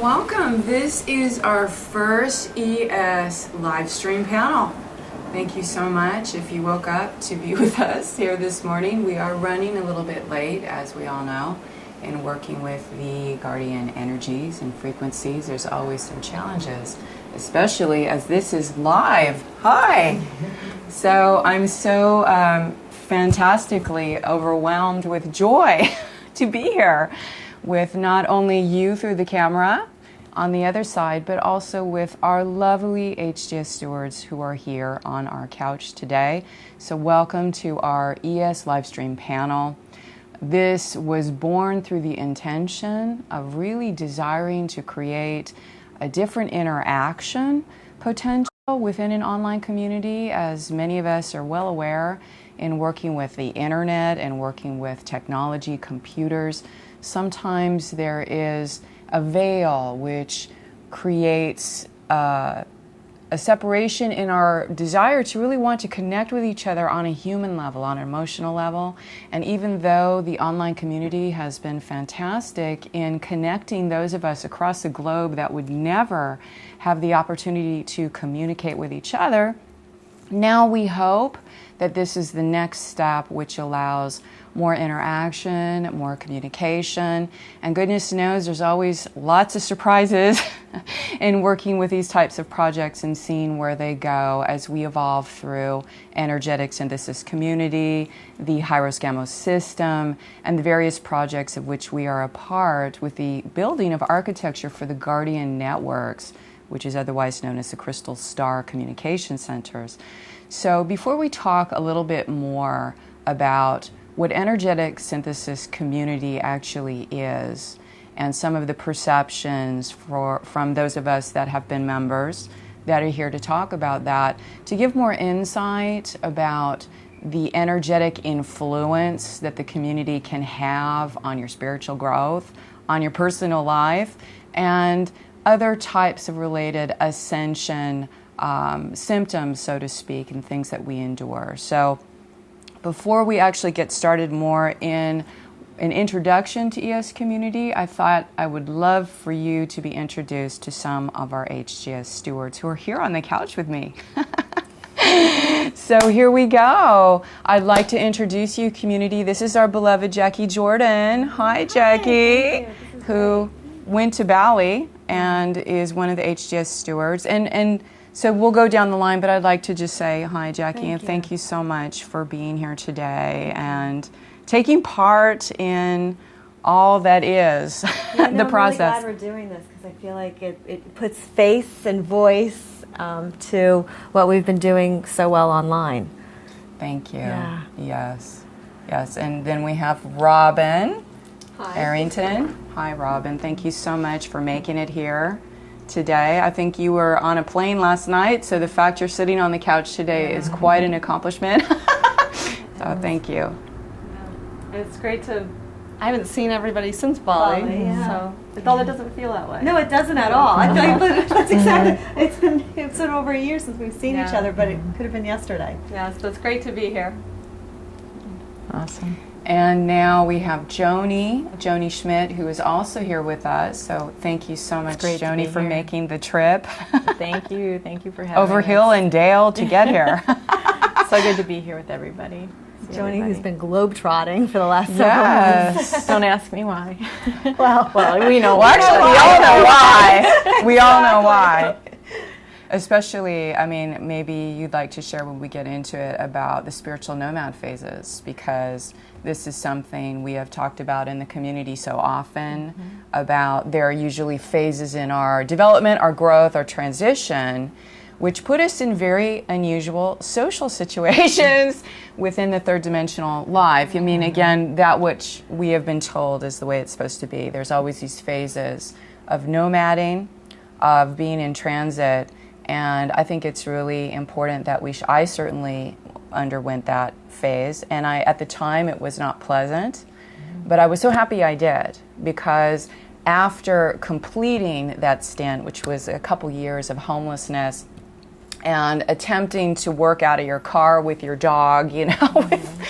Welcome, welcome. This is our first ES live stream panel. Thank you so much if you woke up to be with us here this morning. We are running a little bit late, as we all know, in working with the guardian energies and frequencies. There's always some challenges, especially as this is live. Hi! So I'm so fantastically overwhelmed with joy to be here with not only you through the camera on the other side, but also with our lovely HGS stewards who are here on our couch today. So welcome to our ES livestream panel. This was born through the intention of really desiring to create a different interaction potential within an online community, as many of us are well aware in working with the internet and working with technology, computers. Sometimes there is a veil which creates a separation in our desire to really want to connect with each other on a human level, on an emotional level. And even though the online community has been fantastic in connecting those of us across the globe that would never have the opportunity to communicate with each other, now we hope that this is the next step which allows more interaction, more communication, and goodness knows there's always lots of surprises in working with these types of projects and seeing where they go as we evolve through energetic synthesis community, the Hyros Gamos system, and the various projects of which we are a part with the building of architecture for the Guardian Networks, which is otherwise known as the Crystal Star Communication Centers. So before we talk a little bit more about what energetic synthesis community actually is and some of the perceptions from those of us that have been members that are here to talk about that, to give more insight about the energetic influence that the community can have on your spiritual growth, on your personal life, and other types of related ascension symptoms, so to speak, and things that we endure. So before we actually get started more in an introduction to ES community, I thought I would love for you to be introduced to some of our HGS stewards who are here on the couch with me. So here we go. I'd like to introduce you, community. This is our beloved Jackie Jordan. Hi, Jackie, who went to Bali and is one of the HGS stewards. And so we'll go down the line, but I'd like to just say hi, Jackie, and thank you so much for being here today and taking part in all that is the process. I'm really glad we're doing this because I feel like it puts face and voice to what we've been doing so well online. Thank you. Yeah. Yes. Yes. And then we have Robin Hi. Arrington. Hi, Robin. Thank you so much for making it here today. I think you were on a plane last night, so the fact you're sitting on the couch today is quite an accomplishment. So thank you. Yeah. It's great I haven't seen everybody since Bali, so although it doesn't feel that way. No, it doesn't at all. I feel like that's exactly. It's been over a year since we've seen each other, but it could have been yesterday. Yeah, so it's great to be here. Awesome. And now we have Joni Schmidt, who is also here with us. So thank you so much, Joni, for making the trip. Thank you for having over us. hill and dale to get here. So good to be here with everybody. Joni, who's been globetrotting for the last several months. Don't ask me why. Well, we know. Well, actually, we all know why. We all know why. Especially, I mean, maybe you'd like to share when we get into it about the spiritual nomad phases, because this is something we have talked about in the community so often, about there are usually phases in our development, our growth, our transition, which put us in very unusual social situations within the third dimensional life. I mean, again, that which we have been told is the way it's supposed to be. There's always these phases of nomading, of being in transit, and I think it's really important that I certainly underwent that phase, and at the time it was not pleasant, but I was so happy I did, because after completing that stint, which was a couple years of homelessness and attempting to work out of your car with your dog, with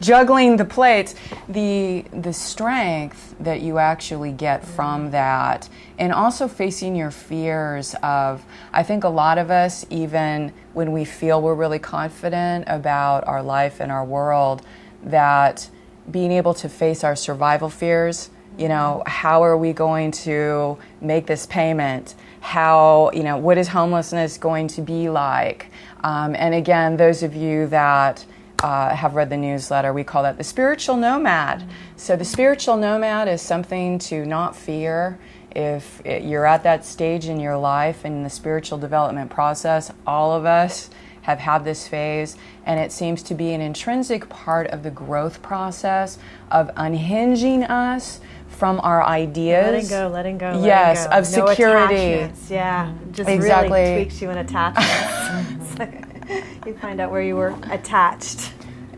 juggling the plates, the strength that you actually get from that, and also facing your fears of, I think a lot of us, even when we feel we're really confident about our life and our world, that being able to face our survival fears, how are we going to make this payment? How, what is homelessness going to be like? And again, those of you that have read the newsletter, we call that the spiritual nomad. So the spiritual nomad is something to not fear. If you're at that stage in your life in the spiritual development process, all of us have had this phase, and it seems to be an intrinsic part of the growth process of unhinging us from our ideas. Letting go. Yes, letting go. of security. No attachments. Yeah, just exactly. Really tweaks you in attachments. It's like you find out where you were attached.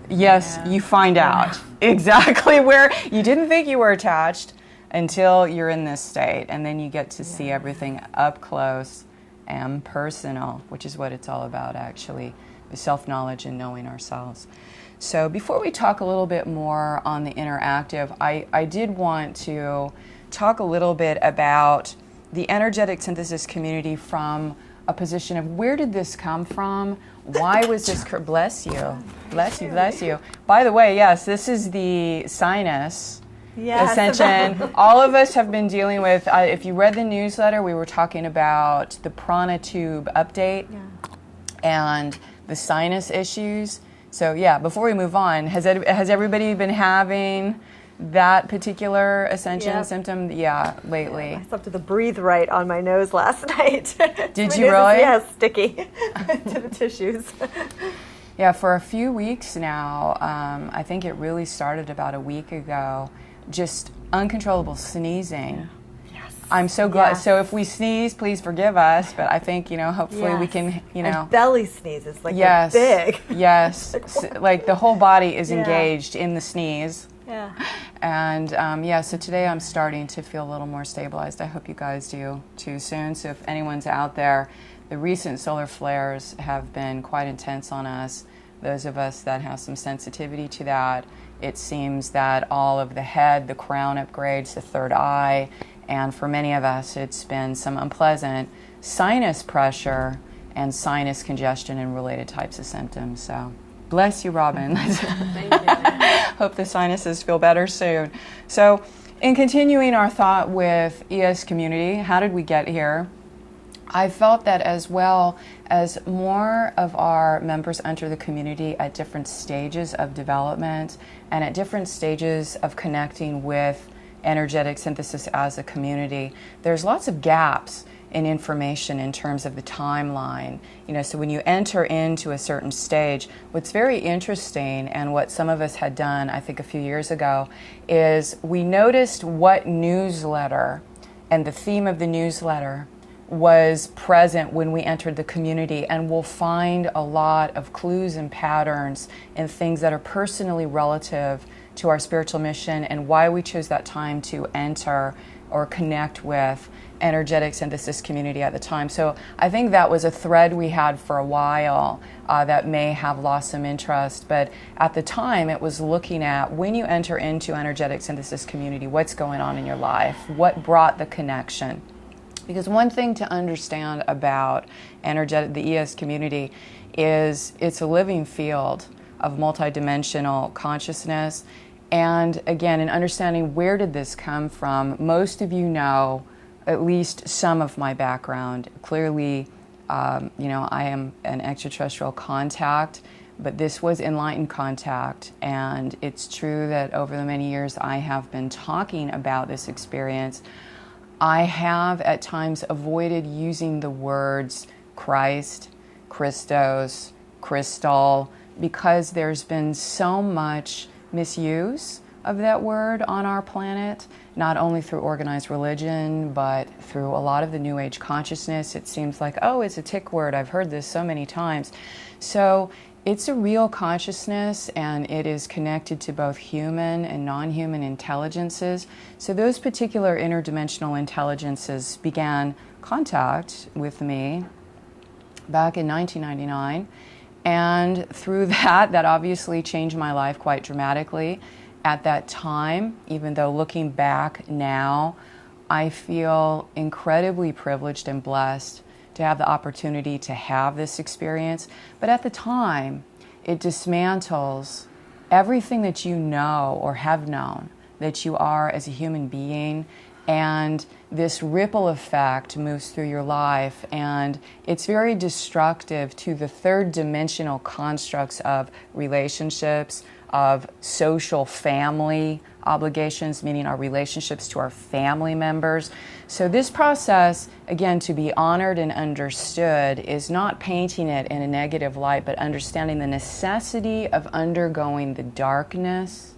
Yes, you find out exactly where you didn't think you were attached until you're in this state, and then you get to see everything up close and personal, which is what it's all about, actually, the self-knowledge and knowing ourselves. So before we talk a little bit more on the interactive, I did want to talk a little bit about the energetic synthesis community from a position of where did this come from? Why was this? Bless you. Bless you, bless you. By the way, yes, this is the sinus Ascension. All of us have been dealing with, if you read the newsletter, we were talking about the prana tube update and the sinus issues. So yeah, before we move on, has everybody been having that particular Ascension symptom? Yeah, lately. I slept with a breathe right on my nose last night. Did you really? Yes, sticky to the tissues. Yeah, for a few weeks now, I think it really started about a week ago, just uncontrollable sneezing. Yes. I'm so glad. Yes. So if we sneeze, please forgive us, but I think, hopefully we can, And belly sneezes, like big. Yes. Like the whole body is engaged in the sneeze. Yeah. And so today I'm starting to feel a little more stabilized. I hope you guys do too soon. So if anyone's out there, the recent solar flares have been quite intense on us. Those of us that have some sensitivity to that, it seems that all of the head, the crown upgrades, the third eye, and for many of us it's been some unpleasant sinus pressure and sinus congestion and related types of symptoms. So bless you, Robin. Thank you. Hope the sinuses feel better soon. So in continuing our thought with ES community, how did we get here? I felt that as well as more of our members enter the community at different stages of development and at different stages of connecting with energetic synthesis as a community, there's lots of gaps in information in terms of the timeline. So when you enter into a certain stage, what's very interesting and what some of us had done, I think a few years ago, is we noticed what newsletter and the theme of the newsletter was present when we entered the community, and we'll find a lot of clues and patterns and things that are personally relative to our spiritual mission and why we chose that time to enter or connect with energetic synthesis community at the time. So I think that was a thread we had for a while that may have lost some interest, but at the time it was looking at when you enter into energetic synthesis community, what's going on in your life, what brought the connection. Because one thing to understand about the ES community is it's a living field of multidimensional consciousness. And again, in understanding where did this come from, most of you know at least some of my background. Clearly, I am an extraterrestrial contact, but this was enlightened contact. And it's true that over the many years I have been talking about this experience. I have at times avoided using the words Christ, Christos, crystal, because there's been so much misuse of that word on our planet, not only through organized religion, but through a lot of the New Age consciousness. It seems like, oh, it's a tick word. I've heard this so many times. So it's a real consciousness, and it is connected to both human and non-human intelligences. So those particular interdimensional intelligences began contact with me back in 1999. And through that obviously changed my life quite dramatically. at that time, even though looking back now, I feel incredibly privileged and blessed to have the opportunity to have this experience. But at the time, it dismantles everything that you know or have known that you are as a human being, and this ripple effect moves through your life, and it's very destructive to the third dimensional constructs of relationships, of social family obligations, meaning our relationships to our family members. So this process, again, to be honored and understood, is not painting it in a negative light, but understanding the necessity of undergoing the darkness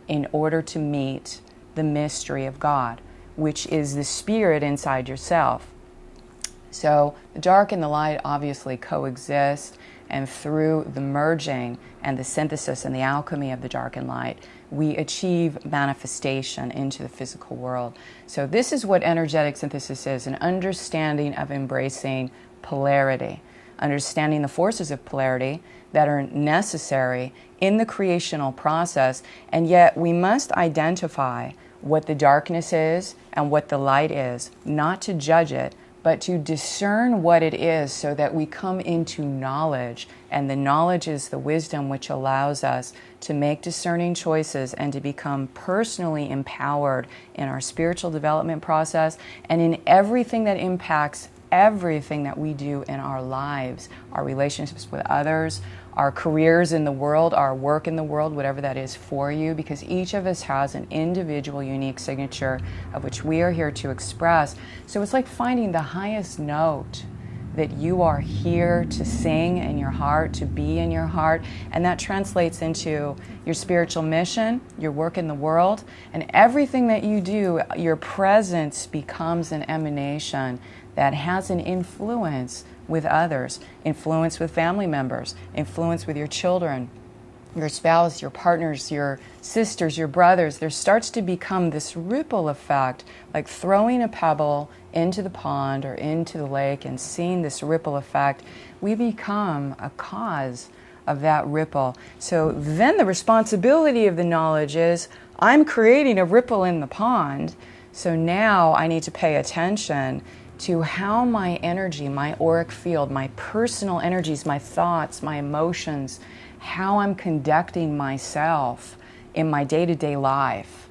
in order to meet the mystery of God, which is the spirit inside yourself. So the dark and the light obviously coexist, and through the merging and the synthesis and the alchemy of the dark and light, we achieve manifestation into the physical world. So this is what energetic synthesis is, an understanding of embracing polarity, understanding the forces of polarity that are necessary in the creational process, and yet we must identify what the darkness is and what the light is, not to judge it, but to discern what it is so that we come into knowledge. And the knowledge is the wisdom which allows us to make discerning choices and to become personally empowered in our spiritual development process and in everything that impacts everything that we do in our lives, our relationships with others, our careers in the world, our work in the world, whatever that is for you, because each of us has an individual, unique signature of which we are here to express. So it's like finding the highest note that you are here to sing in your heart, to be in your heart, and that translates into your spiritual mission, your work in the world, and everything that you do, your presence becomes an emanation that has an influence with others, influence with family members, influence with your children, your spouse, your partners, your sisters, your brothers. There starts to become this ripple effect, like throwing a pebble into the pond or into the lake and seeing this ripple effect. We become a cause of that ripple. So then the responsibility of the knowledge is, I'm creating a ripple in the pond, so now I need to pay attention to how my energy, my auric field, my personal energies, my thoughts, my emotions, how I'm conducting myself in my day-to-day life.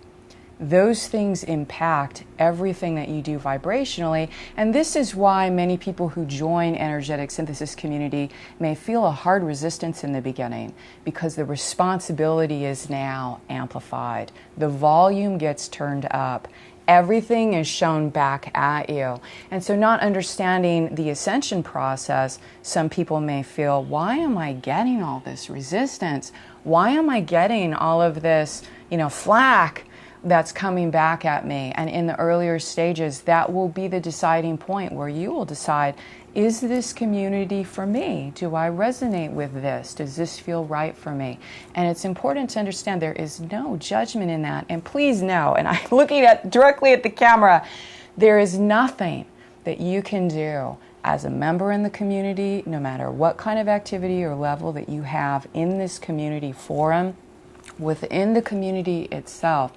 Those things impact everything that you do vibrationally, and this is why many people who join energetic synthesis community may feel a hard resistance in the beginning, because the responsibility is now amplified. The volume gets turned up. Everything is shown back at you. And so not understanding the ascension process, some people may feel, why am I getting all this resistance? Why am I getting all of this, flack that's coming back at me? And in the earlier stages, that will be the deciding point where you will decide, is this community for me? Do I resonate with this? Does this feel right for me? And it's important to understand there is no judgment in that. And please know, and I'm looking directly at the camera, there is nothing that you can do as a member in the community, no matter what kind of activity or level that you have in this community forum, within the community itself.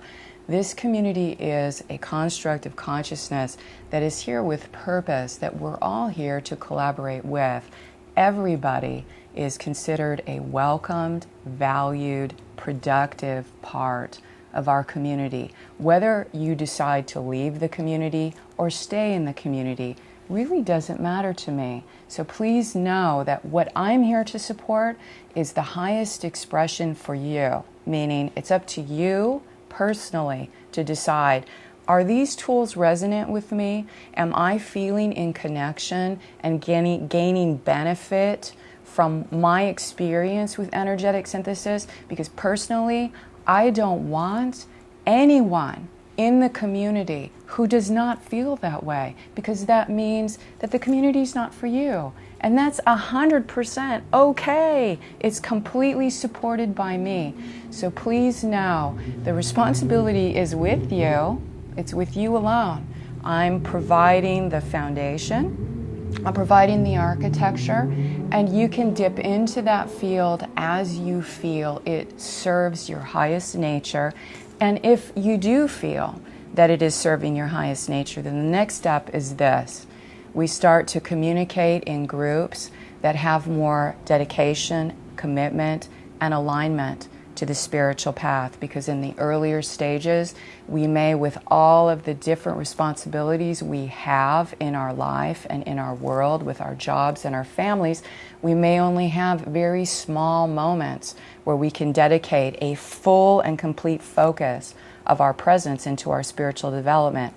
This community is a construct of consciousness that is here with purpose, that we're all here to collaborate with. Everybody is considered a welcomed, valued, productive part of our community. Whether you decide to leave the community or stay in the community really doesn't matter to me. So please know that what I'm here to support is the highest expression for you, meaning it's up to you personally to decide, are these tools resonant with me? Am I feeling in connection and gaining benefit from my experience with energetic synthesis? Because personally, I don't want anyone in the community who does not feel that way, because that means that the community is not for you. And that's 100% okay. It's completely supported by me. So please know the responsibility is with you. It's with you alone. I'm providing the foundation. I'm providing the architecture, and you can dip into that field as you feel it serves your highest nature. And if you do feel that it is serving your highest nature, then the next step is this. We start to communicate in groups that have more dedication, commitment, and alignment to the spiritual path, because in the earlier stages, we may, with all of the different responsibilities we have in our life and in our world, with our jobs and our families, we may only have very small moments where we can dedicate a full and complete focus of our presence into our spiritual development.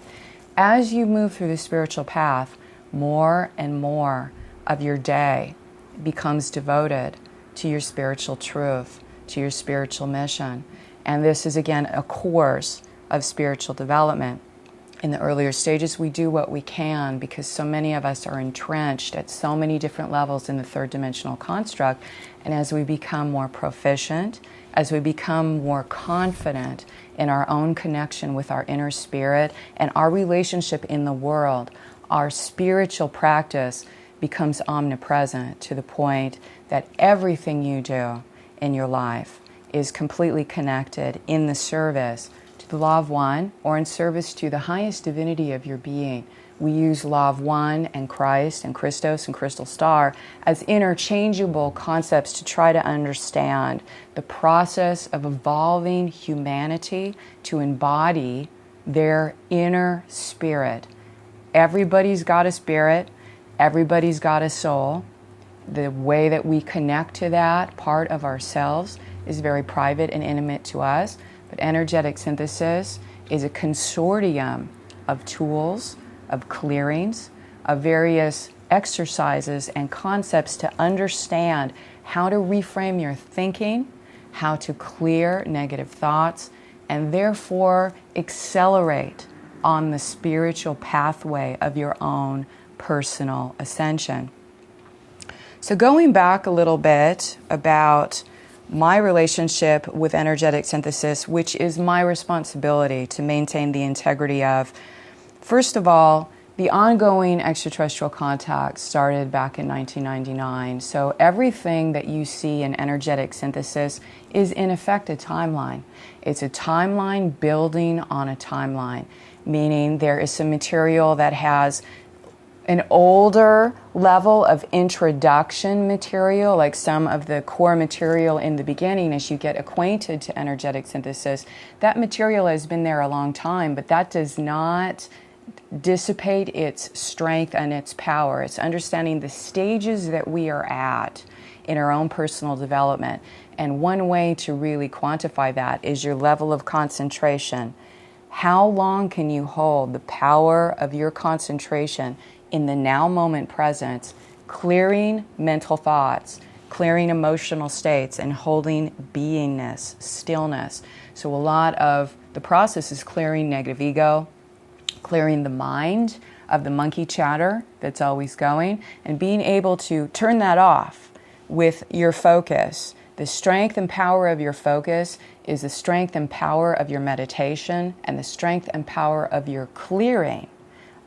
As you move through the spiritual path, more and more of your day becomes devoted to your spiritual truth, to your spiritual mission. And this is, again, a course of spiritual development. In the earlier stages, we do what we can because so many of us are entrenched at so many different levels in the third dimensional construct. And as we become more proficient, as we become more confident in our own connection with our inner spirit and our relationship in the world, our spiritual practice becomes omnipresent to the point that everything you do in your life is completely connected in the service to the law of one, or in service to the highest divinity of your being. We use law of one and Christ and Christos and crystal star as interchangeable concepts to try to understand the process of evolving humanity to embody their inner spirit. Everybody's got a spirit, everybody's got a soul. The way that we connect to that part of ourselves is very private and intimate to us, but energetic synthesis is a consortium of tools, of clearings, of various exercises and concepts to understand how to reframe your thinking, how to clear negative thoughts, and therefore accelerate on the spiritual pathway of your own personal ascension. So going back a little bit about my relationship with energetic synthesis, which is my responsibility to maintain the integrity of, first of all, the ongoing extraterrestrial contact started back in 1999. So everything that you see in energetic synthesis is in effect a timeline. It's a timeline building on a timeline, meaning there is some material that has an older level of introduction material, like some of the core material in the beginning as you get acquainted to energetic synthesis. That material has been there a long time, but that does not dissipate its strength and its power. It's understanding the stages that we are at in our own personal development. And one way to really quantify that is your level of concentration. How long can you hold the power of your concentration in the now moment presence, clearing mental thoughts, clearing emotional states, and holding beingness, stillness? So a lot of the process is clearing negative ego, clearing the mind of the monkey chatter that's always going, and being able to turn that off with your focus. The strength and power of your focus is the strength and power of your meditation and the strength and power of your clearing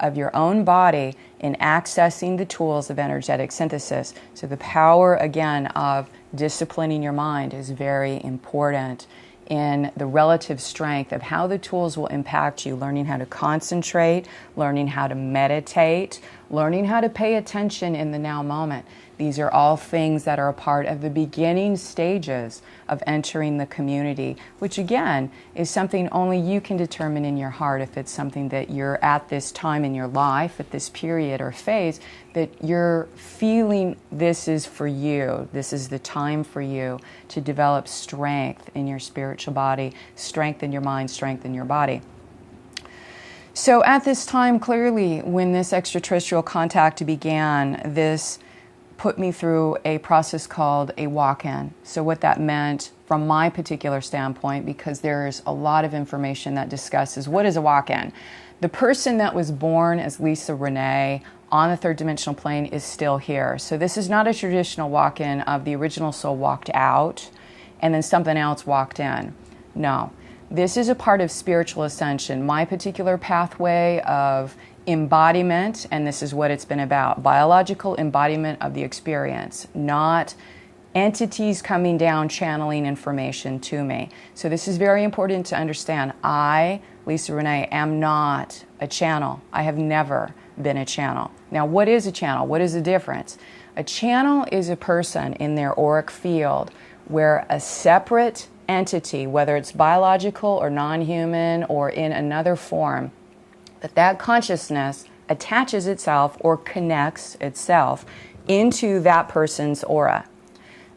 of your own body in accessing the tools of energetic synthesis. So the power, again, of disciplining your mind is very important in the relative strength of how the tools will impact you, learning how to concentrate, learning how to meditate, learning how to pay attention in the now moment. These are all things that are a part of the beginning stages of entering the community, which again is something only you can determine in your heart if it's something that you're at this time in your life, at this period or phase, that you're feeling this is for you. This is the time for you to develop strength in your spiritual body, strength in your mind, strength in your body. So at this time, clearly, when this extraterrestrial contact began, this put me through a process called a walk-in. So what that meant from my particular standpoint, because there's a lot of information that discusses what is a walk-in. The person that was born as Lisa Renee on the third dimensional plane is still here. So this is not a traditional walk-in of the original soul walked out and then something else walked in. No. This is a part of spiritual ascension. My particular pathway of embodiment, and this is what it's been about, biological embodiment of the experience, not entities coming down channeling information to me. So this is very important to understand. I, Lisa Renee, am not a channel. I have never been a channel. Now, what is a channel? What is the difference? A channel is a person in their auric field where a separate entity, whether it's biological or non-human or in another form, that consciousness attaches itself or connects itself into that person's aura.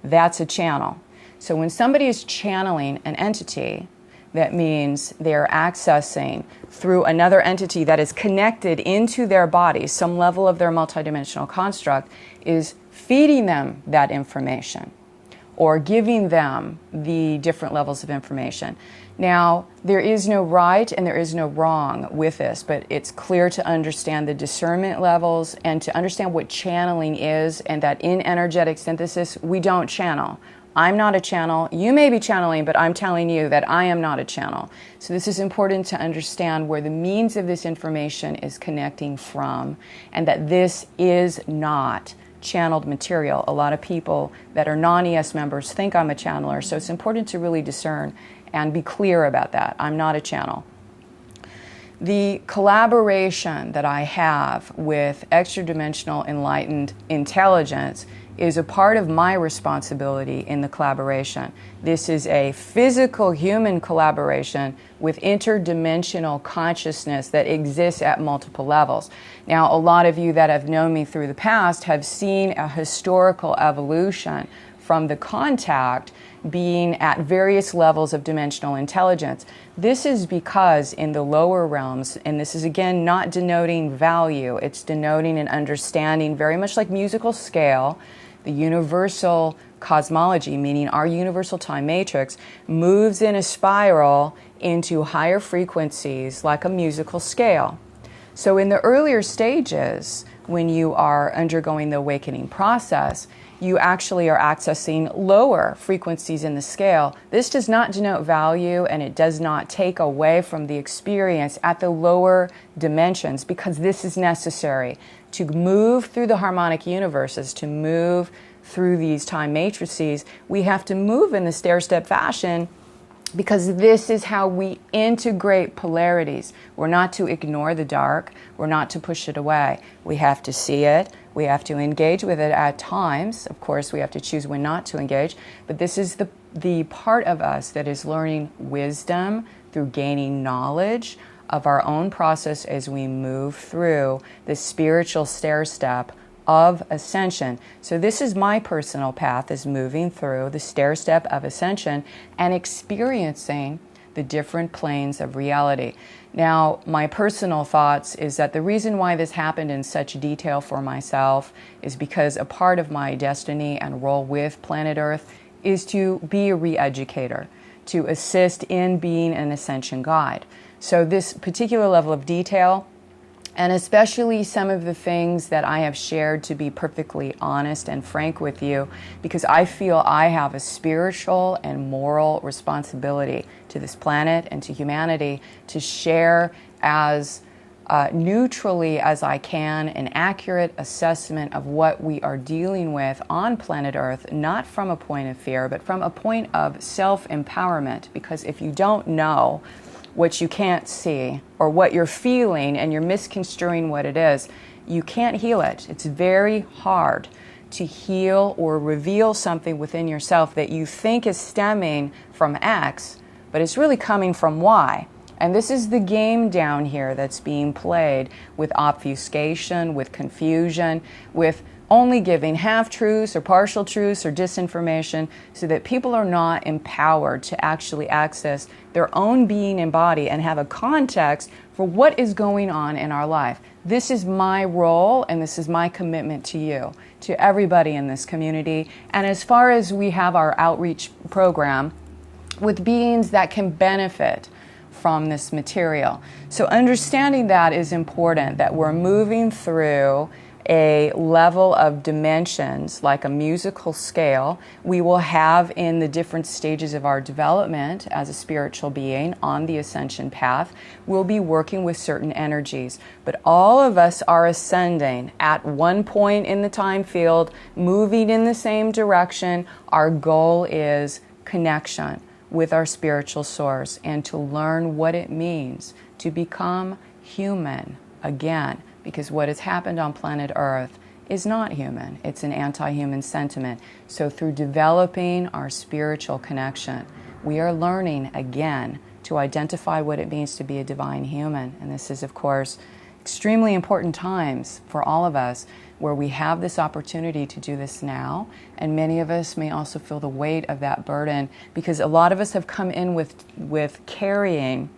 That's a channel. So when somebody is channeling an entity, that means they're accessing through another entity that is connected into their body, some level of their multidimensional construct is feeding them that information or giving them the different levels of information. Now, there is no right and there is no wrong with this, but it's clear to understand the discernment levels and to understand what channeling is, and that in energetic synthesis, we don't channel. I'm not a channel. You may be channeling, but I'm telling you that I am not a channel. So this is important to understand where the means of this information is connecting from, and that this is not channeled material. A lot of people that are non-ES members think I'm a channeler, so it's important to really discern and be clear about that. I'm not a channel. The collaboration that I have with extra-dimensional enlightened intelligence is a part of my responsibility in the collaboration. This is a physical human collaboration with interdimensional consciousness that exists at multiple levels. Now, a lot of you that have known me through the past have seen a historical evolution from the contact being at various levels of dimensional intelligence. This is because in the lower realms, and this is again not denoting value, it's denoting an understanding, very much like musical scale, the universal cosmology, meaning our universal time matrix, moves in a spiral into higher frequencies like a musical scale. So in the earlier stages, when you are undergoing the awakening process, you actually are accessing lower frequencies in the scale. This does not denote value, and it does not take away from the experience at the lower dimensions, because this is necessary to move through the harmonic universes, to move through these time matrices. We have to move in the stair-step fashion, because this is how we integrate polarities. We're not to ignore the dark. We're not to push it away. We have to see it. We have to engage with it at times. Of course, we have to choose when not to engage. But this is the part of us that is learning wisdom through gaining knowledge of our own process as we move through the spiritual stair-step of ascension. So this is my personal path, is moving through the stair-step of ascension and experiencing the different planes of reality. Now, my personal thoughts is that the reason why this happened in such detail for myself is because a part of my destiny and role with planet Earth is to be a re-educator, to assist in being an ascension guide. So this particular level of detail, and especially some of the things that I have shared, to be perfectly honest and frank with you, because I feel I have a spiritual and moral responsibility to this planet and to humanity to share as neutrally as I can an accurate assessment of what we are dealing with on planet Earth, not from a point of fear, but from a point of self-empowerment. Because if you don't know what you can't see, or what you're feeling and you're misconstruing what it is, you can't heal it. It's very hard to heal or reveal something within yourself that you think is stemming from X, but it's really coming from Y. And this is the game down here that's being played with obfuscation, with confusion, with only giving half-truths or partial truths or disinformation, so that people are not empowered to actually access their own being and body and have a context for what is going on in our life. This is my role, and this is my commitment to you, to everybody in this community. And as far as we have our outreach program with beings that can benefit from this material. So understanding that is important, that we're moving through a level of dimensions, like a musical scale, we will have in the different stages of our development as a spiritual being on the ascension path. We'll be working with certain energies, but all of us are ascending at one point in the time field, moving in the same direction. Our goal is connection with our spiritual source and to learn what it means to become human again. Because what has happened on planet Earth is not human. It's an anti-human sentiment. So through developing our spiritual connection, we are learning again to identify what it means to be a divine human. And this is, of course, extremely important times for all of us where we have this opportunity to do this now. And many of us may also feel the weight of that burden because a lot of us have come in with carrying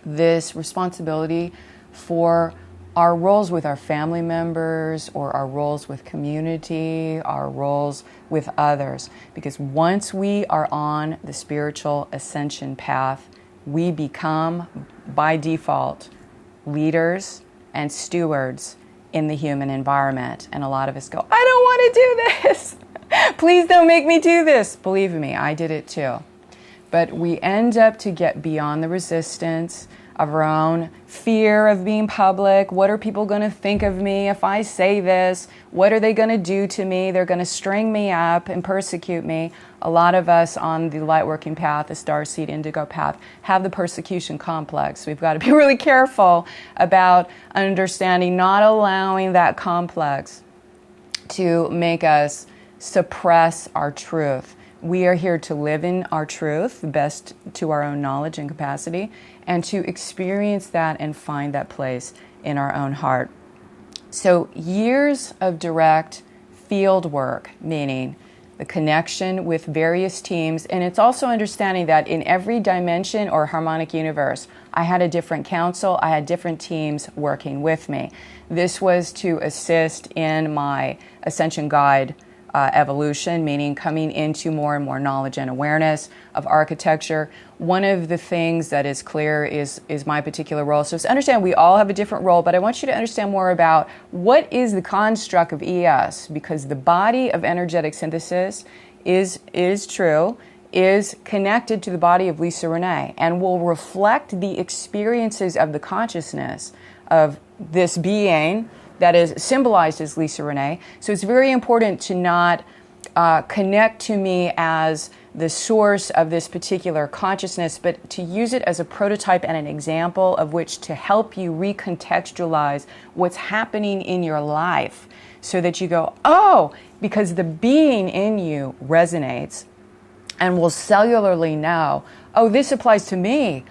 this responsibility for our roles with our family members or our roles with community, our roles with others. Because once we are on the spiritual ascension path, we become, by default, leaders and stewards in the human environment. And a lot of us go, I don't want to do this. Please don't make me do this. Believe me, I did it too. But we end up to get beyond the resistance of our own fear of being public. What are people going to think of me if I say this? What are they going to do to me? They're going to string me up and persecute me. A lot of us on the light working path, the starseed indigo path, have the persecution complex. We've got to be really careful about understanding, not allowing that complex to make us suppress our truth. We are here to live in our truth, the best to our own knowledge and capacity, and to experience that and find that place in our own heart. So years of direct field work, meaning the connection with various teams, and it's also understanding that in every dimension or harmonic universe, I had a different council, I had different teams working with me. This was to assist in my Ascension Guide evolution, meaning coming into more and more knowledge and awareness of architecture. One of the things that is clear is my particular role. So understand we all have a different role, but I want you to understand more about what is the construct of ES, because the body of energetic synthesis is true, is connected to the body of Lisa Renee and will reflect the experiences of the consciousness of this being that is symbolized as Lisa Renee. So it's very important to not connect to me as the source of this particular consciousness, but to use it as a prototype and an example of which to help you recontextualize what's happening in your life so that you go, oh, because the being in you resonates and will cellularly know, oh, this applies to me.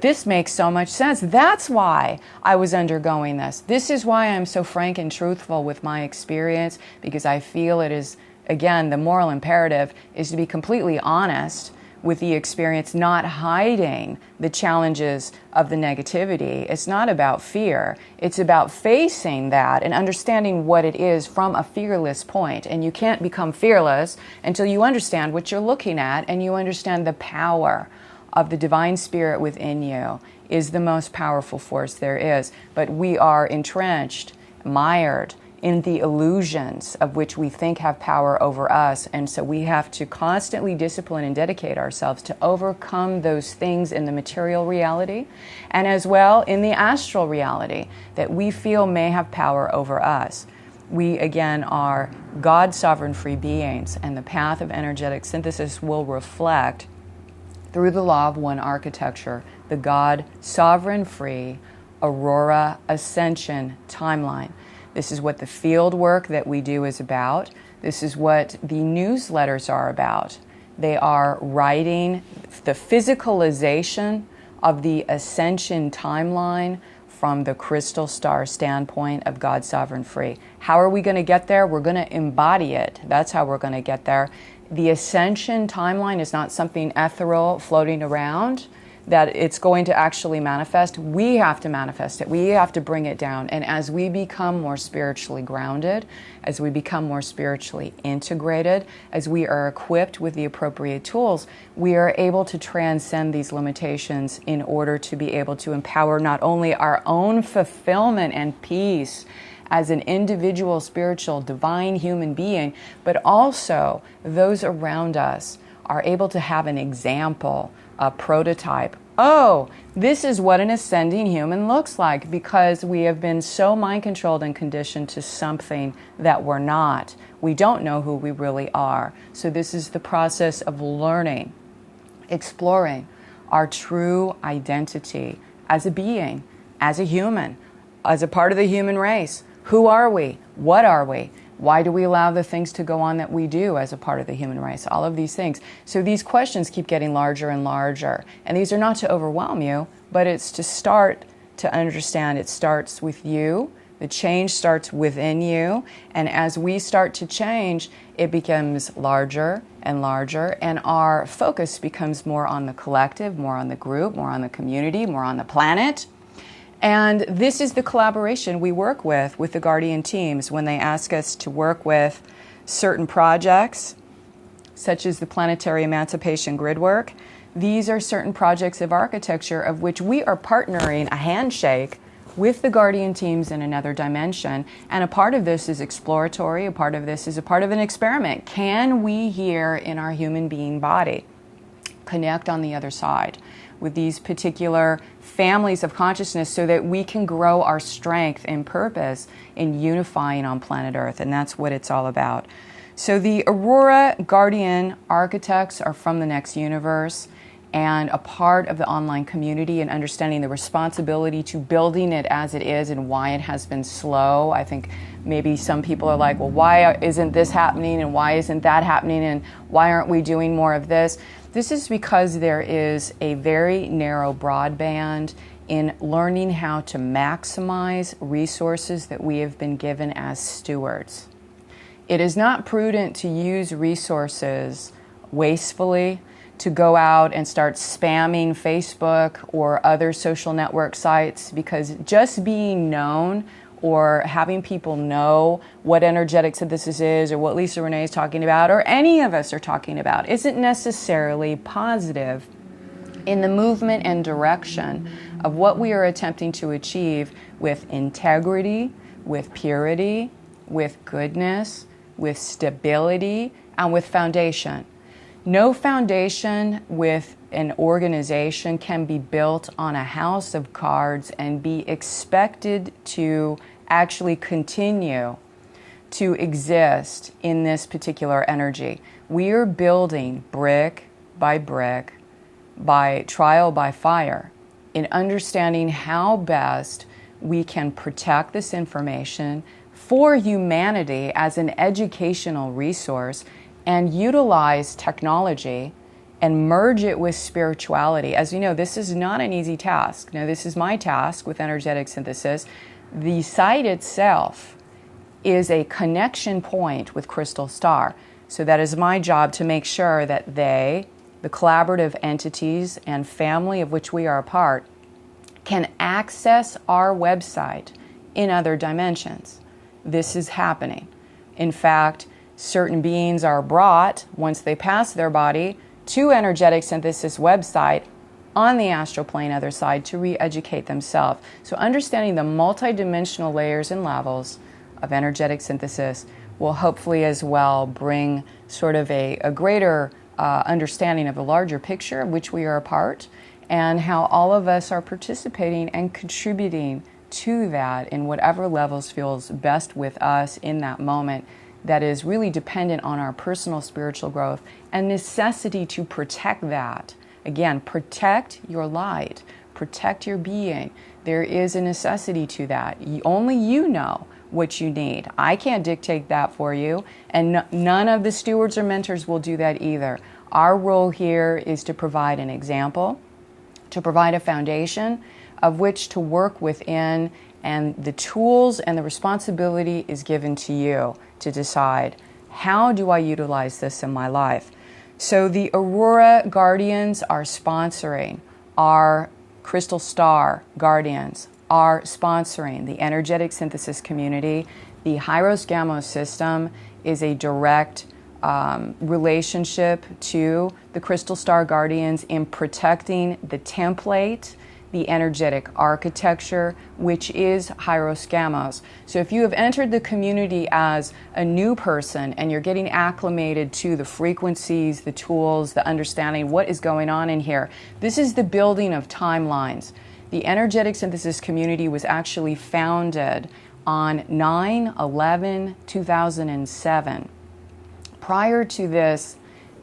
This makes so much sense. That's why I was undergoing this. This is why I'm so frank and truthful with my experience, because I feel it is, again, the moral imperative is to be completely honest with the experience, not hiding the challenges of the negativity. It's not about fear. It's about facing that and understanding what it is from a fearless point. And you can't become fearless until you understand what you're looking at and you understand the power of the divine spirit within you is the most powerful force there is. But we are entrenched, mired in the illusions of which we think have power over us. And so we have to constantly discipline and dedicate ourselves to overcome those things in the material reality and as well in the astral reality that we feel may have power over us. We, again, are God sovereign free beings, and the path of energetic synthesis will reflect through the law of one architecture, the God sovereign free Aurora Ascension timeline. This is what the field work that we do is about. This is what the newsletters are about. They are writing the physicalization of the Ascension timeline from the crystal star standpoint of God sovereign free. How are we going to get there? We're going to embody it. That's how we're going to get there. The Ascension timeline is not something ethereal floating around that it's going to actually manifest. We have to manifest it. We have to bring it down. And as we become more spiritually grounded, as we become more spiritually integrated, as we are equipped with the appropriate tools, we are able to transcend these limitations in order to be able to empower not only our own fulfillment and peace as an individual, spiritual, divine human being, but also those around us are able to have an example, a prototype. Oh, this is what an ascending human looks like, because we have been so mind controlled and conditioned to something that we're not. We don't know who we really are. So this is the process of learning, exploring our true identity as a being, as a human, as a part of the human race. Who are we? What are we? Why do we allow the things to go on that we do as a part of the human race? All of these things. So these questions keep getting larger and larger. And these are not to overwhelm you, but it's to start to understand. It starts with you. The change starts within you. And as we start to change, it becomes larger and larger. And our focus becomes more on the collective, more on the group, more on the community, more on the planet. And this is the collaboration we work with the Guardian teams when they ask us to work with certain projects, such as the Planetary Emancipation Grid work. These are certain projects of architecture of which we are partnering a handshake with the Guardian teams in another dimension. And a part of this is exploratory, a part of this is a part of an experiment. Can we here in our human being body connect on the other side with these particular families of consciousness so that we can grow our strength and purpose in unifying on planet Earth? And that's what it's all about. So the Aurora Guardian architects are from the next universe and a part of the online community, and understanding the responsibility to building it as it is and why it has been slow. I think maybe some people are like, well, why isn't this happening and why isn't that happening and why aren't we doing more of this? This is because there is a very narrow broadband in learning how to maximize resources that we have been given as stewards. It is not prudent to use resources wastefully, to go out and start spamming Facebook or other social network sites, because just being known or having people know what energetic synthesis is or what Lisa Renee is talking about or any of us are talking about isn't necessarily positive in the movement and direction of what we are attempting to achieve with integrity, with purity, with goodness, with stability, and with foundation. No foundation with an organization can be built on a house of cards and be expected to actually continue to exist in this particular energy. We are building brick, by trial by fire, in understanding how best we can protect this information for humanity as an educational resource and utilize technology and merge it with spirituality. As you know, this is not an easy task. Now, this is my task with energetic synthesis. The site itself is a connection point with Crystal Star. So that is my job to make sure that they, the collaborative entities and family of which we are a part, can access our website in other dimensions. This is happening. In fact, certain beings are brought, once they pass their body, to energetic synthesis website on the astral plane other side to re-educate themselves. So understanding the multidimensional layers and levels of energetic synthesis will hopefully as well bring sort of a greater understanding of the larger picture of which we are a part and how all of us are participating and contributing to that in whatever levels feels best with us in that moment, that is really dependent on our personal spiritual growth and necessity to protect that. Again, protect your light, protect your being. There is a necessity to that. Only you know what you need. I can't dictate that for you, and none of the stewards or mentors will do that either. Our role here is to provide an example, to provide a foundation of which to work within, and the tools and the responsibility is given to you to decide, how do I utilize this in my life? So the Aurora Guardians are sponsoring, our Crystal Star Guardians are sponsoring the energetic synthesis community. The Hyros Gamos system is a direct relationship to the Crystal Star Guardians in protecting the template, the energetic architecture, which is hieroskamos. So if you have entered the community as a new person and you're getting acclimated to the frequencies, the tools, the understanding what is going on in here, this is the building of timelines. The energetic synthesis community was actually founded on 9/11/2007. Prior to this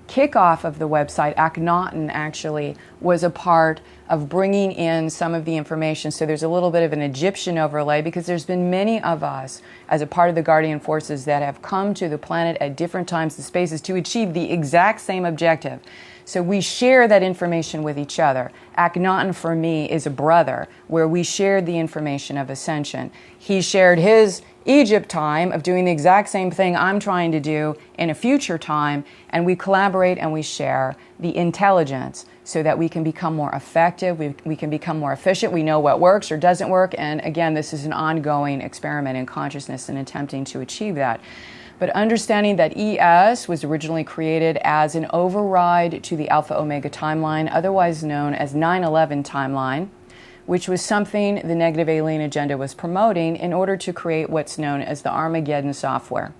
kickoff of the website, Akhenaten actually was a part of bringing in some of the information. So there's a little bit of an Egyptian overlay because there's been many of us as a part of the Guardian Forces that have come to the planet at different times and spaces to achieve the exact same objective. So we share that information with each other. Akhenaten for me is a brother where we shared the information of Ascension. He shared his Egypt time of doing the exact same thing I'm trying to do in a future time, and we collaborate and we share the intelligence so that we can become more effective, we can become more efficient, we know what works or doesn't work, and again, this is an ongoing experiment in consciousness and attempting to achieve that. But understanding that ES was originally created as an override to the Alpha Omega timeline, otherwise known as 9/11 timeline, which was something the negative alien agenda was promoting in order to create what's known as the Armageddon software.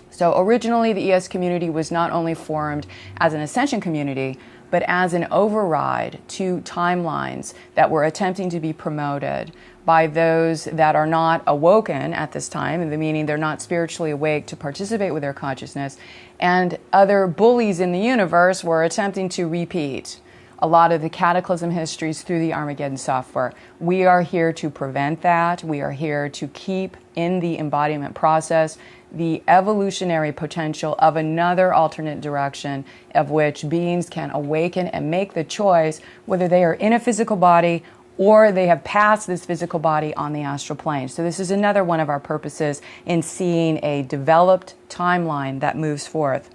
So originally the ES community was not only formed as an Ascension community, but as an override to timelines that were attempting to be promoted by those that are not awoken at this time, meaning they're not spiritually awake to participate with their consciousness, and other bullies in the universe were attempting to repeat a lot of the cataclysm histories through the Armageddon software. We are here to prevent that. We are here to keep in the embodiment process the evolutionary potential of another alternate direction of which beings can awaken and make the choice whether they are in a physical body or they have passed this physical body on the astral plane. So this is another one of our purposes in seeing a developed timeline that moves forth.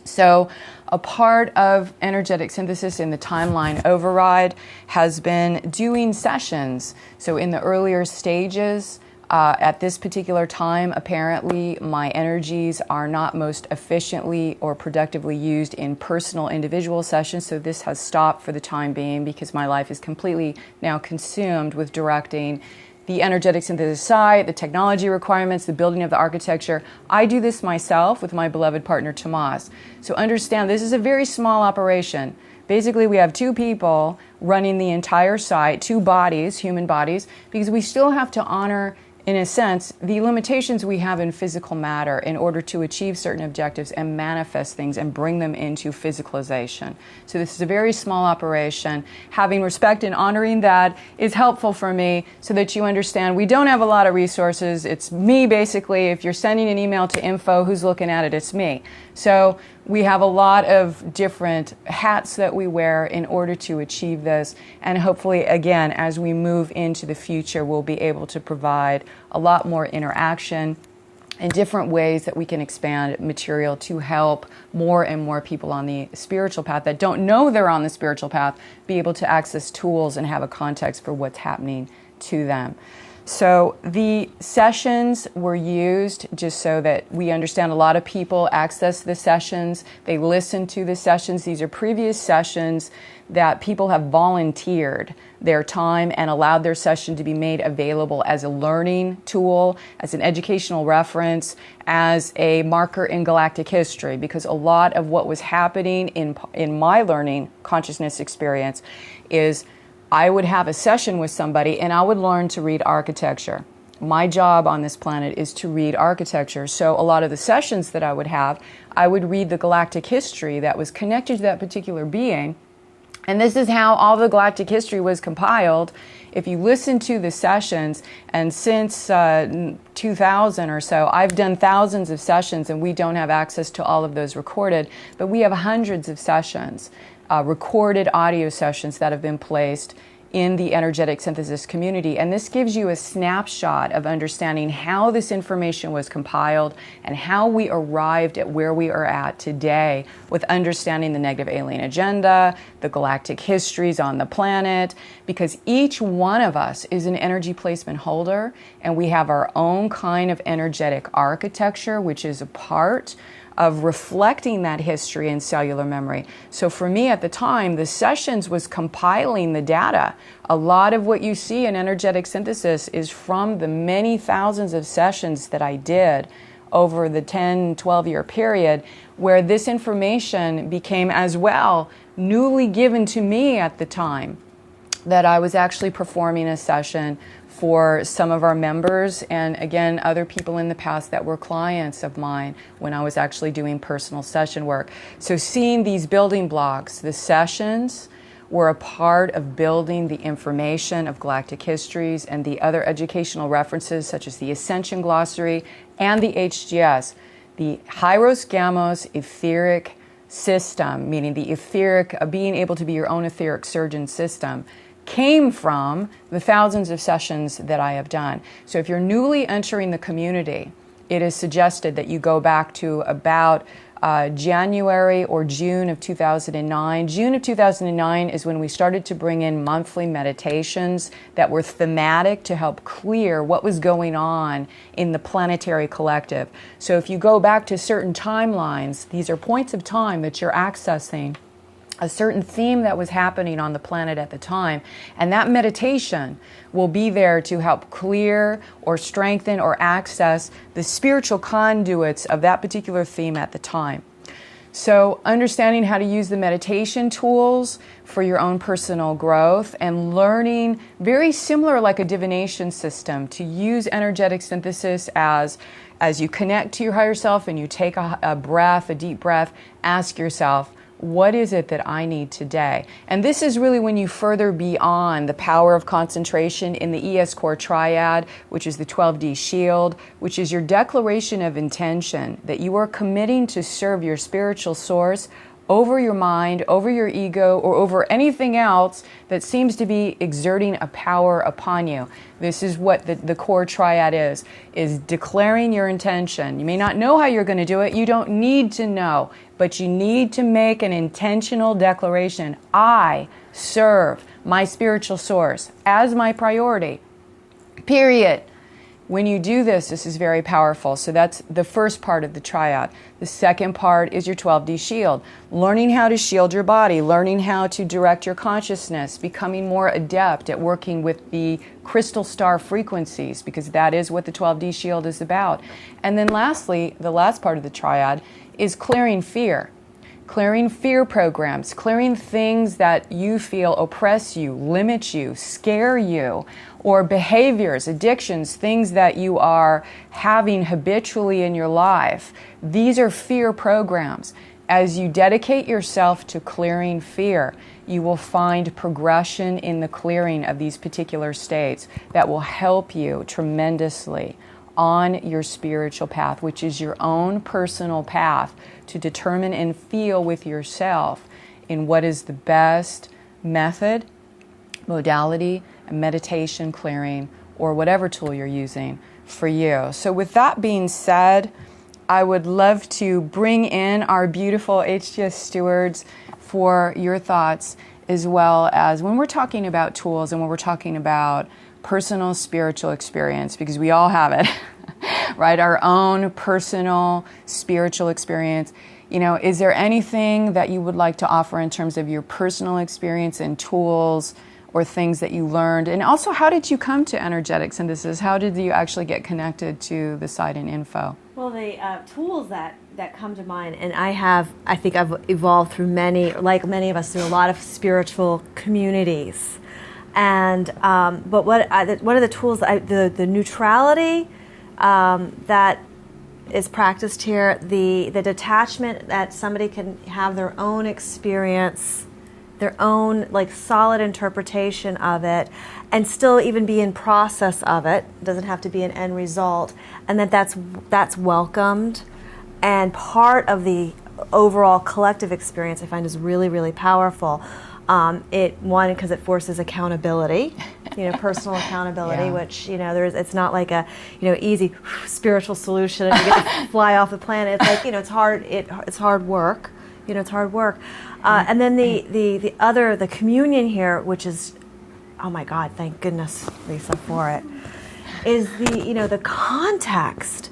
So a part of energetic synthesis in the timeline override has been doing sessions. So in the earlier stages, at this particular time, apparently my energies are not most efficiently or productively used in personal individual sessions, so this has stopped for the time being because my life is completely now consumed with directing the energetic synthesis side, the technology requirements, the building of the architecture. I do this myself with my beloved partner Tomas. So understand this is a very small operation. Basically, we have two people running the entire site, two bodies, human bodies, because we still have to honor, in a sense, the limitations we have in physical matter in order to achieve certain objectives and manifest things and bring them into physicalization. So this is a very small operation. Having respect and honoring that is helpful for me so that you understand we don't have a lot of resources. It's me, basically. If you're sending an email to info, who's looking at it? It's me. So we have a lot of different hats that we wear in order to achieve this. And hopefully, again, as we move into the future, we'll be able to provide a lot more interaction and different ways that we can expand material to help more and more people on the spiritual path that don't know they're on the spiritual path be able to access tools and have a context for what's happening to them. So the sessions were used just so that we understand a lot of people access the sessions. They listen to the sessions. These are previous sessions that people have volunteered their time and allowed their session to be made available as a learning tool, as an educational reference, as a marker in galactic history, because a lot of what was happening in my learning consciousness experience is I would have a session with somebody and I would learn to read architecture. My job on this planet is to read architecture. So a lot of the sessions that I would have, I would read the galactic history that was connected to that particular being. And this is how all the galactic history was compiled. If you listen to the sessions, and since 2000 or so, I've done thousands of sessions and we don't have access to all of those recorded, but we have hundreds of sessions. Recorded audio sessions that have been placed in the energetic synthesis community. And this gives you a snapshot of understanding how this information was compiled and how we arrived at where we are at today with understanding the negative alien agenda, the galactic histories on the planet, because each one of us is an energy placement holder and we have our own kind of energetic architecture, which is a part of reflecting that history in cellular memory. So for me at the time, the sessions was compiling the data. A lot of what you see in energetic synthesis is from the many thousands of sessions that I did over the 10, 12-year period, where this information became as well newly given to me at the time that I was actually performing a session for some of our members and, again, other people in the past that were clients of mine when I was actually doing personal session work. So seeing these building blocks, the sessions were a part of building the information of galactic histories and the other educational references such as the Ascension glossary and the HGS, the Hyros Gamos etheric system, meaning the etheric, being able to be your own etheric surgeon system, came from the thousands of sessions that I have done. So if you're newly entering the community, it is suggested that you go back to about January or June of 2009. June of 2009 is when we started to bring in monthly meditations that were thematic to help clear what was going on in the planetary collective. So if you go back to certain timelines, these are points of time that you're accessing a certain theme that was happening on the planet at the time, and that meditation will be there to help clear or strengthen or access the spiritual conduits of that particular theme at the time. So understanding how to use the meditation tools for your own personal growth and learning, very similar like a divination system, to use energetic synthesis as you connect to your higher self and you take a breath, a deep breath, ask yourself, what is it that I need today? And this is really when you further beyond the power of concentration in the ES Core Triad, which is the 12D shield, which is your declaration of intention that you are committing to serve your spiritual source over your mind, over your ego, or over anything else that seems to be exerting a power upon you. This is what the core triad is declaring your intention. You may not know how you're going to do it. You don't need to know, but you need to make an intentional declaration. I serve my spiritual source as my priority. Period. When you do this, this is very powerful. So that's the first part of the triad. The second part is your 12D shield. Learning how to shield your body, learning how to direct your consciousness, becoming more adept at working with the crystal star frequencies, because that is what the 12D shield is about. And then lastly, the last part of the triad is clearing fear. Clearing fear programs, clearing things that you feel oppress you, limit you, scare you, or behaviors, addictions, things that you are having habitually in your life. These are fear programs. As you dedicate yourself to clearing fear, you will find progression in the clearing of these particular states that will help you tremendously on your spiritual path, which is your own personal path to determine and feel with yourself in what is the best method, modality, meditation, clearing, or whatever tool you're using for you. So with that being said, I would love to bring in our beautiful HGS stewards for your thoughts, as well as when we're talking about tools and when we're talking about personal spiritual experience, because we all have it, right? Our own personal spiritual experience. You know, is there anything that you would like to offer in terms of your personal experience and tools or things that you learned? And also, how did you come to energetic synthesis? How did you actually get connected to the site and info? Well, the tools that come to mind, and I think I've evolved through like many of us, through a lot of spiritual communities. And but one of the tools, the neutrality that is practiced here, the detachment that somebody can have their own experience, their own like solid interpretation of it, and still even be in process of it. It doesn't have to be an end result, and that's welcomed, and part of the overall collective experience I find is really, really powerful. Because it forces accountability, personal accountability, which, it's not like a, easy spiritual solution and you get to fly off the planet. It's like, it's hard, it's hard work, it's hard work. And then the communion here, which is, oh my God, thank goodness, Lisa, for it, is the context.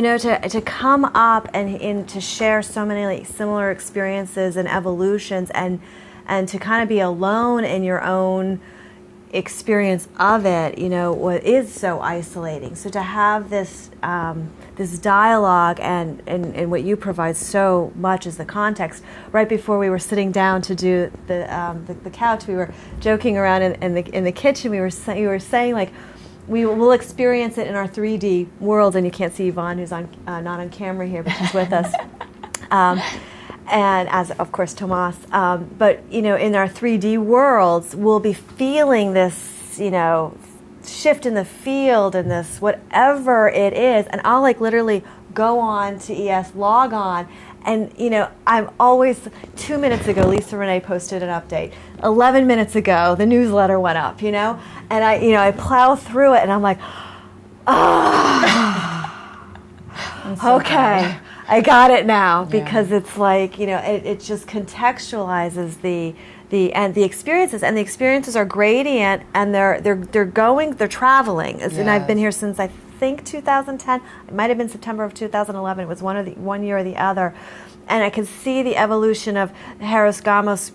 to come up and to share so many like similar experiences and evolutions, and to kind of be alone in your own experience of it, what is so isolating. So to have this this dialogue and what you provide so much is the context. Right before we were sitting down to do the couch, we were joking around in the kitchen. You were saying like we will experience it in our 3D world, and you can't see Yvonne, who's on not on camera here, but she's with us. And as of course Tomas, but in our 3D worlds, we'll be feeling this, shift in the field and this whatever it is, and I'll like literally go on to ES, log on, and I'm always 2 minutes ago Lisa Renee posted an update. 11 minutes ago the newsletter went up, and I plow through it, and I'm like, okay. I got it now, because it's like it just contextualizes the experiences, and the experiences are gradient, and they're traveling. Yes. And I've been here since I think 2010. It might have been September of 2011. It was one year or the other, and I can see the evolution of Harris Gamos.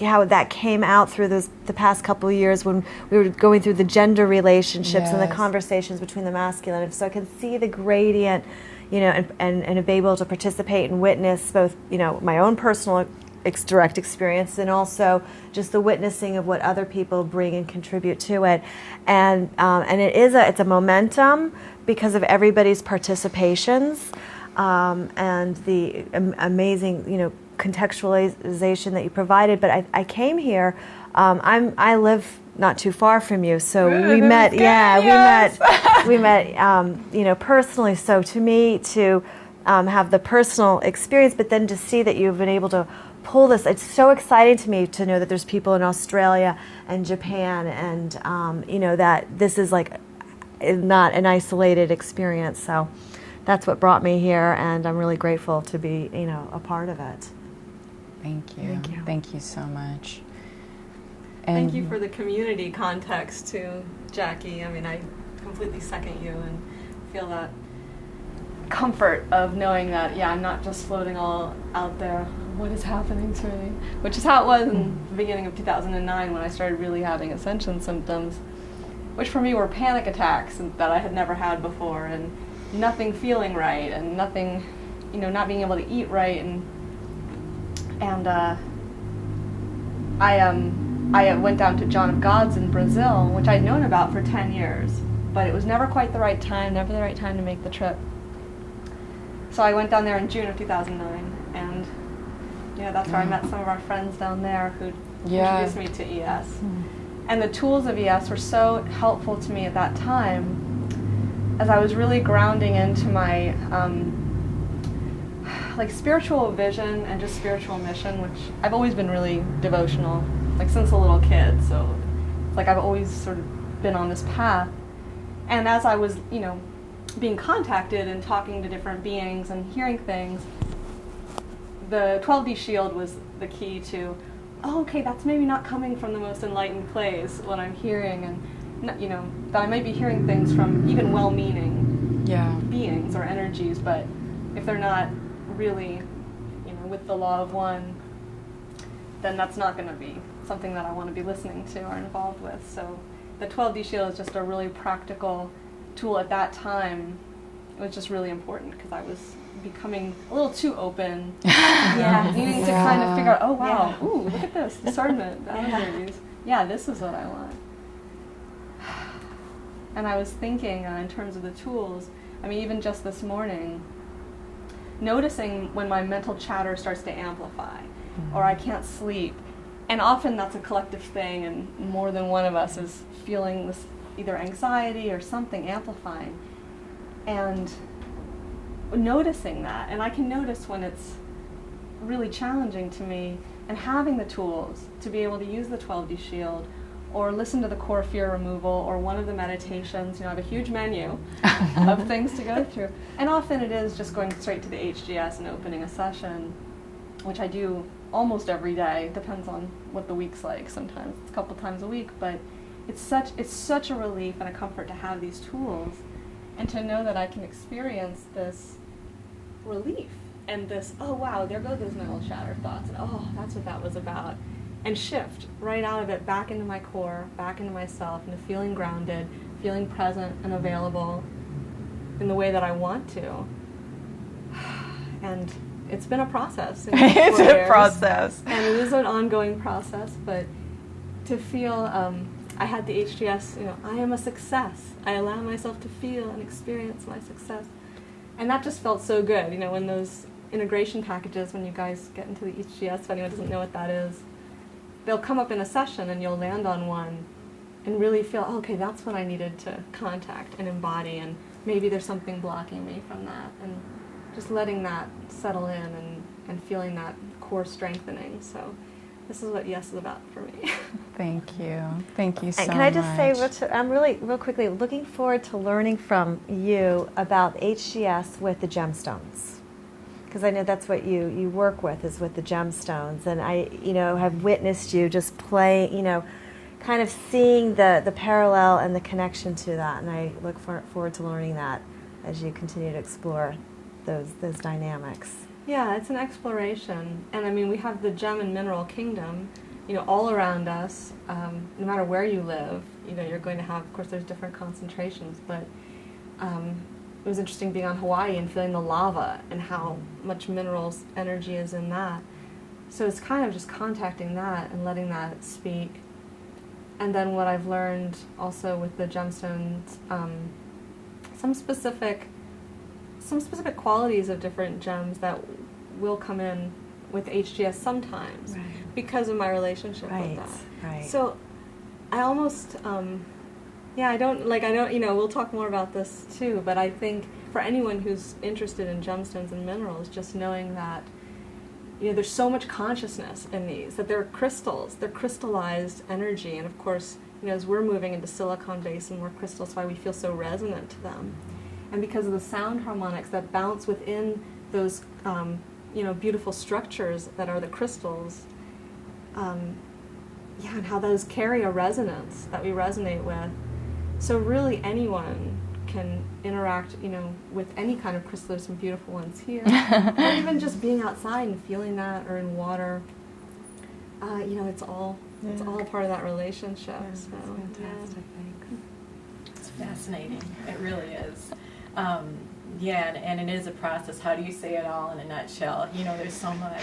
How that came out through the past couple of years when we were going through the gender relationships and the conversations between the masculine. And so I can see the gradient, and be able to participate and witness both, my own personal direct experience, and also just the witnessing of what other people bring and contribute to it. And it's a momentum because of everybody's participations, and the amazing, contextualization that you provided. But I came here. I live not too far from you, so we met. We met. Personally. So to me, to have the personal experience, but then to see that you've been able to pull this, it's so exciting to me to know that there's people in Australia and Japan, and that this is like not an isolated experience. So that's what brought me here, and I'm really grateful to be a part of it. Thank you. Thank you so much. And thank you for the community context too, Jackie. I mean, I completely second you and feel that comfort of knowing that, I'm not just floating all out there. What is happening to me? Which is how it was in the beginning of 2009 when I started really having Ascension symptoms, which for me were panic attacks that I had never had before, and nothing feeling right, and nothing, not being able to eat right, and I went down to John of God's in Brazil, which I'd known about for 10 years, but it was never quite the right time, never the right time to make the trip. So I went down there in June of 2009, and that's where I met some of our friends down there who introduced me to ES. And the tools of ES were so helpful to me at that time, as I was really grounding into my spiritual vision and just spiritual mission, which I've always been really devotional, since a little kid. So I've always sort of been on this path. And as I was, being contacted and talking to different beings and hearing things, the 12D shield was the key to, okay, that's maybe not coming from the most enlightened place, what I'm hearing, and that I might be hearing things from even well-meaning beings or energies, but if they're not really, with the law of one, then that's not going to be something that I want to be listening to or involved with. So the 12D shield is just a really practical tool at that time. It was just really important because I was becoming a little too open, needing to kind of figure out, oh wow, ooh, look at this, discernment, boundaries. This is what I want. And I was thinking in terms of the tools, even just this morning, noticing when my mental chatter starts to amplify, or I can't sleep, and often that's a collective thing, and more than one of us is feeling this either anxiety or something amplifying, and noticing that. And I can notice when it's really challenging to me, and having the tools to be able to use the 12D shield or listen to the core fear removal or one of the meditations. I have a huge menu of things to go through, and often it is just going straight to the HGS and opening a session, which I do almost every day. Depends on what the week's like. Sometimes it's a couple times a week, but it's such a relief and a comfort to have these tools and to know that I can experience this relief and this, oh wow, there go those mental chatter thoughts, and oh, that's what that was about, and shift right out of it back into my core, back into myself, into feeling grounded, feeling present and available in the way that I want to. And it's been a process. It's a process. And it is an ongoing process, but to feel, I had the HGS, I am a success. I allow myself to feel and experience my success. And that just felt so good, when those integration packages, when you guys get into the HGS, if anyone doesn't know what that is, they'll come up in a session and you'll land on one and really feel, oh, okay, that's what I needed to contact and embody, and maybe there's something blocking me from that. And just letting that settle in and feeling that core strengthening. So this is what yes is about for me. Thank you. Thank you so much. And can I just say, Rich, I'm really, real quickly, looking forward to learning from you about HGS with the gemstones. Because I know that's what you work with, is with the gemstones. And I, have witnessed you just play, kind of seeing the parallel and the connection to that. And I look forward to learning that as you continue to explore those dynamics. Yeah, it's an exploration. And I mean, we have the gem and mineral kingdom, all around us. No matter where you live, you're going to have, of course, there's different concentrations, but it was interesting being on Hawaii and feeling the lava and how much minerals energy is in that. So it's kind of just contacting that and letting that speak. And then what I've learned also with the gemstones, some specific qualities of different gems that will come in with HGS sometimes, right, because of my relationship with that. Right. So I almost, we'll talk more about this too, but I think for anyone who's interested in gemstones and minerals, just knowing that, there's so much consciousness in these, that they're crystals, they're crystallized energy, and of course, as we're moving into silicon-based and more crystals, why we feel so resonant to them. And because of the sound harmonics that bounce within those, beautiful structures that are the crystals, and how those carry a resonance that we resonate with. So really anyone can interact, with any kind of crystal. There's some beautiful ones here. Or even just being outside and feeling that, or in water. It's all a part of that relationship. Yeah, so, that's fantastic, thanks. It's fascinating. It really is. And it is a process. How do you say it all in a nutshell? There's so much.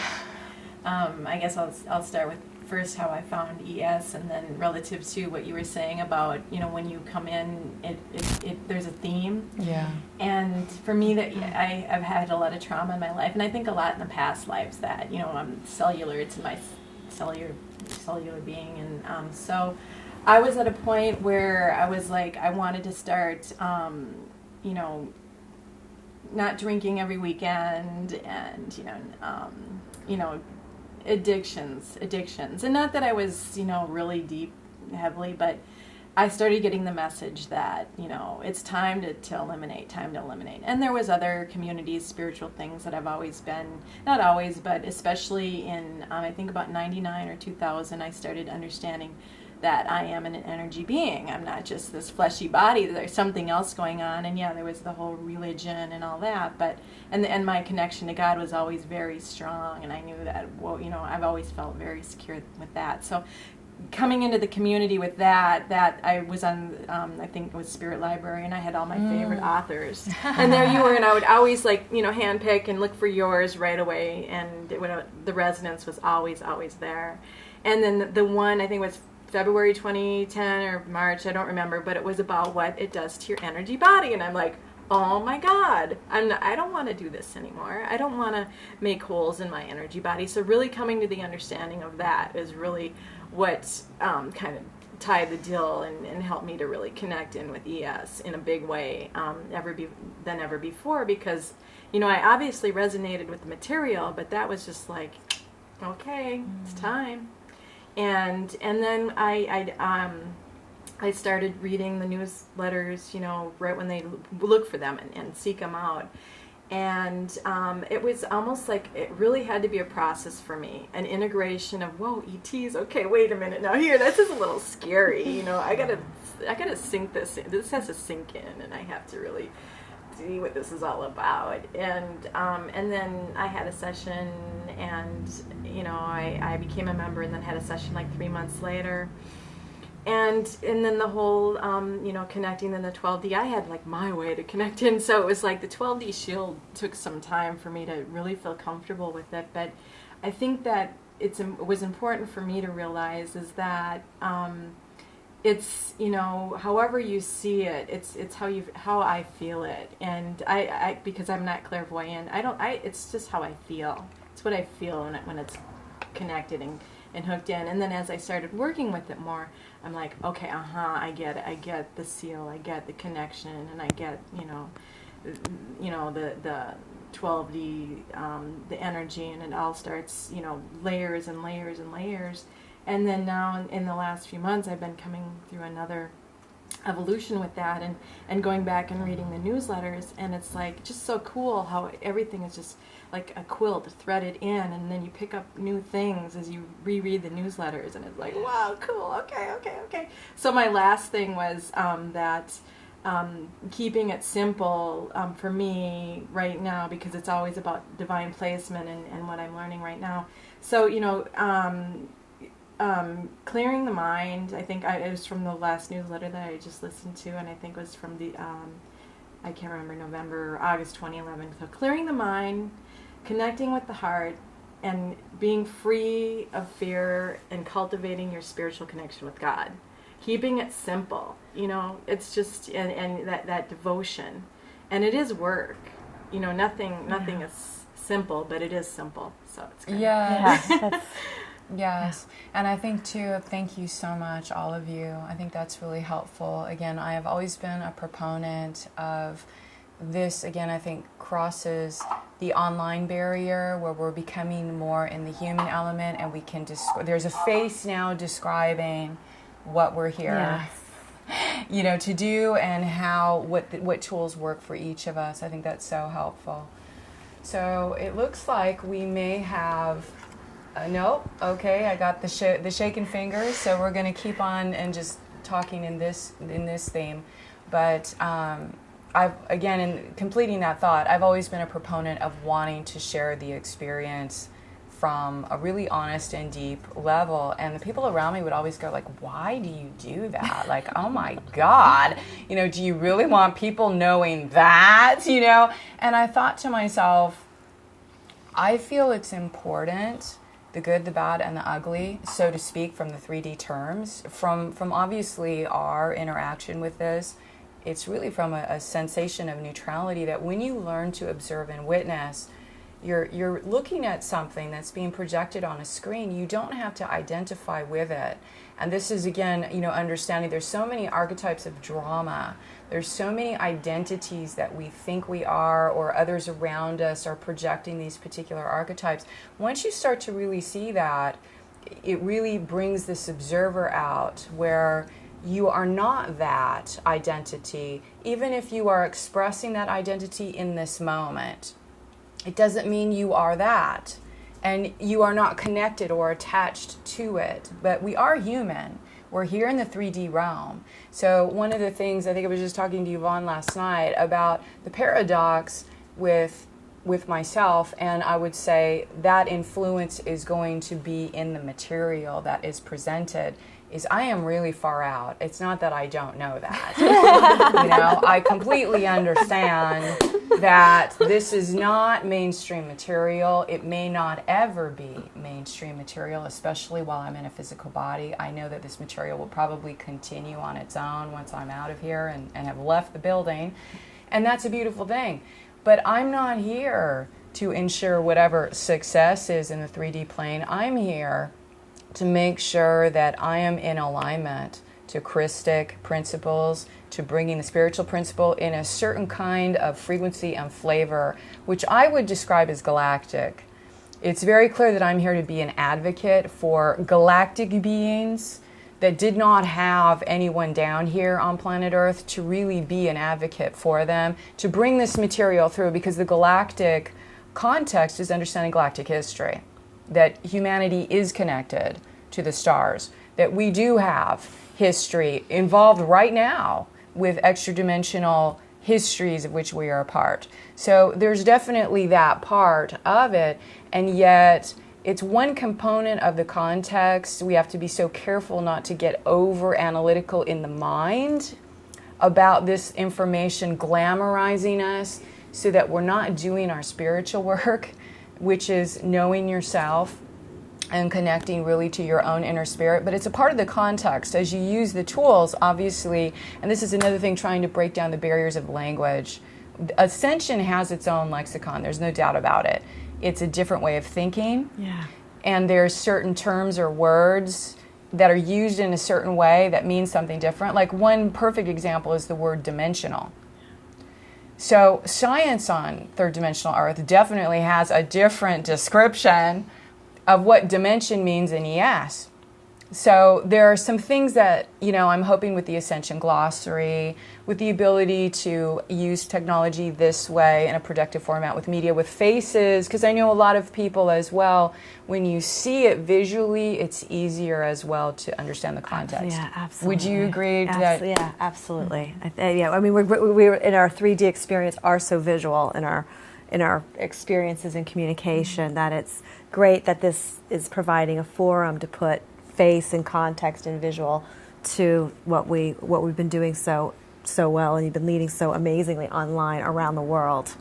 I guess I'll start with first how I found ES, and then relative to what you were saying about, when you come in, there's a theme. Yeah. And for me, I've had a lot of trauma in my life, and I think a lot in the past lives that, I'm cellular. It's in my cellular being, and so I was at a point where I was like, I wanted to start, not drinking every weekend, and addictions, and not that I was really deep, heavily, but I started getting the message that it's time to eliminate, and there was other communities, spiritual things that I've always been, not always, but especially in I think about 99 or 2000, I started understanding that I am an energy being. I'm not just this fleshy body. There's something else going on. And there was the whole religion and all that. But and my connection to God was always very strong. And I knew that, I've always felt very secure with that. So coming into the community with that I was on, I think it was Spirit Library, and I had all my favorite authors. And there you were, and I would always handpick and look for yours right away. And the resonance was always there. And then the one, I think it was February 2010 or March, I don't remember, but it was about what it does to your energy body. And I'm like, oh my God, I don't want to do this anymore. I don't want to make holes in my energy body. So really coming to the understanding of that is really what kind of tied the deal and helped me to really connect in with ES in a big way than ever before, because I obviously resonated with the material, but that was just like, okay, it's time. And then I started reading the newsletters, right when they look for them and seek them out. And it was almost like it really had to be a process for me, an integration of, whoa, ETs, okay, wait a minute, now here, this is a little scary, you know, I gotta sink this in. This has to sink in, and I have to really see what this is all about. And then I had a session, and, you know, I became a member, and then had a session like 3 months later. And then the whole, you know, connecting in the 12D, I had like my way to connect in. So it was like the 12D shield took some time for me to really feel comfortable with it. But I think that it was important for me to realize is that it's, you know, however you see it, it's how I feel it. And I because I'm not clairvoyant, it's just how I feel. It's what I feel when it's connected and hooked in. And then as I started working with it more, I'm like, okay, I get it. I get the seal. I get the connection, and I get, you know, the 12D, the energy, and it all starts, you know, layers and layers and layers. And then now in the last few months, I've been coming through another evolution with that, and going back and reading the newsletters, and it's like just so cool how everything is just like a quilt threaded in, and then you pick up new things as you reread the newsletters, and it's like, wow, cool, okay. So my last thing was that keeping it simple for me right now, because it's always about divine placement and what I'm learning right now. So, you know, clearing the mind, I think it was from the last newsletter that I just listened to, and I think it was from the, I can't remember, November or August 2011. So clearing the mind, connecting with the heart, and being free of fear, and cultivating your spiritual connection with God. Keeping it simple, you know, it's just, and that devotion. And it is work. You know, nothing is simple, but it is simple. So it's good. Yeah. Yes, and I think too, thank you so much, all of you. I think that's really helpful. Again, I have always been a proponent of this. Again, I think crosses the online barrier where we're becoming more in the human element, and we can there's a face now describing what we're here, you know, to do, and how what tools work for each of us. I think that's so helpful. So it looks like we may have. No, okay, I got the shaking fingers, so we're going to keep on and just talking in this theme. But in completing that thought, I've always been a proponent of wanting to share the experience from a really honest and deep level. And the people around me would always go like, why do you do that? Like, oh my God, you know, do you really want people knowing that, you know? And I thought to myself, I feel it's important, the good, the bad, and the ugly, so to speak, from the 3D terms, from obviously our interaction with this. It's really from a sensation of neutrality, that when you learn to observe and witness, you're looking at something that's being projected on a screen. You don't have to identify with it. And this is, again, you know, understanding there's so many archetypes of drama. There's so many identities that we think we are, or others around us are projecting these particular archetypes. Once you start to really see that, it really brings this observer out, where you are not that identity, even if you are expressing that identity in this moment. It doesn't mean you are that, and you are not connected or attached to it. But we are human. We're here in the 3D realm. So one of the things, I think I was just talking to Yvonne last night about the paradox with myself, and I would say that influence is going to be in the material that is presented, is I am really far out. It's not that I don't know that. You know, I completely understand that this is not mainstream material. It may not ever be mainstream material, especially while I'm in a physical body. I know that this material will probably continue on its own once I'm out of here and have left the building. And that's a beautiful thing. But I'm not here to ensure whatever success is in the 3D plane. I'm here to make sure that I am in alignment to Christic principles, to bringing the spiritual principle in a certain kind of frequency and flavor, which I would describe as galactic. It's very clear that I'm here to be an advocate for galactic beings that did not have anyone down here on planet Earth to really be an advocate for them, to bring this material through, because the galactic context is understanding galactic history, that humanity is connected to the stars, that we do have history involved right now with extra-dimensional histories of which we are a part. So there's definitely that part of it, and yet it's one component of the context. We have to be so careful not to get over analytical in the mind about this information glamorizing us, so that we're not doing our spiritual work, which is knowing yourself and connecting really to your own inner spirit. But it's a part of the context as you use the tools, obviously. And this is another thing, trying to break down the barriers of language. Ascension has its own lexicon. There's no doubt about it. It's a different way of thinking. Yeah. And there's certain terms or words that are used in a certain way that mean something different. Like one perfect example is the word dimensional. So science on third dimensional Earth definitely has a different description of what dimension means in ES. So there are some things that, I'm hoping with the Ascension glossary, with the ability to use technology this way in a productive format with media, with faces, because I know a lot of people as well, when you see it visually, it's easier as well to understand the context. Yeah, absolutely. Would you agree to that? Yeah, absolutely. I mean, we're in our 3D experience are so visual in our experiences in communication that it's great that this is providing a forum to put face and context and visual to what we've been doing so well, and you've been leading so amazingly online around the world.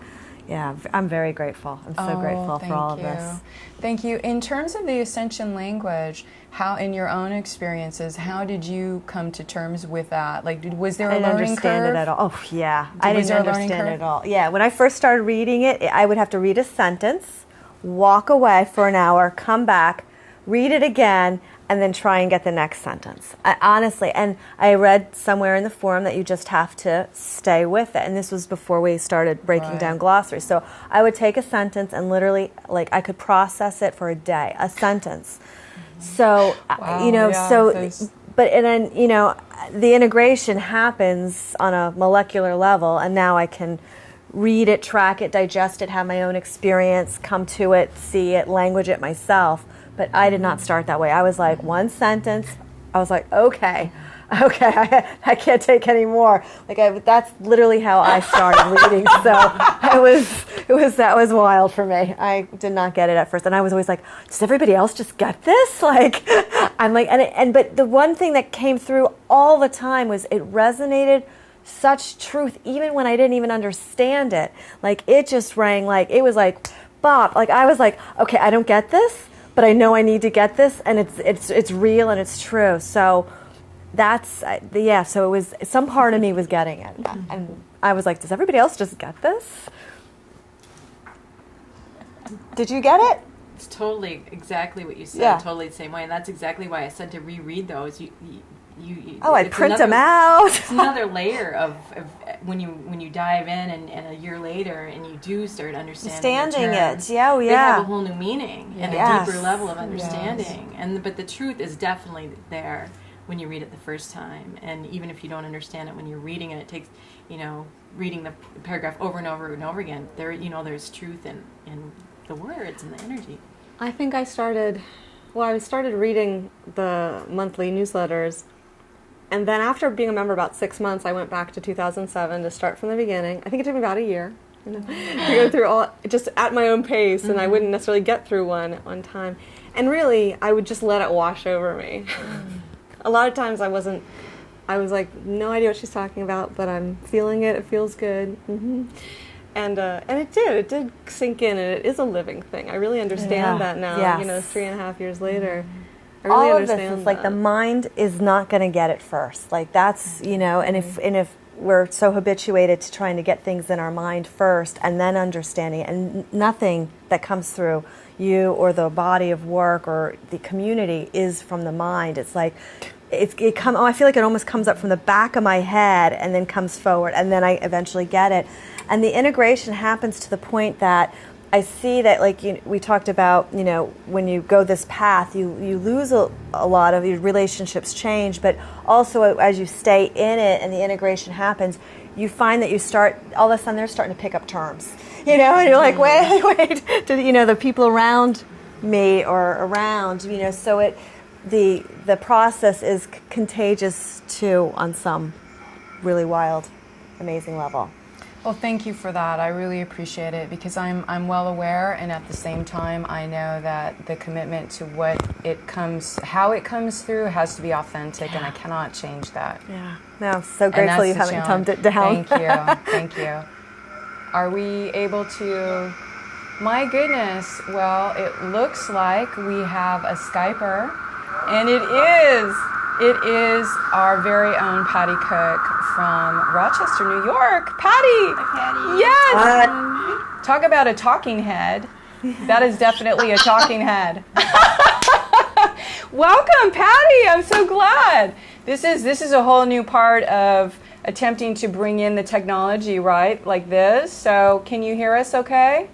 Yeah, I'm very grateful. I'm so grateful for all of this. Thank you. In terms of the Ascension language, how, in your own experiences, how did you come to terms with that? Like, was there a learning curve? I didn't understand it at all. Oh, yeah. I Was didn't there a learning understand it curve? at all. Yeah, when I first started reading it, I would have to read a sentence, walk away for an hour, come back, read it again, and then try and get the next sentence. Honestly, and I read somewhere in the forum that you just have to stay with it. And this was before we started breaking down glossaries. So I would take a sentence and literally, I could process it for a day, a sentence. So, the integration happens on a molecular level, and now I can read it, track it, digest it, have my own experience, come to it, see it, language it myself. But I did not start that way. I was like, one sentence. I was like, okay, I can't take any more. That's literally how I started reading. So that was wild for me. I did not get it at first, and I was always like, does everybody else just get this? But the one thing that came through all the time was it resonated such truth, even when I didn't even understand it. It just rang it was like bop. I was like, okay, I don't get this, but I know I need to get this, and it's real and it's true. So so it was, some part of me was getting it, and I was like, does everybody else just get this? Did you get it? It's totally exactly what you said. Yeah. Totally the same way, and that's exactly why I said to reread those. I'd print them out. It's another layer of when you dive in, and a year later, and you do start understanding the terms, it. Yeah, they have a whole new meaning and a deeper level of understanding. Yes. But the truth is definitely there when you read it the first time, and even if you don't understand it when you're reading it, it takes reading the paragraph over and over and over again. There's truth in the words and the energy. I think I started reading the monthly newsletters, and then after being a member about 6 months, I went back to 2007 to start from the beginning. I think it took me about a year to go through all, just at my own pace, and I wouldn't necessarily get through one at one time. And really, I would just let it wash over me. A lot of times I was like, no idea what she's talking about, but I'm feeling it, it feels good. And it did sink in, and it is a living thing. I really understand that now, 3.5 years later. I really all of understand this is the mind is not going to get it first. That's, and if we're so habituated to trying to get things in our mind first and then understanding it, and nothing that comes through you or the body of work or the community is from the mind. It's I feel like it almost comes up from the back of my head and then comes forward, and then I eventually get it. And the integration happens to the point that I see that, like we talked about, when you go this path, you lose a lot of your relationships change, but also as you stay in it and the integration happens, you find that you start, all of a sudden they're starting to pick up terms, and you're like, wait, the people around me or around, so the process is contagious too on some really wild, amazing level. Well, thank you for that. I really appreciate it, because I'm well aware, and at the same time, I know that the commitment to how it comes through has to be authentic, and I cannot change that. Yeah. No, so grateful you haven't dumbed it down. Thank you. Thank you. Are we able to? My goodness. Well, it looks like we have a Skyper, and it is our very own Patty Cook from Rochester, New York. Patty! Hi, Patty. Yes! Talk about a talking head. That is definitely a talking head. Welcome, Patty! I'm so glad. This is a whole new part of attempting to bring in the technology, right? Like this. So can you hear us okay?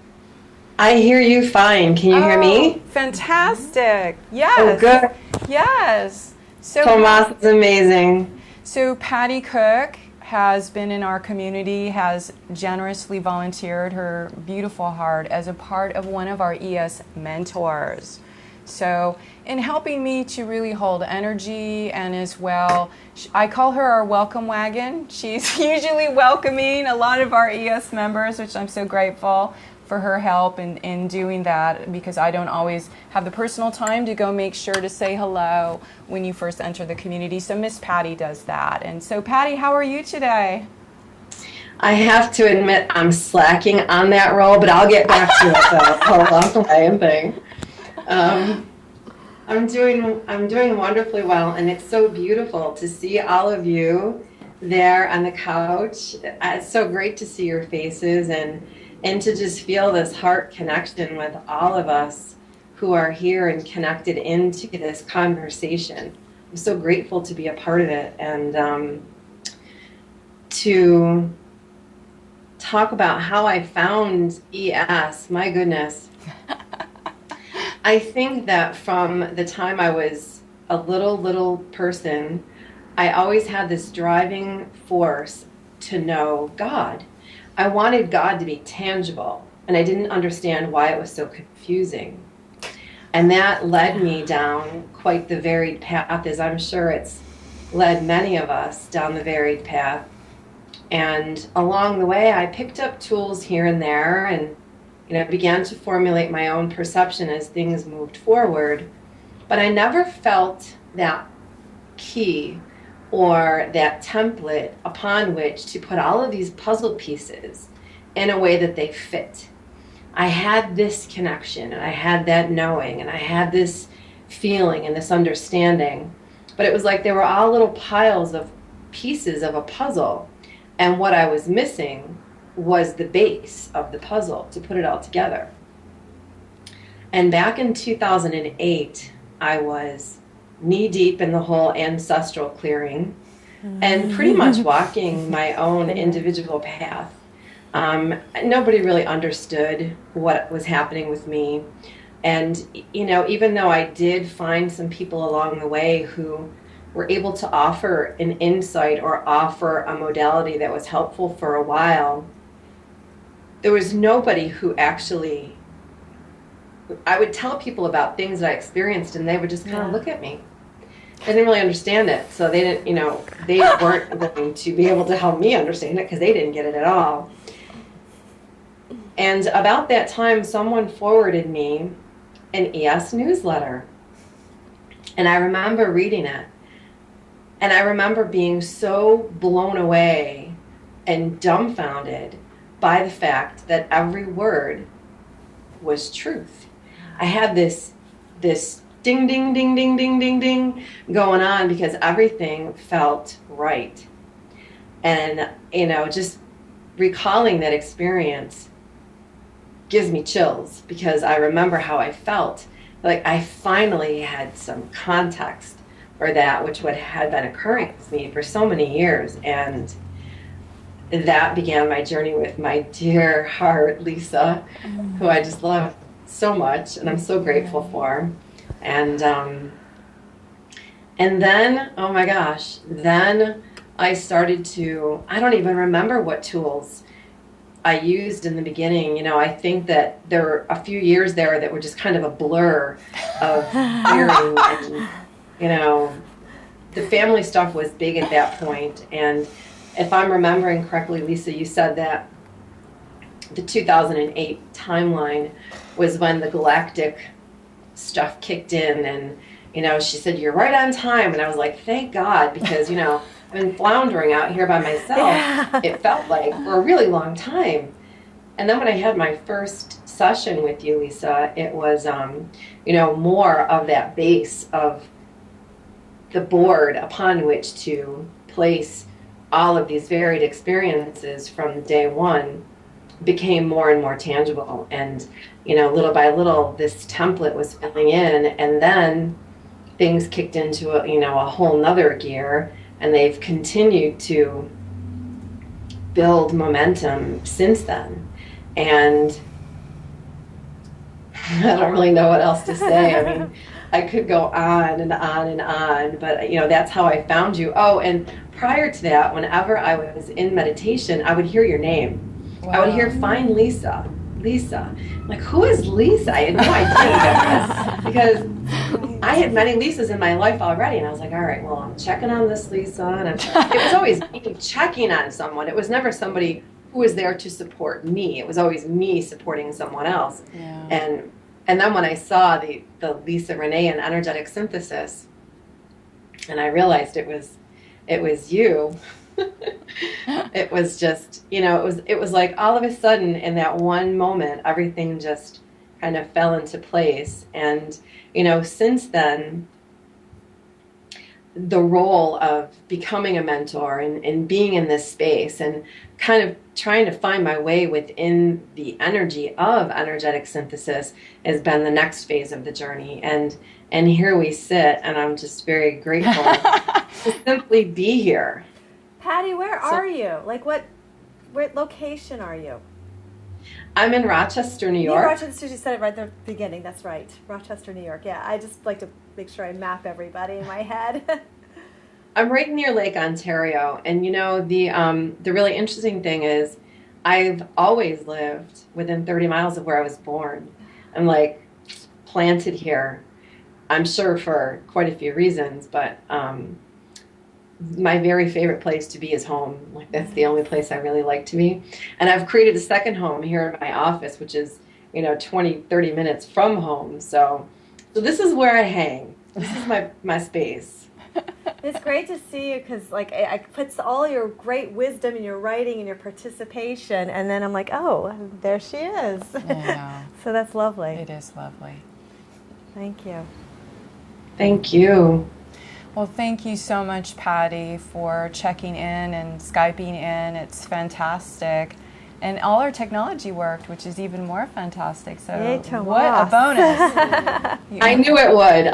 I hear you fine. Can you hear me? Fantastic. Yes. Oh, good. Yes. So Tomas is amazing. So Patty Cook has been in our community, has generously volunteered her beautiful heart as a part of one of our ES mentors. So in helping me to really hold energy, and as well, I call her our welcome wagon. She's usually welcoming a lot of our ES members, which I'm so grateful for her help in doing that, because I don't always have the personal time to go make sure to say hello when you first enter the community. So Miss Patty does that. And so Patty, how are you today? I have to admit I'm slacking on that role, but I'll get back to it along the way thing. I'm doing wonderfully well, and it's so beautiful to see all of you there on the couch. It's so great to see your faces and to just feel this heart connection with all of us who are here and connected into this conversation. I'm so grateful to be a part of it, and to talk about how I found ES. My goodness. I think that from the time I was a little person, I always had this driving force to know God. I wanted God to be tangible, and I didn't understand why it was so confusing. And that led me down quite the varied path, as I'm sure it's led many of us down the varied path. And along the way, I picked up tools here and there, and began to formulate my own perception as things moved forward. But I never felt that key or that template upon which to put all of these puzzle pieces in a way that they fit. I had this connection, and I had that knowing, and I had this feeling and this understanding, but it was like they were all little piles of pieces of a puzzle, and what I was missing was the base of the puzzle to put it all together. And back in 2008, I was knee-deep in the whole ancestral clearing and pretty much walking my own individual path. Nobody really understood what was happening with me. And, even though I did find some people along the way who were able to offer an insight or offer a modality that was helpful for a while, there was nobody who actually, I would tell people about things that I experienced, and they would just kind of look at me. They didn't really understand it, so they didn't, they weren't going to be able to help me understand it because they didn't get it at all. And about that time, someone forwarded me an ES newsletter, and I remember reading it, and I remember being so blown away and dumbfounded by the fact that every word was truth. I had this ding, ding, ding, ding, ding, ding, ding going on because everything felt right. And, just recalling that experience gives me chills because I remember how I felt. Like I finally had some context for that, which had been occurring with me for so many years. And that began my journey with my dear heart, Lisa, who I just love so much, and I'm so grateful for. And then, oh my gosh, then I started to, I don't even remember what tools I used in the beginning. You know, I think that there were a few years there that were just kind of a blur of hearing, and, you know, the family stuff was big at that point. And if I'm remembering correctly, Lisa, you said that the 2008 timeline was when the galactic stuff kicked in, and, you know, she said, you're right on time. And I was like, thank God, because, you know, I've been floundering out here by myself. It felt like for a really long time. And then when I had my first session with you, Lisa, it was, you know, more of that base of the board upon which to place all of these varied experiences from day one became more and more tangible. And, you know, little by little, this template was filling in, and then things kicked into a, you know, a whole nother gear, and they've continued to build momentum since then. And I don't really know what else to say. I mean, I could go on and on and on, but, you know, that's how I found you. Oh, and prior to that, whenever I was in meditation, I would hear your name. Wow. I would hear, find Lisa, Lisa. I'm like, who is Lisa? I had no idea because I had many Lisas in my life already, and I was like, all right, well, I'm checking on this Lisa, and it was always me checking on someone. It was never somebody who was there to support me. It was always me supporting someone else. Yeah. And then when I saw the Lisa Renee in energetic synthesis, and I realized it was you. It was just, you know, it was like all of a sudden in that one moment, everything just kind of fell into place. And, you know, since then, the role of becoming a mentor and being in this space and kind of trying to find my way within the energy of energetic synthesis has been the next phase of the journey. And here we sit, and I'm just very grateful to simply be here. Patty, where are you? Like, what location are you? I'm in Rochester, New York. Yeah, Rochester, you said it right at the beginning. That's right. Rochester, New York. Yeah, I just like to make sure I map everybody in my head. I'm right near Lake Ontario. And, you know, the really interesting thing is I've always lived within 30 miles of where I was born. I'm, like, planted here, I'm sure for quite a few reasons, but my very favorite place to be is home. Like, that's the only place I really like to be. And I've created a second home here in my office, which is, you know, 20, 30 minutes from home. So this is where I hang. This is my space. It's great to see you because, like, I put all your great wisdom in your writing and your participation, and then I'm like, oh, there she is. Yeah. So that's lovely. It is lovely. Thank you. Thank you. Well, thank you so much, Patty, for checking in and Skyping in. It's fantastic. And all our technology worked, which is even more fantastic. So what a bonus. I knew it would.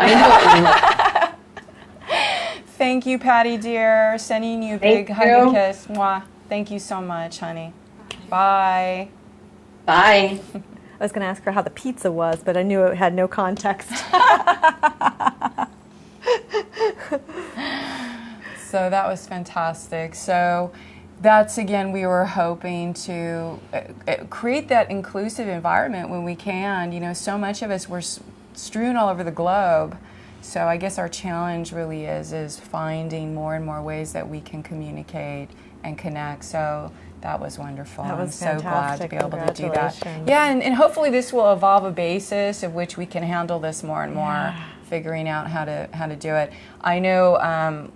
Thank you, Patty, dear. Sending you a big hug and kiss. Mwah. Thank you so much, honey. Bye. Bye. I was going to ask her how the pizza was, but I knew it had no context. So that was fantastic. So that's, again, we were hoping to create that inclusive environment when we can. You know, so much of us were strewn all over the globe. So I guess our challenge really is finding more and more ways that we can communicate and connect. So that was wonderful. That was I'm so glad to be able to do that. Congratulations. Yeah, and hopefully this will evolve a basis of which we can handle this more and more, figuring out how to do it. I know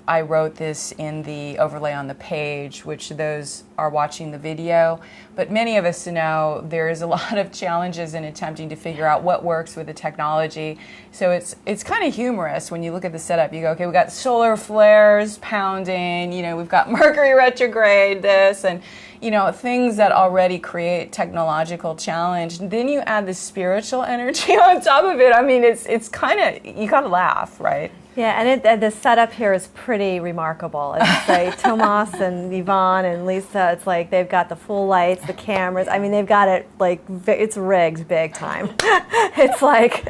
I wrote this in the overlay on the page, which those are watching the video, but many of us know there is a lot of challenges in attempting to figure out what works with the technology. So it's kind of humorous when you look at the setup. You go, okay, we've got solar flares pounding, you know, we've got Mercury retrograde, this, and you know, things that already create technological challenge. Then you add the spiritual energy on top of it. I mean, it's kind of, you gotta laugh, right? Yeah, and the setup here is pretty remarkable. It's like Tomas and Yvonne and Lisa, it's like they've got the full lights, the cameras. I mean, they've got it like, it's rigged big time. It's like,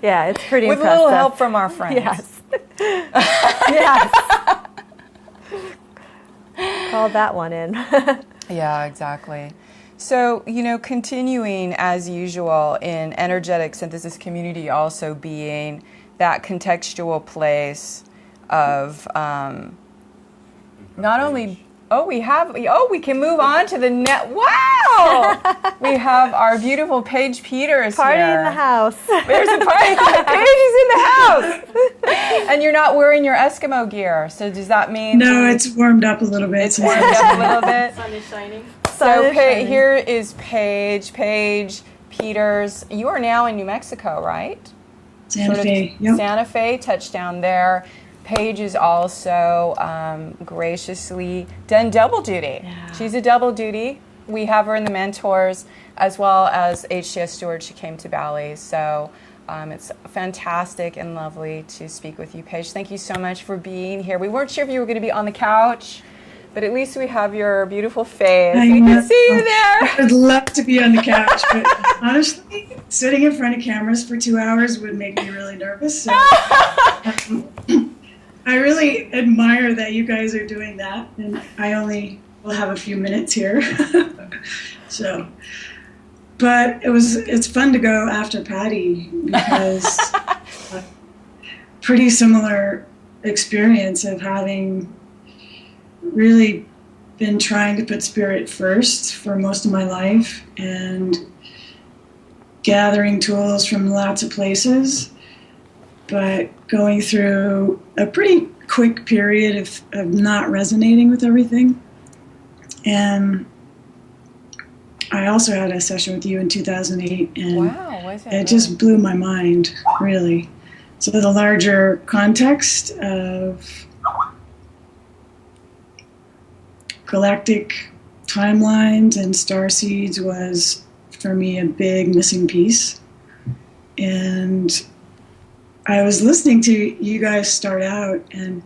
yeah, it's pretty With impressive. a little help from our friends. Yes. Yes. Called that one in. Yeah, exactly. So, continuing as usual in energetic synthesis community, also being that contextual place of not only, we can move on to the net. Wow! We have our beautiful Paige Peters Party here. in the house. There's a party. Paige is in the house. And you're not wearing your Eskimo gear. So does that mean? No, it's warmed up a little bit. It's warmed up a little bit. Sun is shining. So here is Paige Peters. You are now in New Mexico, right? Santa Fe. Yep. Santa Fe, touchdown there. Paige is also graciously done double duty. Yeah. She's a double duty. We have her in the mentors as well as HCS steward. She came to Bali. So it's fantastic and lovely to speak with you, Paige. Thank you so much for being here. We weren't sure if you were going to be on the couch, but at least we have your beautiful face. We can see you there. I would love to be on the couch, but honestly, sitting in front of cameras for 2 hours would make me really nervous. So I really admire that you guys are doing that, and I only will have a few minutes here. So, but it's fun to go after Patty because pretty similar experience of having really been trying to put spirit first for most of my life and gathering tools from lots of places, but going through a pretty quick period of not resonating with everything. And I also had a session with you in 2008, and it just blew my mind, really. So the larger context of galactic timelines and starseeds was, for me, a big missing piece. And I was listening to you guys start out, and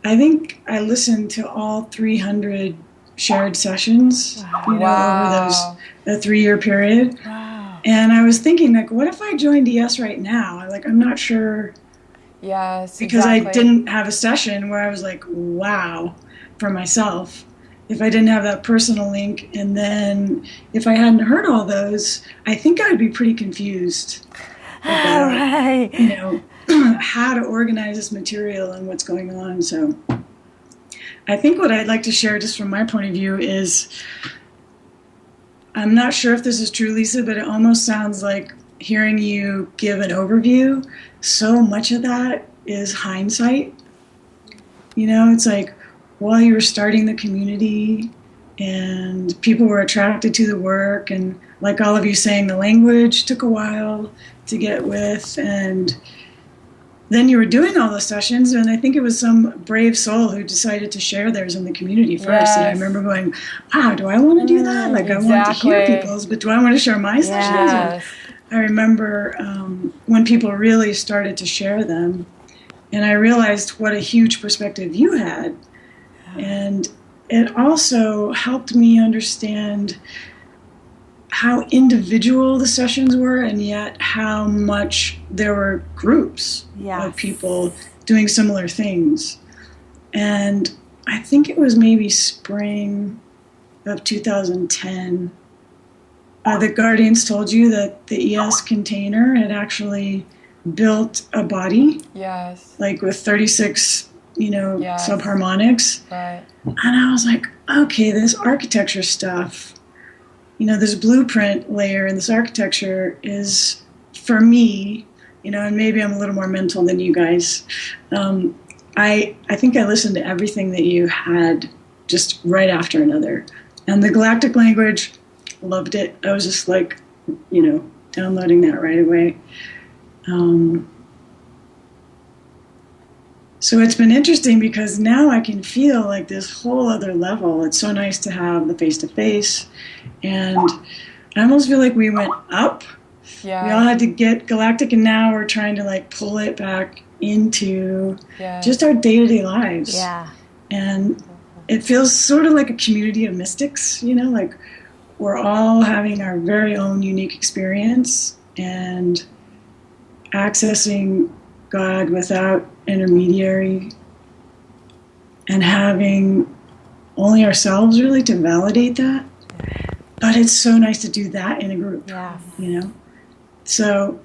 I think I listened to all 300 shared sessions, over a 3-year period. Wow. And I was thinking, like, what if I joined ES right now? I'm not sure. Yes, because exactly. I didn't have a session where I was like, wow, for myself. If I didn't have that personal link, and then if I hadn't heard all those, I think I would be pretty confused about, how to organize this material and what's going on. So I think what I'd like to share just from my point of view is, I'm not sure if this is true, Lisa, but it almost sounds like hearing you give an overview, so much of that is hindsight. It's like, while you were starting the community and people were attracted to the work, and like all of you saying, the language took a while to get with, and then you were doing all the sessions, and I think it was some brave soul who decided to share theirs in the community first. Yes. And I remember going, wow, do I want to do that? I want to hear people's, but do I want to share my sessions? Yes. I remember when people really started to share them, and I realized what a huge perspective you had. And it also helped me understand how individual the sessions were, and yet how much there were groups of people doing similar things. And I think it was maybe spring of 2010, the Guardians told you that the ES container had actually built a body, with 36 subharmonics. Right. And I was like, okay, this architecture stuff, this blueprint layer in this architecture is, for me, and maybe I'm a little more mental than you guys. I think I listened to everything that you had just right after another. And the galactic language, loved it. I was just like, downloading that right away. So it's been interesting because now I can feel like this whole other level. It's so nice to have the face-to-face. And I almost feel like we went up. Yeah. We all had to get galactic, and now we're trying to pull it back into Yes. just our day-to-day lives. Yeah. And it feels sort of like a community of mystics, like we're all having our very own unique experience and accessing God without intermediary and having only ourselves really to validate that. But it's so nice to do that in a group, So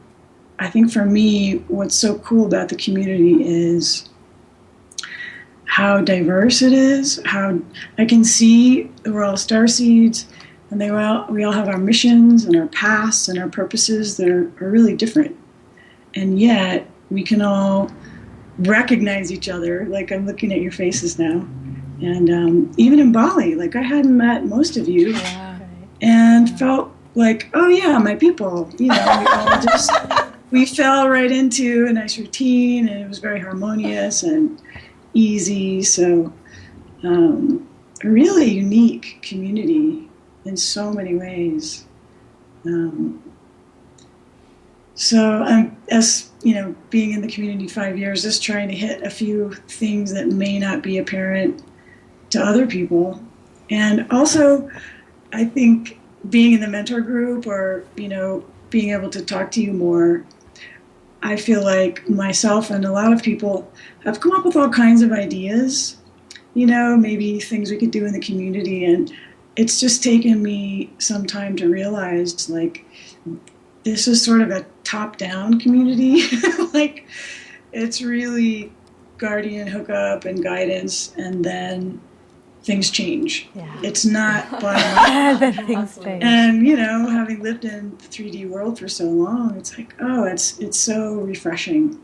I think for me, what's so cool about the community is how diverse it is, how I can see we're all starseeds, and we all have our missions and our paths and our purposes that are really different. And yet we can all recognize each other. Like I'm looking at your faces now. And even in Bali, like I hadn't met most of you and felt like, oh yeah, my people, we fell right into a nice routine and it was very harmonious and easy. So a really unique community in so many ways. So as being in the community 5 years, just trying to hit a few things that may not be apparent to other people. And also, I think being in the mentor group or, being able to talk to you more, I feel like myself and a lot of people have come up with all kinds of ideas, maybe things we could do in the community. And it's just taken me some time to realize, like, this is sort of a top-down community. Like, it's really guardian hookup and guidance, and then things change. Yeah. It's not bottom-up. Then things change. And, having lived in the 3D world for so long, it's like, oh, it's so refreshing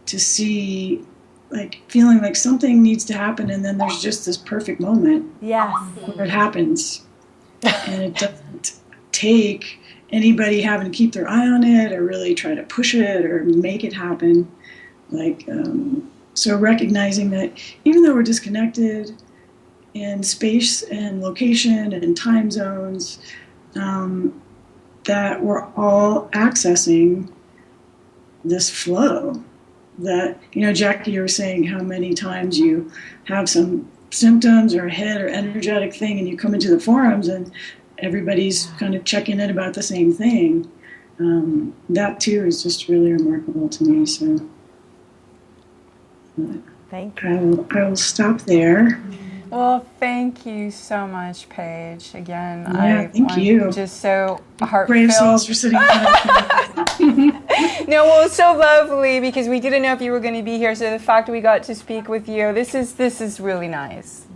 to see, like, feeling like something needs to happen, and then there's just this perfect moment Yes. where it happens. And it doesn't take anybody having to keep their eye on it or really try to push it or make it happen. Like, so recognizing that even though we're disconnected in space and location and time zones, that we're all accessing this flow. That, Jackie, you were saying how many times you have some symptoms or a hit or energetic thing and you come into the forums and everybody's kind of checking in about the same thing. That too is just really remarkable to me. So Thank you. I will stop there. Well, thank you so much, Paige. Again, thank you. Just so heartfelt. Brave souls for sitting down. No, well, it's so lovely because we didn't know if you were going to be here. So the fact we got to speak with you, this is really nice.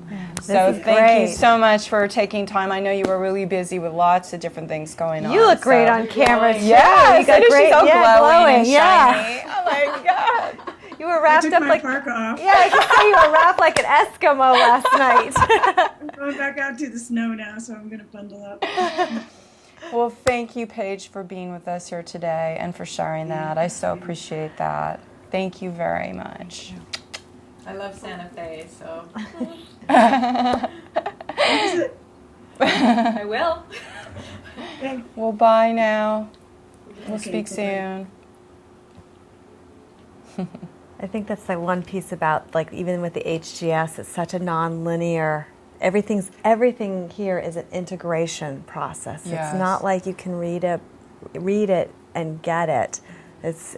So thank you so much for taking time. I know you were really busy with lots of different things going on. You look great on camera, too. Yeah, you got great, she's all glowing and shiny. Yeah. Oh my God. You were wrapped up like parka off. Yeah, I can say you were wrapped like an Eskimo last night. I'm going back out to the snow now, so I'm going to bundle up. Well, thank you, Paige, for being with us here today and for sharing that. I so appreciate that. Thank you very much. I love Santa Fe, so I will. Okay. Well, bye now. We'll Okay, speak bye-bye. soon. I think that's the one piece about, like, even with the HGS, it's such a non-linear. Everything here is an integration process. Yes. It's not like you can read it and get it. It's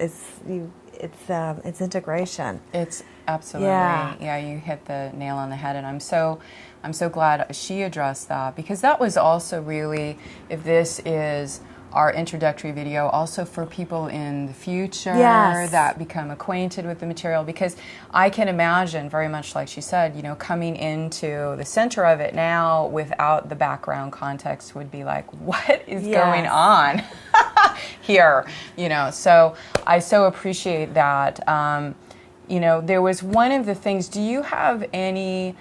integration. It's absolutely, yeah, you hit the nail on the head, and I'm so glad she addressed that, because that was also really, if this is our introductory video, also for people in the future that become acquainted with the material, because I can imagine, very much like she said, coming into the center of it now without the background context would be like, what is going on here? So I so appreciate that. There was one of the things, do you have any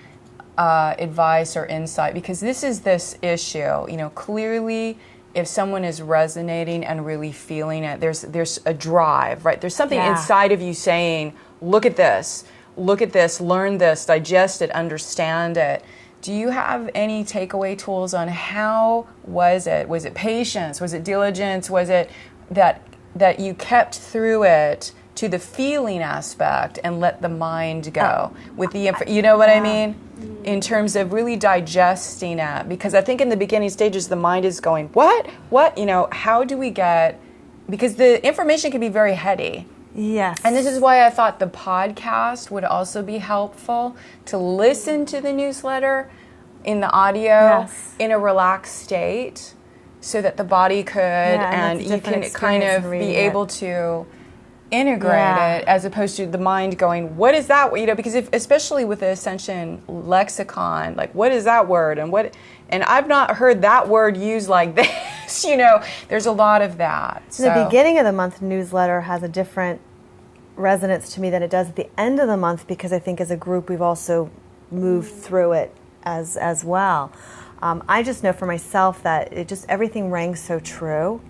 advice or insight? Because this issue, clearly, if someone is resonating and really feeling it, there's a drive, right? There's something inside of you saying, look at this, learn this, digest it, understand it. Do you have any takeaway tools on how was it? Was it patience? Was it diligence? Was it that you kept through it to the feeling aspect and let the mind go with the you know what I mean, in terms of really digesting it, because I think in the beginning stages the mind is going what how do we get, because the information can be very heady. Yes. And this is why I thought the podcast would also be helpful, to listen to the newsletter in the audio in a relaxed state, so that the body could and you can kind of be able to integrate it, as opposed to the mind going, what is that? Because especially with the Ascension lexicon, like what is that word, and I've not heard that word used like this. There's a lot of that. So the beginning of the month newsletter has a different resonance to me than it does at the end of the month, because I think as a group we've also moved through it as well. I just know for myself that everything rang so true.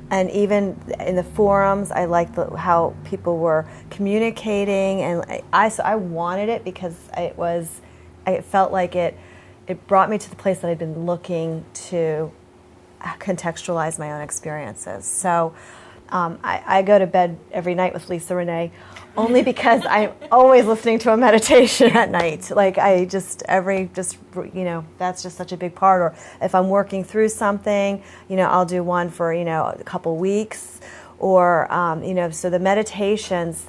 And even in the forums, I liked how people were communicating, and I wanted it because I felt like it brought me to the place that I'd been looking to contextualize my own experiences. So I go to bed every night with Lisa Renee, only because I'm always listening to a meditation at night. Like that's just such a big part. Or if I'm working through something, I'll do one for, a couple weeks. Or, so the meditations,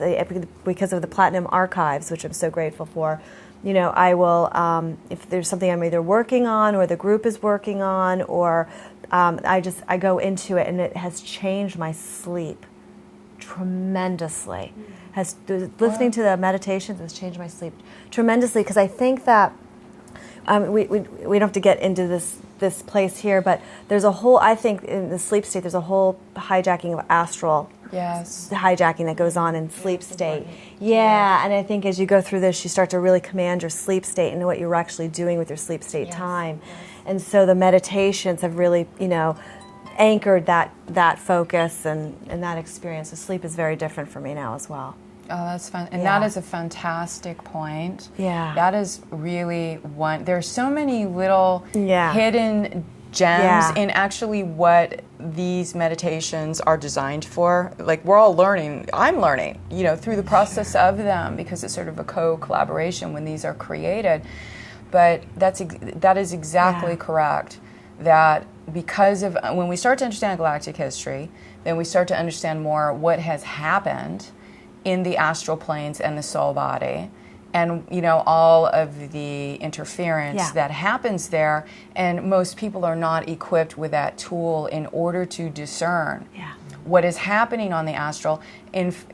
because of the Platinum Archives, which I'm so grateful for, I will, if there's something I'm either working on or the group is working on, or I go into it, and it has changed my sleep tremendously. Listening to the meditations has changed my sleep tremendously, because I think that we don't have to get into this place here, but there's a whole, I think in the sleep state, there's a whole hijacking of astral hijacking that goes on in sleep state. Yeah, and I think as you go through this, you start to really command your sleep state and what you're actually doing with your sleep state time. And so the meditations have really, anchored that focus and that experience. So sleep is very different for me now as well. Oh, that's fun. And that is a fantastic point. Yeah. That is really one. There's so many little hidden gems in actually what these meditations are designed for. Like, we're all learning. I'm learning, through the process of them, because it's sort of a co-collaboration when these are created. But that is exactly correct. That because of, when we start to understand galactic history, then we start to understand more what has happened in the astral planes and the soul body, and all of the interference that happens there, and most people are not equipped with that tool in order to discern what is happening on the astral.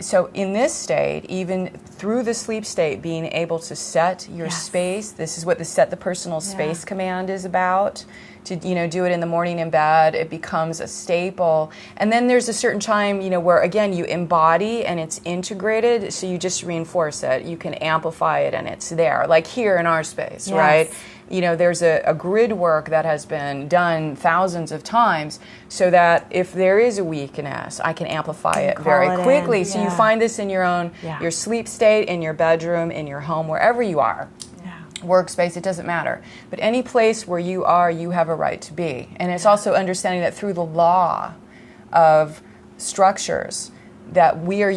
So in this state, even through the sleep state, being able to set your space, this is what the set the personal space command is about. To do it in the morning in bed, it becomes a staple. And then there's a certain time, where again you embody and it's integrated, so you just reinforce it. You can amplify it and it's there. Like here in our space, right? There's a grid work that has been done thousands of times, so that if there is a weakness, I can amplify it very quickly. So you find this in your own your sleep state, in your bedroom, in your home, wherever you are. Workspace, it doesn't matter. But any place where you are, you have a right to be. And it's also understanding that through the law of structures, that we are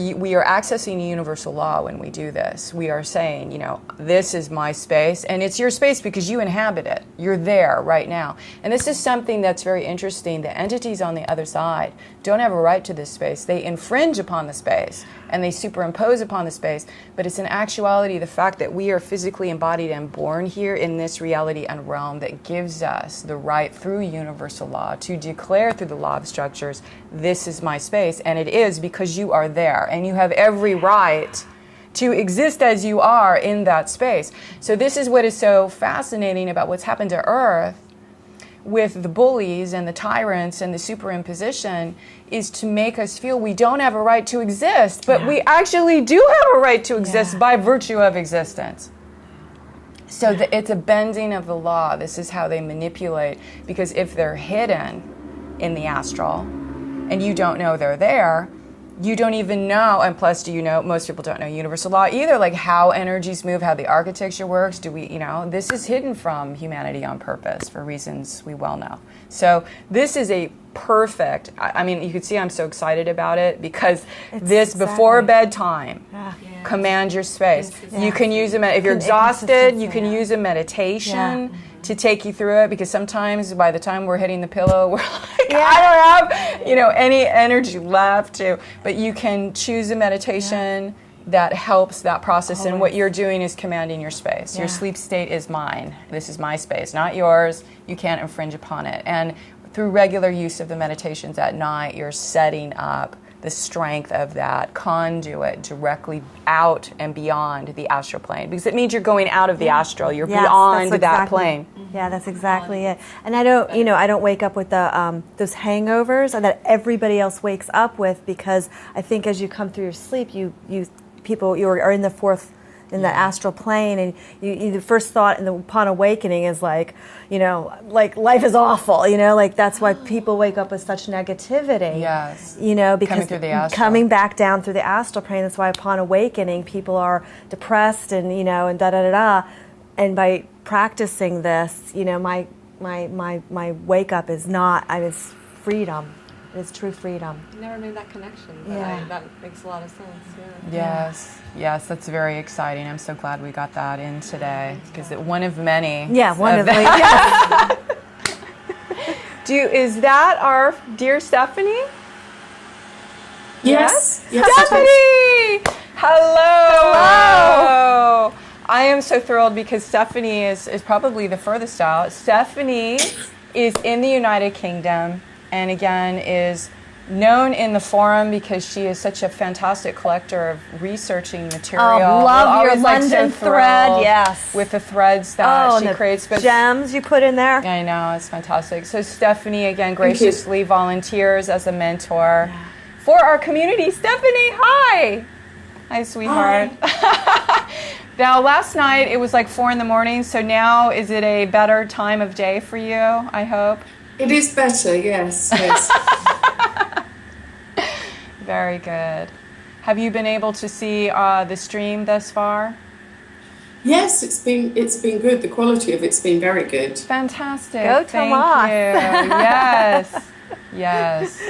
accessing a universal law when we do this. We are saying, this is my space, and it's your space because you inhabit it. You're there right now. And this is something that's very interesting. The entities on the other side don't have a right to this space. They infringe upon the space, and they superimpose upon the space. But it's in actuality the fact that we are physically embodied and born here in this reality and realm that gives us the right through universal law to declare through the law of structures, this is my space. And it is because you are there, and you have every right to exist as you are in that space. So this is what is so fascinating about what's happened to Earth with the bullies and the tyrants and the superimposition, is to make us feel we don't have a right to exist, but we actually do have a right to exist by virtue of existence. So it's a bending of the law. This is how they manipulate, because if they're hidden in the astral and you don't know they're there, you don't even know, and plus, do you know, most people don't know universal law either, like how energies move, how the architecture works. Do we, this is hidden from humanity on purpose for reasons we well know. So this is a perfect, I mean, you can see I'm so excited about it because before bedtime, command your space. You can use if you're exhausted, you can use a meditation to take you through it, because sometimes by the time we're hitting the pillow, we're like, I don't have, any energy left to, but you can choose a meditation that helps that process. And what you're doing is commanding your space. Your sleep state is mine. This is my space, not yours. You can't infringe upon it. And through regular use of the meditations at night, you're setting up the strength of that conduit directly out and beyond the astral plane, because it means you're going out of the astral. You're beyond that plane. Yeah, that's exactly it. And I don't, I don't wake up with the those hangovers that everybody else wakes up with, because I think as you come through your sleep, you are in the fourth, in the astral plane, and you the first thought upon awakening is like life is awful, like that's why people wake up with such negativity. Yes. Because coming through the astral. Coming back down through the astral plane, that's why upon awakening people are depressed and and da-da-da-da. And by practicing this, my wake up is not, it's freedom. It's true freedom. I never made that connection, but that makes a lot of sense. Yes, that's very exciting. I'm so glad we got that in today, because one of many. Yeah, one of many. Is that our dear Stephanie? Yes. Stephanie! Hello! I am so thrilled because Stephanie is probably the furthest out. Stephanie is in the United Kingdom, and again is known in the forum because she is such a fantastic collector of researching material. Oh, love your London thread, yes. With the threads that she creates. But gems you put in there. I know, it's fantastic. So Stephanie, again, graciously volunteers as a mentor for our community. Stephanie, hi! Hi, sweetheart. Hi. Now, last night it was like 4 a.m, so now is it a better time of day for you, I hope? It is better, yes. Very good. Have you been able to see the stream thus far? Yes, it's been good. The quality of it's been very good. Fantastic. Go Tomas. Yes.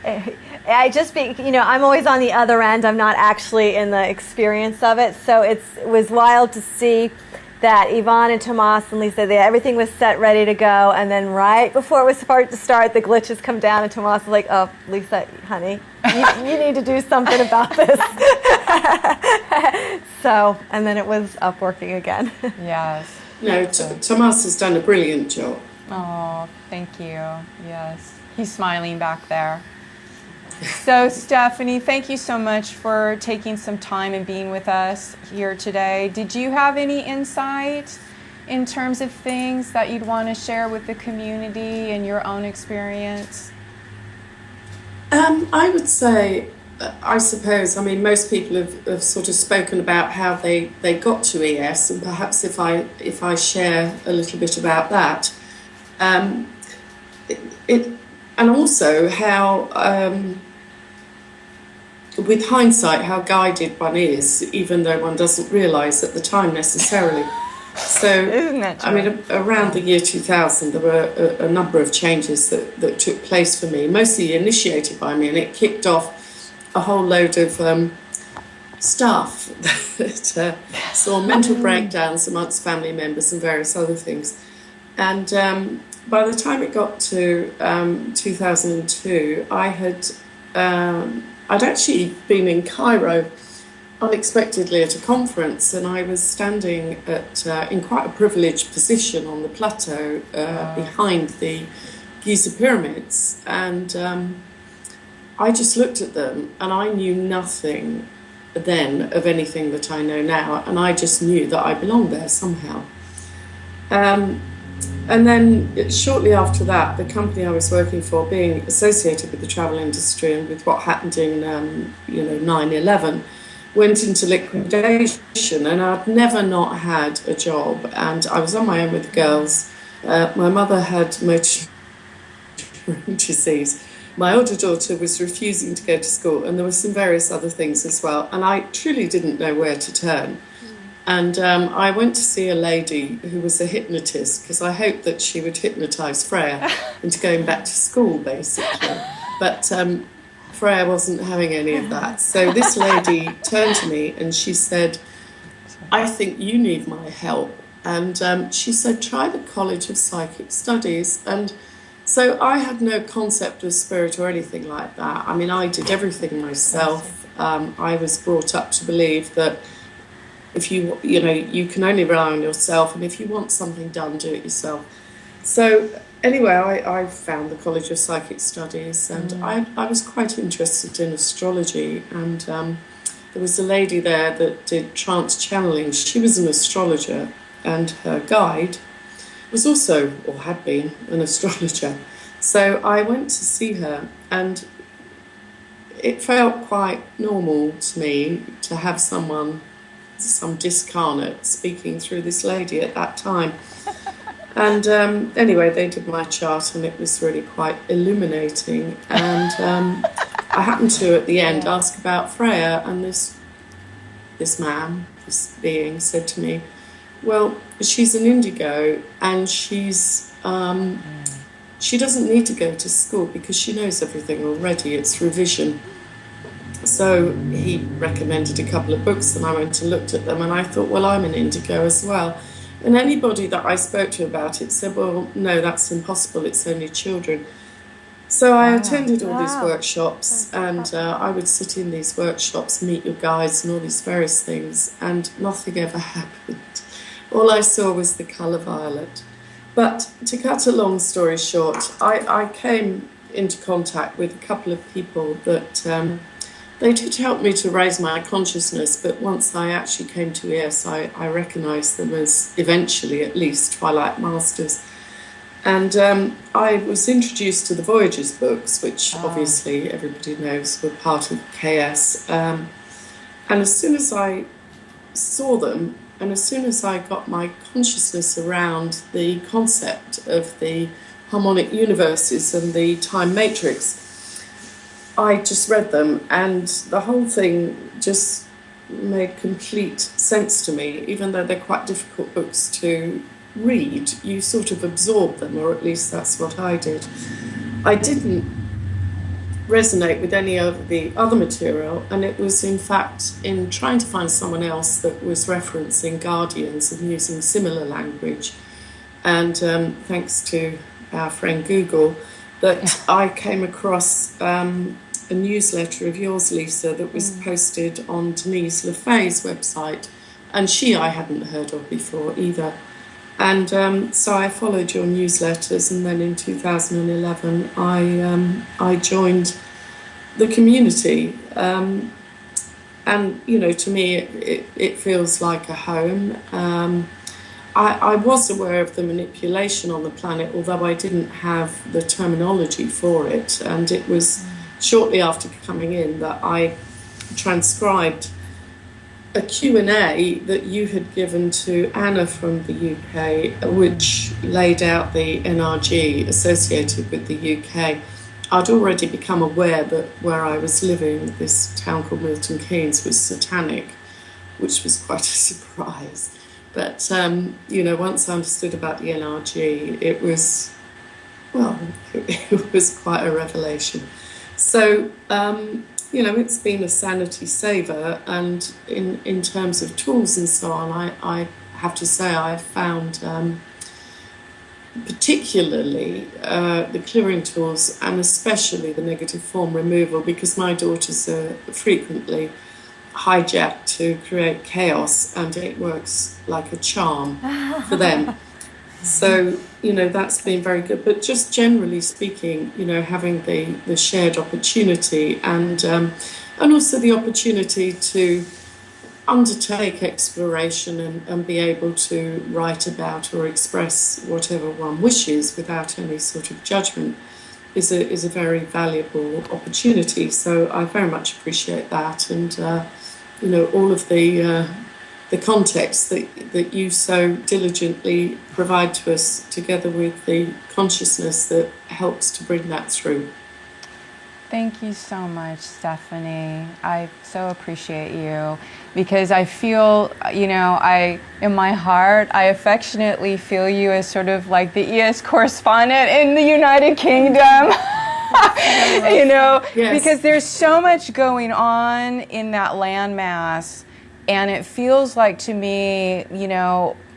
I'm always on the other end. I'm not actually in the experience of it, so it was wild to see that Yvonne and Tomas and Lisa, everything was set, ready to go, and then right before it was about to start, the glitches come down, and Tomas was like, "Oh, Lisa, honey, you need to do something about this." So, and then it was up working again. Yes. No, Tomas has done a brilliant job. Oh, thank you. Yes. He's smiling back there. So, Stephanie, thank you so much for taking some time and being with us here today. Did you have any insight in terms of things that you'd want to share with the community and your own experience? I would say, I suppose, most people have sort of spoken about how they got to ES, and perhaps if I share a little bit about that, and also how, with hindsight, how guided one is, even though one doesn't realise at the time necessarily. So, isn't that true? Around the year 2000, there were a number of changes that took place for me, mostly initiated by me, and it kicked off a whole load of stuff that saw mental breakdowns amongst family members and various other things. And by the time it got to 2002, I'd actually been in Cairo unexpectedly at a conference, and I was standing in quite a privileged position on the plateau behind the Giza pyramids, and I just looked at them, and I knew nothing then of anything that I know now, and I just knew that I belonged there somehow. And then shortly after that, the company I was working for, being associated with the travel industry and with what happened in 9/11, went into liquidation, and I'd never not had a job, and I was on my own with the girls. My mother had motor disease, my older daughter was refusing to go to school, and there were some various other things as well, and I truly didn't know where to turn. And I went to see a lady who was a hypnotist, because I hoped that she would hypnotise Freya into going back to school, basically. But Freya wasn't having any of that. So this lady turned to me and she said, I think you need my help. And she said, try the College of Psychic Studies. And so I had no concept of spirit or anything like that. I mean, I did everything myself. I was brought up to believe that if you can only rely on yourself, and if you want something done, do it yourself. So anyway, I found the College of Psychic Studies, and I was quite interested in astrology, and there was a lady there that did trance channeling. She was an astrologer, and her guide was also, or had been, an astrologer. So I went to see her, and it felt quite normal to me to have some discarnate speaking through this lady at that time. And anyway, they did my chart, and it was really quite illuminating. And I happened to, at the end, ask about Freya, and this being, said to me, well, she's an indigo, and she doesn't need to go to school because she knows everything already. It's revision. So he recommended a couple of books, and I went and looked at them, and I thought, well, I'm an indigo as well. And anybody that I spoke to about it said, well, no, that's impossible, it's only children. So I attended all these workshops, and I would sit in these workshops, meet your guides and all these various things, and nothing ever happened. All I saw was the colour violet. But to cut a long story short, I came into contact with a couple of people that they did help me to raise my consciousness, but once I actually came to ES, I recognised them as, eventually at least, Twilight Masters. And I was introduced to the Voyagers books, which obviously everybody knows were part of KS. And as soon as I saw them, and as soon as I got my consciousness around the concept of the harmonic universes and the time matrix, I just read them, and the whole thing just made complete sense to me. Even though they're quite difficult books to read, you sort of absorb them, or at least that's what I did. I didn't resonate with any of the other material, and it was in fact in trying to find someone else that was referencing guardians and using similar language, and thanks to our friend Google, that I came across a newsletter of yours, Lisa, that was posted on Denise LeFay's website, and I hadn't heard of before either. And so I followed your newsletters, and then in 2011 I joined the community. And, to me it feels like a home. I was aware of the manipulation on the planet, although I didn't have the terminology for it. And it was shortly after coming in that I transcribed a Q&A that you had given to Anna from the UK, which laid out the NRG associated with the UK. I'd already become aware that where I was living, this town called Milton Keynes, was satanic, which was quite a surprise. But, once I understood about the NRG, it was quite a revelation. So, it's been a sanity saver, and in terms of tools and so on, I have to say I've found particularly the clearing tools, and especially the negative form removal, because my daughters are frequently hijacked to create chaos, and it works like a charm for them. So, that's been very good. But just generally speaking, having the shared opportunity and also the opportunity to undertake exploration and be able to write about or express whatever one wishes without any sort of judgment is a very valuable opportunity. So I very much appreciate that, and all of the context that you so diligently provide to us, together with the consciousness that helps to bring that through. Thank you so much, Stephanie. I so appreciate you because I feel, in my heart, I affectionately feel you as sort of like the ES correspondent in the United Kingdom. Yes. Because there's so much going on in that landmass, and it feels like to me,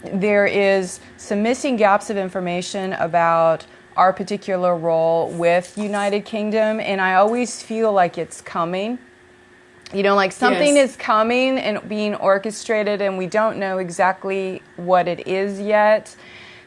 there is some missing gaps of information about our particular role with United Kingdom, and I always feel like it's coming. Like something is coming and being orchestrated, and we don't know exactly what it is yet.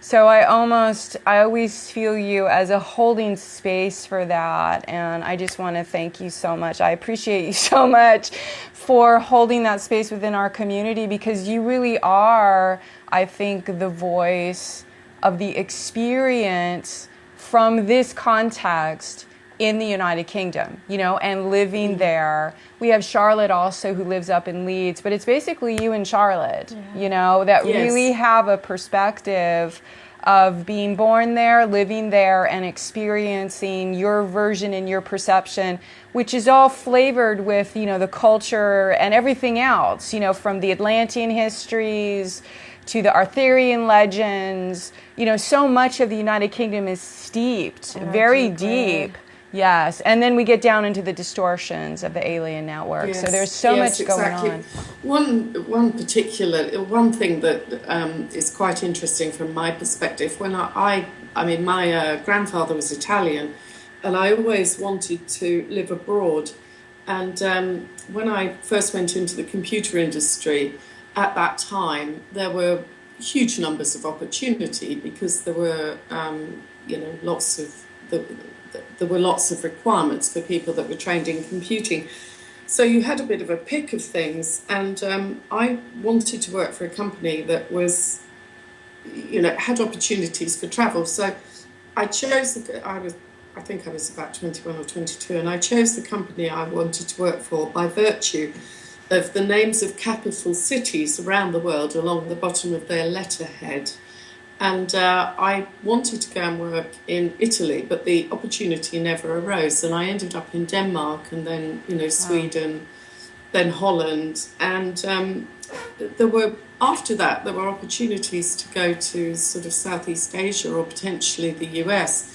So I always feel you as a holding space for that, and I just want to thank you so much. I appreciate you so much for holding that space within our community, because you really are, I think, the voice of the experience from this context in the United Kingdom, and living there. We have Charlotte also, who lives up in Leeds, but it's basically you and Charlotte, that really have a perspective of being born there, living there, and experiencing your version and your perception, which is all flavored with, the culture and everything else, from the Atlantean histories to the Arthurian legends. So much of the United Kingdom is steeped, very deep. Yes, and then we get down into the distortions of the alien network. Yes. So there's so much going on. One thing that is quite interesting from my perspective, when my grandfather was Italian, and I always wanted to live abroad. And when I first went into the computer industry, at that time, there were huge numbers of opportunity, because there were, there were lots of requirements for people that were trained in computing. So you had a bit of a pick of things, and I wanted to work for a company that was, had opportunities for travel. So I chose, I think I was about 21 or 22, and I chose the company I wanted to work for by virtue of the names of capital cities around the world along the bottom of their letterhead. And I wanted to go and work in Italy, but the opportunity never arose. And I ended up in Denmark, and then, Sweden, then Holland. And after that, there were opportunities to go to sort of Southeast Asia or potentially the US.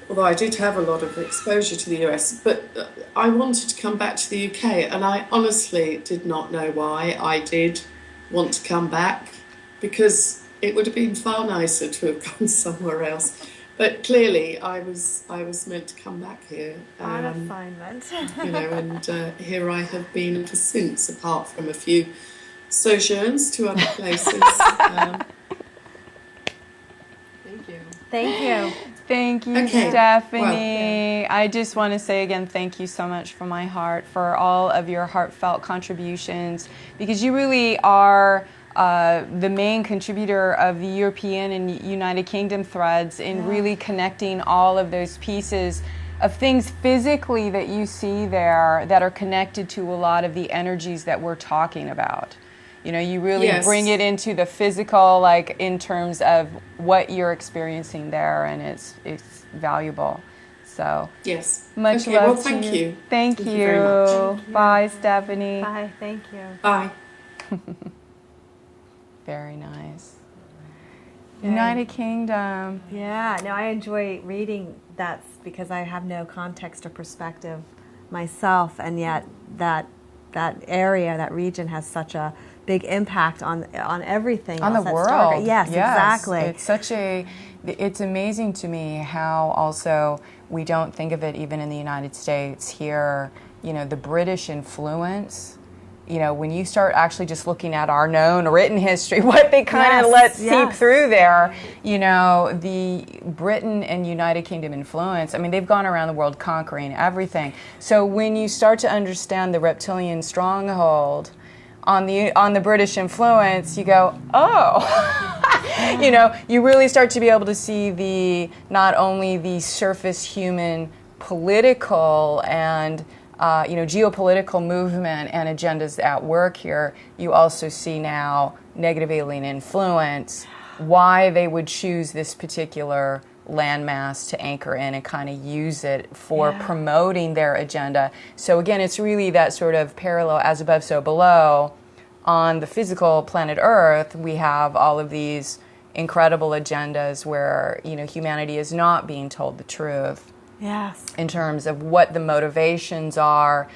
Although I did have a lot of exposure to the US, but I wanted to come back to the UK, and I honestly did not know why I did want to come back, because it would have been far nicer to have gone somewhere else. But clearly I was meant to come back here. On assignment. And here I have been ever since, apart from a few sojourns to other places. Thank you. Thank you, Stephanie. I just want to say again, thank you so much from my heart for all of your heartfelt contributions, because you really are the main contributor of the European and United Kingdom threads in really connecting all of those pieces of things physically that you see there that are connected to a lot of the energies that we're talking about. You really bring it into the physical, like in terms of what you're experiencing there, and it's valuable. So much love to you. Thank you. Very much. Bye, Stephanie. Bye. Thank you. Bye. Very nice. United Kingdom. Yeah. No, I enjoy reading that because I have no context or perspective myself, and yet that area, that region, has such a big impact on everything on the world. Started. Yes, exactly. It's amazing to me how also we don't think of it even in the United States here. The British influence. When you start actually just looking at our known written history, what they kind of let seep through there, the Britain and United Kingdom influence, they've gone around the world conquering everything. So when you start to understand the reptilian stronghold on the British influence, you go, you really start to be able to see not only the surface human political and geopolitical movement and agendas at work here. You also see now negative alien influence, why they would choose this particular landmass to anchor in and kind of use it for promoting their agenda. So again, it's really that sort of parallel, as above, so below. On the physical planet Earth, we have all of these incredible agendas where, you know, humanity is not being told the truth. Yes. In terms of what the motivations are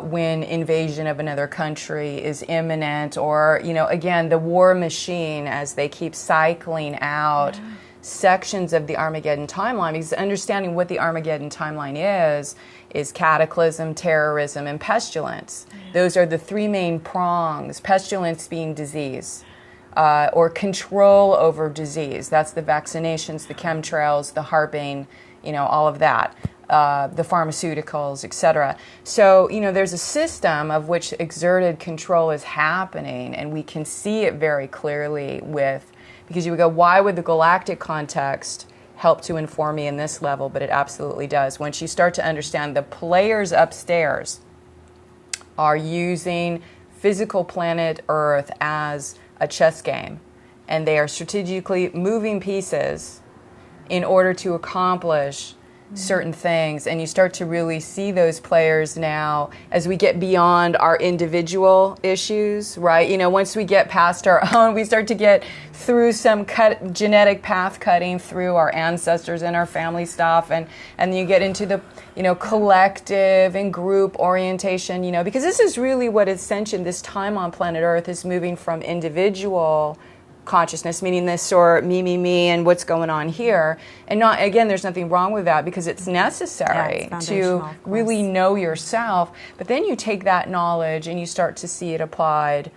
when invasion of another country is imminent, or, you know, again, the war machine as they keep cycling out sections of the Armageddon timeline, because understanding what the Armageddon timeline is cataclysm, terrorism, and pestilence. Those are the three main prongs, pestilence being disease. Or control over disease. That's the vaccinations, the chemtrails, the harping, you know, all of that, the pharmaceuticals, etc. So, you know, there's a system of which exerted control is happening, and we can see it very clearly because you would go, why would the galactic context help to inform me in this level? But it absolutely does. Once you start to understand the players upstairs are using physical planet Earth as a chess game, and they are strategically moving pieces in order to accomplish certain things, and you start to really see those players now as we get beyond our individual issues, right? You know, once we get past our own, we start to get through some genetic path cutting through our ancestors and our family stuff, and then you get into the, you know, collective and group orientation, you know, because this is really what Ascension, this time on planet Earth, is moving from individual consciousness, meaning this sort of me, and what's going on here. And not, again, there's nothing wrong with that because it's necessary to really know yourself. But then you take that knowledge and you start to see it applied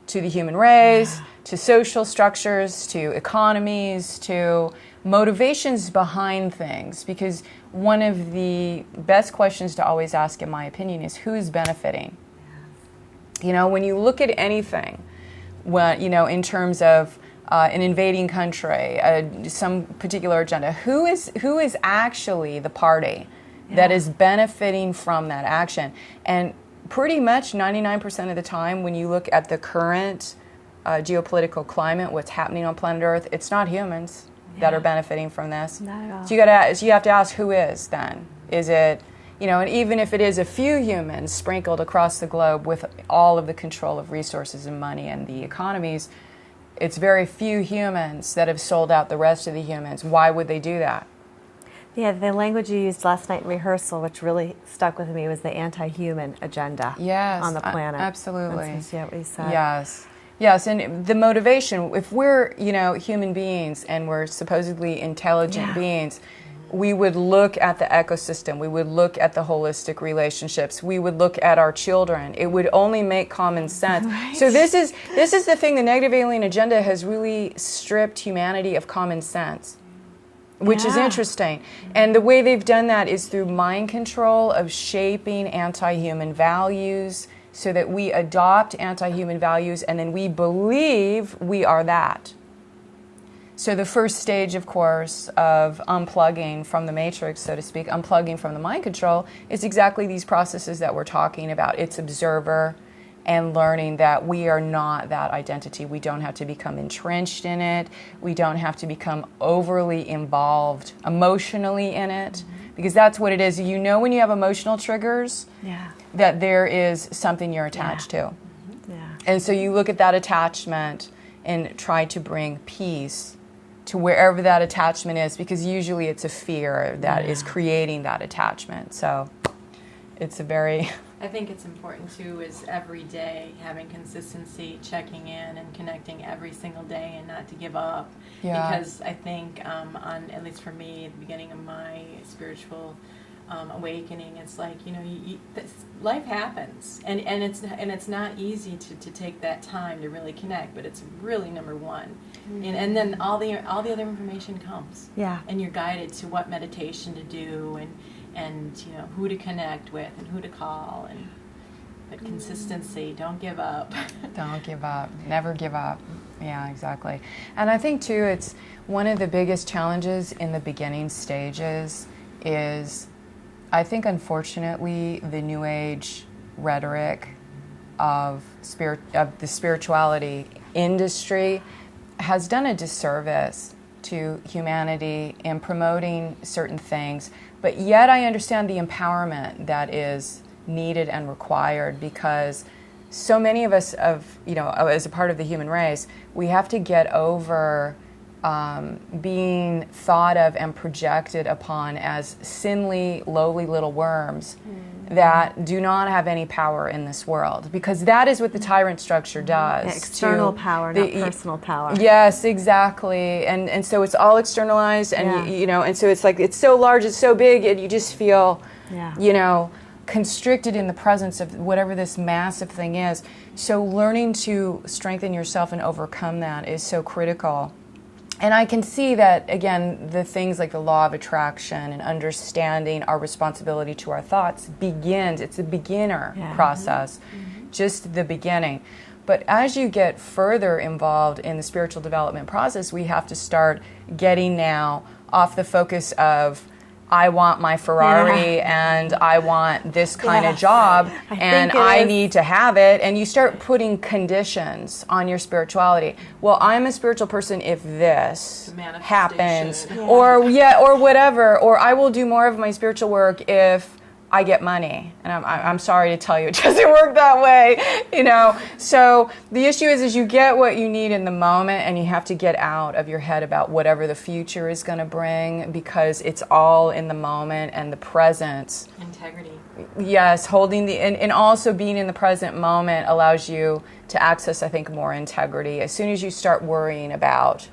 to the human race, to social structures, to economies, to motivations behind things. Because one of the best questions to always ask, in my opinion, is who's benefiting? You know, when you look at anything, well, you know, in terms of an invading country, some particular agenda, who is actually the party that is benefiting from that action? And pretty much 99% of the time, when you look at the current geopolitical climate, what's happening on planet Earth, it's not humans that are benefiting from this. Not at all. So you have to ask, who is then? Is it, you know, and even if it is a few humans sprinkled across the globe with all of the control of resources and money and the economies, it's very few humans that have sold out the rest of the humans. Why would they do that? Yeah, the language you used last night in rehearsal, which really stuck with me, was the anti-human agenda on the planet. Absolutely. That's what you said. Yes, and the motivation, if we're, you know, human beings and we're supposedly intelligent beings, we would look at the ecosystem, we would look at the holistic relationships, we would look at our children. It would only make common sense. Right. So this is the thing, the negative alien agenda has really stripped humanity of common sense, which is interesting. And the way they've done that is through mind control of shaping anti-human values so that we adopt anti-human values and then we believe we are that. So the first stage, of course, of unplugging from the matrix, so to speak, unplugging from the mind control, is exactly these processes that we're talking about. It's observer and learning that we are not that identity. We don't have to become entrenched in it. We don't have to become overly involved emotionally in it, because that's what it is. You know, when you have emotional triggers, that there is something you're attached to. And so you look at that attachment and try to bring peace to wherever that attachment is, because usually it's a fear that is creating that attachment. So it's a very... I think it's important too, is every day having consistency, checking in and connecting every single day, and not to give up. Because I think on, at least for me, at the beginning of my spiritual awakening, it's like, you know, life happens, and it's not easy to take that time to really connect, but it's really number one. And then all the other information comes. And you're guided to what meditation to do, and you know, who to connect with and who to call, but consistency, don't give up. Don't give up. Never give up. Yeah, exactly. And I think too, it's one of the biggest challenges in the beginning stages is, I think, unfortunately, the New Age rhetoric of the spirituality industry has done a disservice to humanity in promoting certain things, but yet I understand the empowerment that is needed and required, because so many of us, as a part of the human race, we have to get over being thought of and projected upon as sinly, lowly little worms that do not have any power in this world, because that is what the tyrant structure does. Yeah, external power, not personal power. Yes, exactly. And so it's all externalized, and and so it's like it's so large, it's so big, and you just feel, constricted in the presence of whatever this massive thing is. So learning to strengthen yourself and overcome that is so critical. And I can see that, again, the things like the law of attraction and understanding our responsibility to our thoughts it's a beginner process, just the beginning. But as you get further involved in the spiritual development process, we have to start getting now off the focus of, I want my Ferrari and I want this kind of job and I need to have it. And you start putting conditions on your spirituality. Well, I'm a spiritual person if this happens, or whatever, or I will do more of my spiritual work if I get money. And I'm sorry to tell you, it doesn't work that way, So the issue is you get what you need in the moment, and you have to get out of your head about whatever the future is going to bring, because it's all in the moment and the presence. Integrity. Yes, holding and also being in the present moment allows you to access, I think, more integrity. As soon as you start worrying about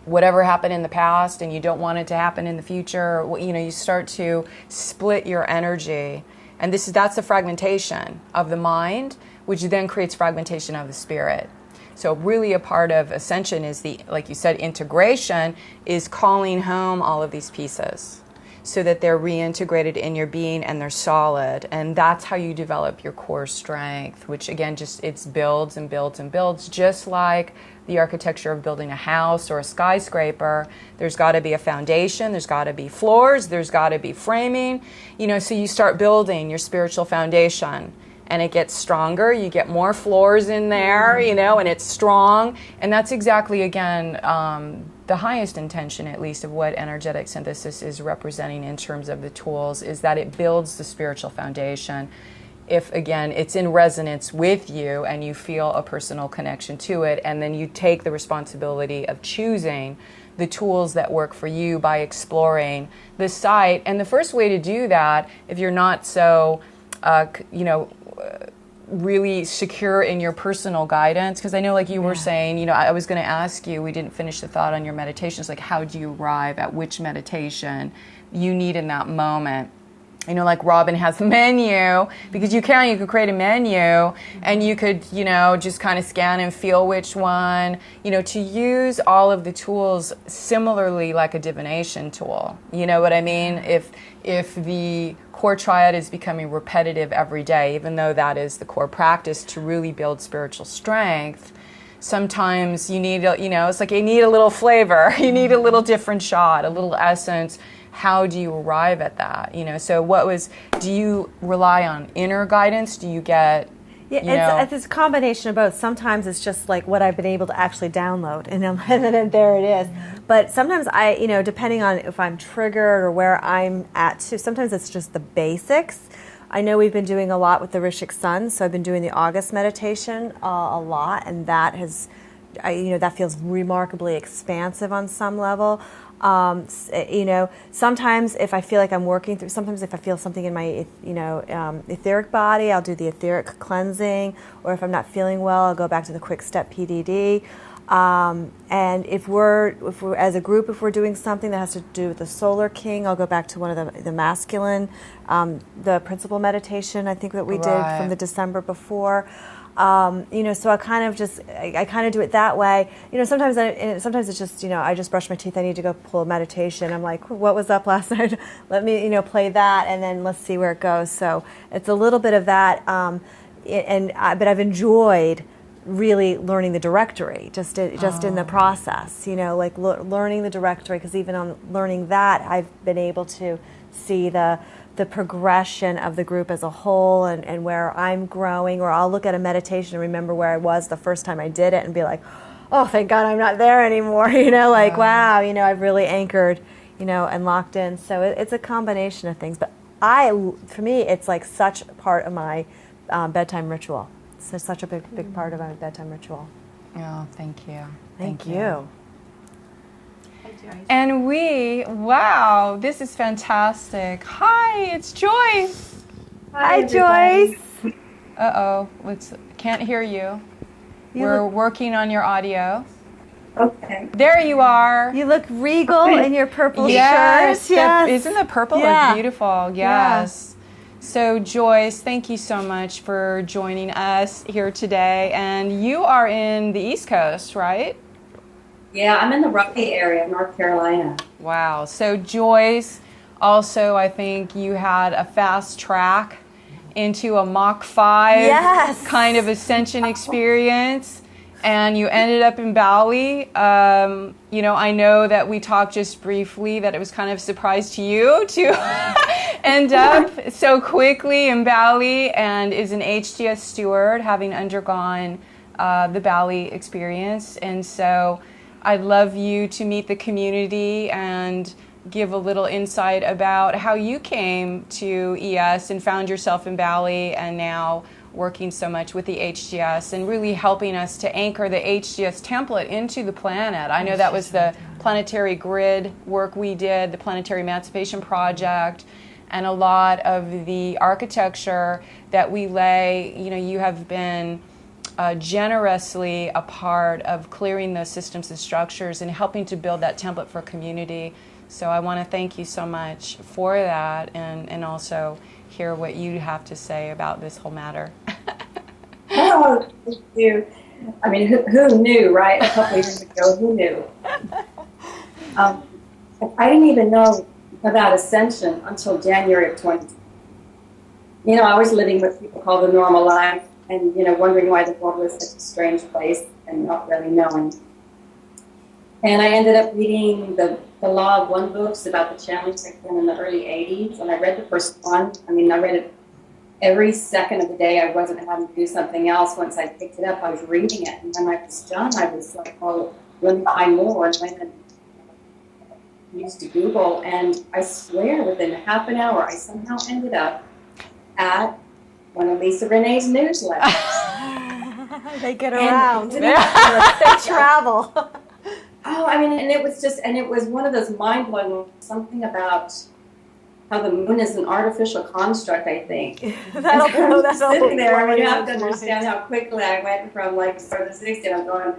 whatever happened in the past and you don't want it to happen in the future, you start to split your energy. And that's the fragmentation of the mind, which then creates fragmentation of the spirit. So really a part of Ascension is like you said, integration is calling home all of these pieces so that they're reintegrated in your being and they're solid. And that's how you develop your core strength, which again, it builds and builds and builds, just like the architecture of building a house or a skyscraper. There's got to be a foundation, there's got to be floors, there's got to be framing, so you start building your spiritual foundation, and it gets stronger, you get more floors in there, and it's strong. And that's exactly, again, the highest intention, at least, of what energetic synthesis is representing in terms of the tools, is that it builds the spiritual foundation. If, again, it's in resonance with you and you feel a personal connection to it, and then you take the responsibility of choosing the tools that work for you by exploring the site. And the first way to do that, if you're not so, really secure in your personal guidance, because I know, like you were saying, I was going to ask you, we didn't finish the thought on your meditations, like how do you arrive at which meditation you need in that moment? Like Robin has the menu, because you could create a menu and you could, just kind of scan and feel which one, to use all of the tools similarly like a divination tool. You know what I mean? If the core triad is becoming repetitive every day, even though that is the core practice to really build spiritual strength, sometimes you need, it's like you need a little flavor, you need a little different shot, a little essence. How do you arrive at that? So do you rely on inner guidance? Do you get, it's a combination of both. Sometimes it's just like what I've been able to actually download, and then there it is. But sometimes depending on if I'm triggered or where I'm at, too, sometimes it's just the basics. I know we've been doing a lot with the Rishik Sun, so I've been doing the August meditation a lot, and that that feels remarkably expansive on some level. Sometimes if I feel like I'm working through, sometimes if I feel something in my, etheric body, I'll do the etheric cleansing, or if I'm not feeling well, I'll go back to the quick step PDD. And if we're as a group, if we're doing something that has to do with the Solar King, I'll go back to one of the masculine, the principal meditation I think that we did from the December before. So I kind of do it that way. Sometimes it's just, I just brush my teeth. I need to go pull a meditation. I'm like, what was up last night? Let me, play that, and then let's see where it goes. So it's a little bit of that. But I've enjoyed really learning the directory, just in the process, learning the directory, because even on learning that, I've been able to see the progression of the group as a whole, and where I'm growing, or I'll look at a meditation and remember where I was the first time I did it and be like, oh, thank God I'm not there anymore. Like, wow, I've really anchored, and locked in. So it's a combination of things. But for me, it's like such a part of my bedtime ritual. So such a big part of my bedtime ritual. Oh, thank you. Thank you. And wow, this is fantastic. Hi, it's Joyce. Hi, Joyce. Uh-oh, can't hear you. We're working on your audio. Okay. There you are. You look regal in your purple yes, shirt. Yes. Isn't the purple beautiful? Yes. Yeah. So Joyce, thank you so much for joining us here today. And you are in the East Coast, right? Yeah, I'm in the Raleigh area of North Carolina. Wow. So Joyce, also I think you had a fast track into a Mach 5 kind of ascension experience, and you ended up in Bali. I know that we talked just briefly that it was kind of a surprise to you to end up so quickly in Bali, and is an HDS steward, having undergone the Bali experience. And so I'd love you to meet the community and give a little insight about how you came to ES and found yourself in Bali, and now working so much with the HGS and really helping us to anchor the HGS template into the planet. I know that was the planetary grid work we did, the Planetary Emancipation Project, and a lot of the architecture that we lay. You have been generously a part of clearing those systems and structures and helping to build that template for community. So I want to thank you so much for that, and also hear what you have to say about this whole matter. Oh, thank you. I mean, who knew, right? A couple years ago, who knew? I didn't even know about Ascension until January of 2020. I was living what people call the normal life, and, wondering why the world was such a strange place and not really knowing. And I ended up reading the Law of One books about the channeling system in the early 80s, and I read the first one. I read it every second of the day. I wasn't having to do something else. Once I picked it up, I was reading it, and when I was done, I was like, oh, let me find more, and went and used to Google, and I swear within half an hour, I somehow ended up at one of Lisa Renee's newsletters. They get around. They travel. Oh, and it was one of those mind-blowing, something about how the moon is an artificial construct, I think. That'll sitting there, you have to understand how quickly I went from sort of 60, and I'm going,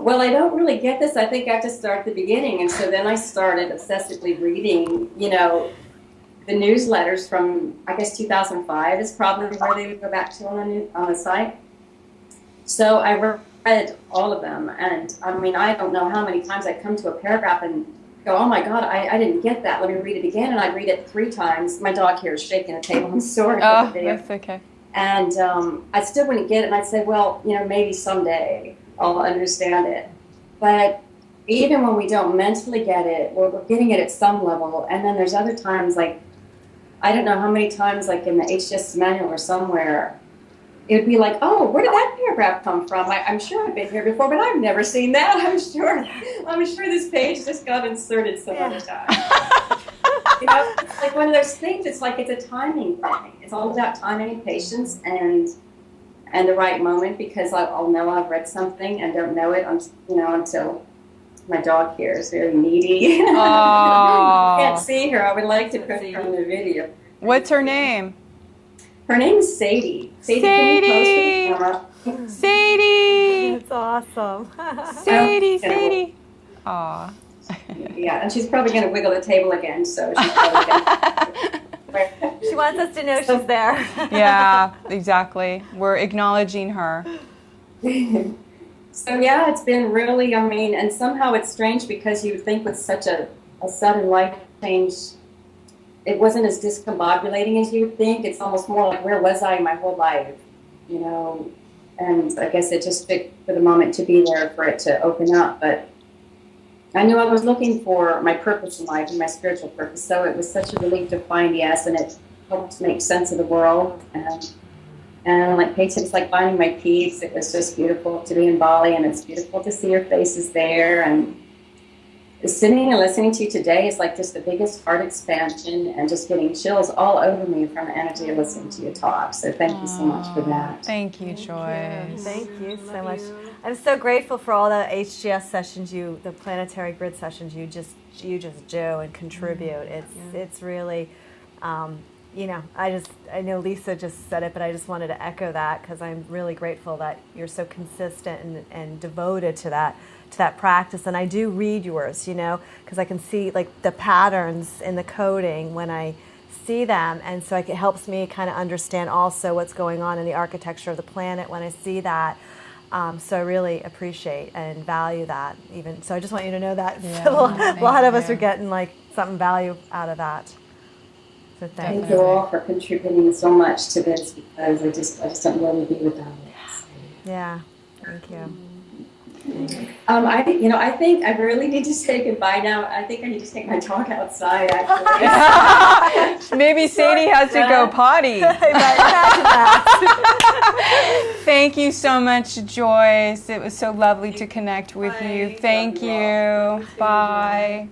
well, I don't really get this. I think I have to start at the beginning. And so then I started obsessively reading, the newsletters from, I guess, 2005 is probably where they would go back to on the site. So I read all of them, and I don't know how many times I come to a paragraph and go, oh my God, I didn't get that. Let me read it again, and I'd read it 3 times. My dog here is shaking the table. I'm sorry. Oh, that's okay. And I still wouldn't get it, and I'd say, well, maybe someday I'll understand it. But even when we don't mentally get it, we're getting it at some level. And then there's other times, I don't know how many times, in the HGS manual or somewhere, it would be like, oh, where did that paragraph come from? I'm sure I've been here before, but I've never seen that. I'm sure this page just got inserted some other time. It's like one of those things. It's like it's a timing thing. It's all about timing and patience and the right moment, because I'll know I've read something and don't know it until my dog here is very needy. I can't see her. I would like to put her in the video. What's her name? Her name is Sadie. Sadie! That's awesome. Sadie. Aw. Yeah, and she's probably going to wiggle the table again, so she's probably going to... She wants us to know she's there. Yeah, exactly. We're acknowledging her. So yeah, it's been really, and somehow it's strange because you would think with such a sudden life change, it wasn't as discombobulating as you would think. It's almost more like, where was I my whole life? And I guess it just took for the moment to be there for it to open up. But I knew I was looking for my purpose in life and my spiritual purpose. So it was such a relief to find yes, and it helped make sense of the world. And And like Paige said, it's like finding my peace. It was just beautiful to be in Bali, and it's beautiful to see your faces there. And sitting and listening to you today is like just the biggest heart expansion, and just getting chills all over me from the energy of listening to you talk. So thank you so much for that. Thank you, Joyce. Thank you so much. I'm so grateful for all the HGS sessions the planetary grid sessions you just do and contribute. It's really, I know Lisa just said it, but I just wanted to echo that because I'm really grateful that you're so consistent and devoted to that practice. And I do read yours, because I can see like the patterns in the coding when I see them, and so it helps me kind of understand also what's going on in the architecture of the planet when I see that. So I really appreciate and value that. Even so, I just want you to know that a lot of us are getting like something value out of that. So thank you all for contributing so much to this, because I just don't know where we'd be without it. Yeah, thank you. I think I really need to say goodbye now. I think I need to take my dog outside, actually. Maybe Sadie has to go potty. Thank you so much, Joyce. It was so lovely to connect with you. Thank you. Bye.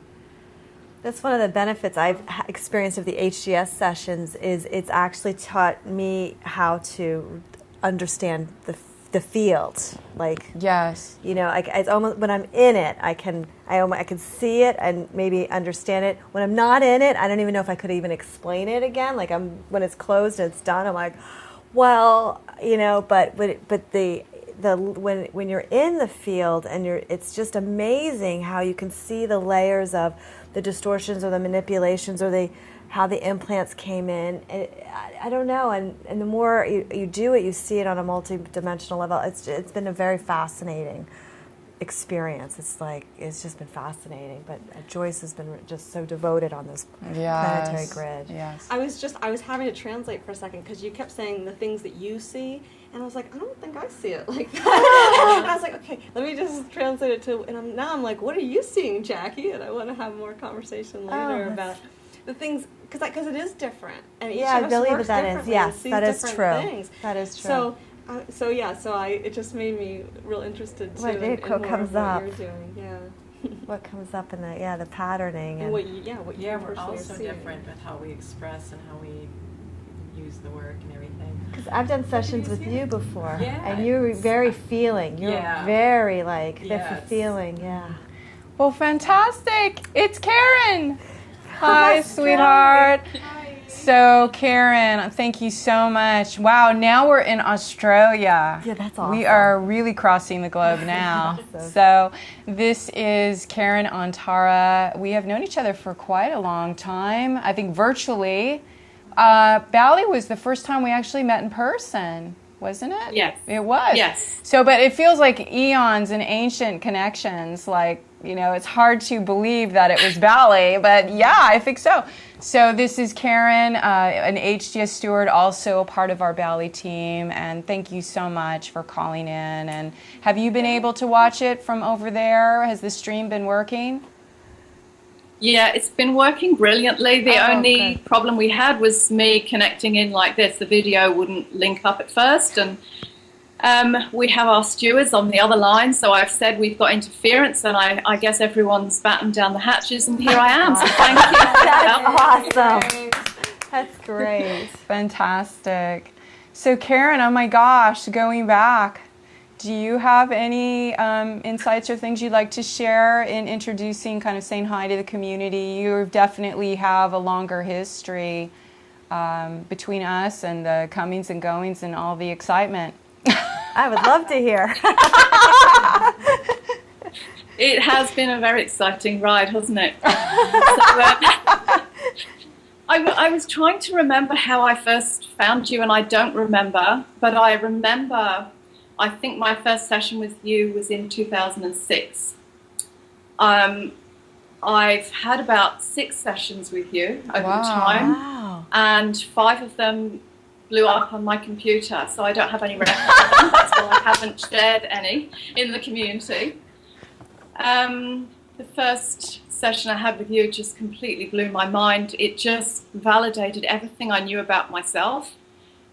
That's one of the benefits I've experienced of the HGS sessions is it's actually taught me how to understand the field. Like, yes, it's almost when I'm in it, I can see it and maybe understand it. When I'm not in it, I don't even know if I could even explain it again. Like when it's closed and it's done, I'm like, well, but when you're in the field and it's just amazing how you can see the layers of the distortions or the manipulations or how the implants came in. I don't know, and the more you do it, you see it on a multi-dimensional level. It's been a very fascinating experience. It's just been fascinating. But Joyce has been just so devoted on this planetary grid. Yes. I was having to translate for a second because you kept saying the things that you see, and I was like, I don't think I see it like that. And I was like, okay, let me just translate it to. And now I'm like, what are you seeing, Jackie? And I want to have more conversation later about the things, because it is different, and each of us works differently. Yes, that is true. Things. That is true. It just made me real interested too. What comes up? You're doing, yeah. What comes up in the patterning and we're also different with how we express and how we use the work and everything. Because I've done sessions with you before, and you're very feeling. You're very feeling. Yeah. Well, fantastic! It's Karen. Hi, sweetheart. Hi. So, Karen, thank you so much. Wow, now we're in Australia. Yeah, that's awesome. We are really crossing the globe now. So, this is Karen Antara. We have known each other for quite a long time. I think virtually. Bali was the first time we actually met in person, wasn't it? Yes. It was. Yes. So, but it feels like eons and ancient connections, like, it's hard to believe that it was Bali, but yeah, I think so. So this is Karen, an HGS steward, also a part of our Bali team, and thank you so much for calling in. And have you been able to watch it from over there? Has the stream been working? Yeah, it's been working brilliantly. The only problem we had was me connecting in like this. The video wouldn't link up at first, and we have our stewards on the other line, so I've said we've got interference, and I guess everyone's battened down the hatches, and here I am. So thank you. That's awesome. That's great. Fantastic. So Karen, oh my gosh, going back, do you have any insights or things you'd like to share in introducing, kind of saying hi to the community? You definitely have a longer history between us and the comings and goings and all the excitement. I would love to hear. It has been a very exciting ride, hasn't it? I was trying to remember how I first found you, and I don't remember, but I remember, I think my first session with you was in 2006. I've had about 6 sessions with you over the time, and 5 of them blew up on my computer, so I don't have any records of them. That's why I haven't shared any in the community. The first session I had with you just completely blew my mind. It just validated everything I knew about myself,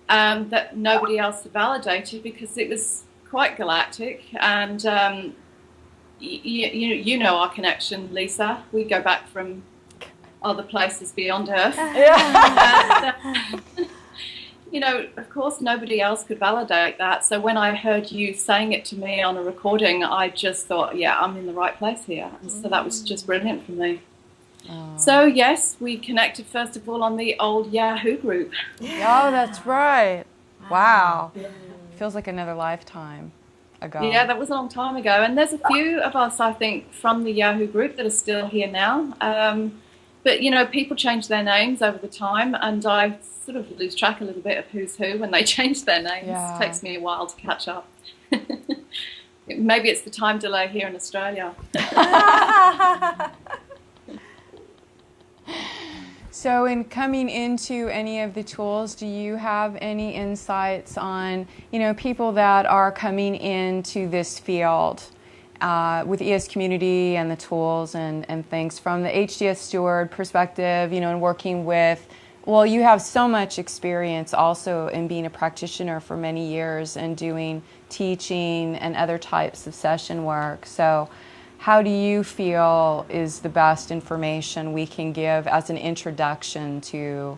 that nobody else had validated because it was quite galactic. And you know our connection, Lisa. We go back from other places beyond Earth. And, you know, of course, nobody else could validate that. So when I heard you saying it to me on a recording, I just thought, yeah, I'm in the right place here. And so that was just brilliant for me. So, yes, we connected, first of all, on the old Yahoo group. Oh, that's right. Wow. Feels like another lifetime ago. Yeah, that was a long time ago. And there's a few of us, I think, from the Yahoo group that are still here now. But, you know, people change their names over the time, and I sort of lose track a little bit of who's who when they change their names. Yeah. It takes me a while to catch up. Maybe it's the time delay here in Australia. So in coming into any of the tools, do you have any insights on, you know, people that are coming into this field with ES community and the tools and things from the HDS steward perspective, you know, and working with, well, you have so much experience also in being a practitioner for many years and doing teaching and other types of session work. So how do you feel is the best information we can give as an introduction to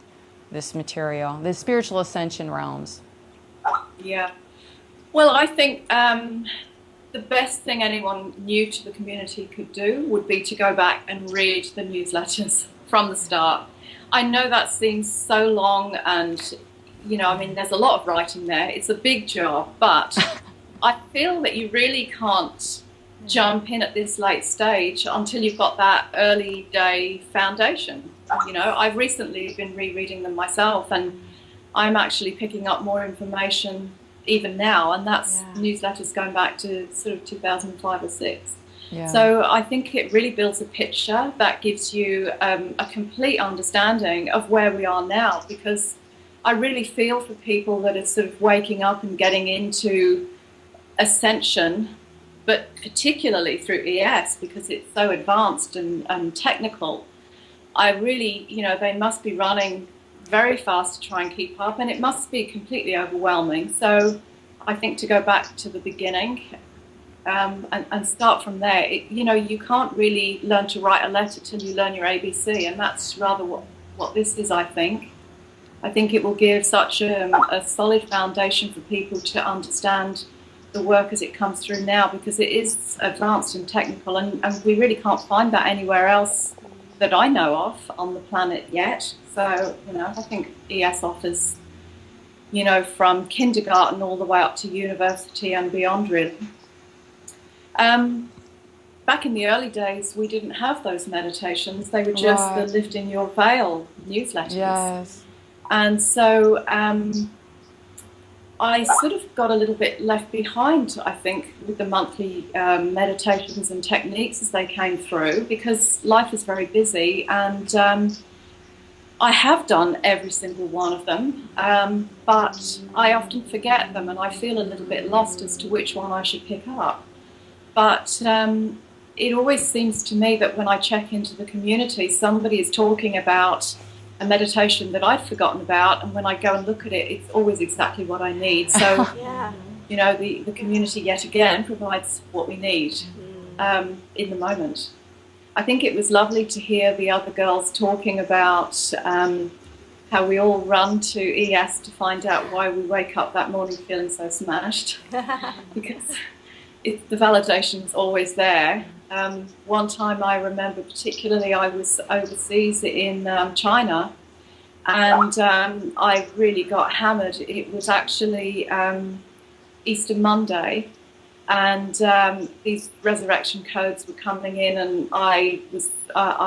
this material, the spiritual ascension realms? Yeah. Well, I think the best thing anyone new to the community could do would be to go back and read the newsletters from the start. I know that seems so long and, you know, I mean, there's a lot of writing there. It's a big job, but I feel that you really can't jump in at this late stage until you've got that early day foundation. You know, I've recently been rereading them myself, and I'm actually picking up more information even now, and that's newsletters going back to sort of 2005 or 6. Yeah. So I think it really builds a picture that gives you a complete understanding of where we are now, because I really feel for people that are sort of waking up and getting into Ascension, but particularly through ES because it's so advanced and technical. I really, you know, they must be running very fast to try and keep up, and it must be completely overwhelming. So I think to go back to the beginning and start from there, you know, you can't really learn to write a letter till you learn your ABC, and that's rather what this is, I think. I think it will give such a solid foundation for people to understand the work as it comes through now, because it is advanced and technical, and we really can't find that anywhere else that I know of on the planet yet. So, you know, I think ES offers, you know, from kindergarten all the way up to university and beyond, really. Back in the early days, we didn't have those meditations. They were just the Lifting Your Veil newsletters. Yes. And so I sort of got a little bit left behind, I think, with the monthly meditations and techniques as they came through, because life is very busy, and I have done every single one of them, but I often forget them, and I feel a little bit lost as to which one I should pick up. But it always seems to me that when I check into the community, somebody is talking about a meditation that I'd forgotten about, and when I go and look at it, it's always exactly what I need. So, you know, the community yet again provides what we need in the moment. I think it was lovely to hear the other girls talking about how we all run to ES to find out why we wake up that morning feeling so smashed, because the validation is always there. One time I remember particularly, I was overseas in China, and I really got hammered. It was actually Easter Monday, and these resurrection codes were coming in, and I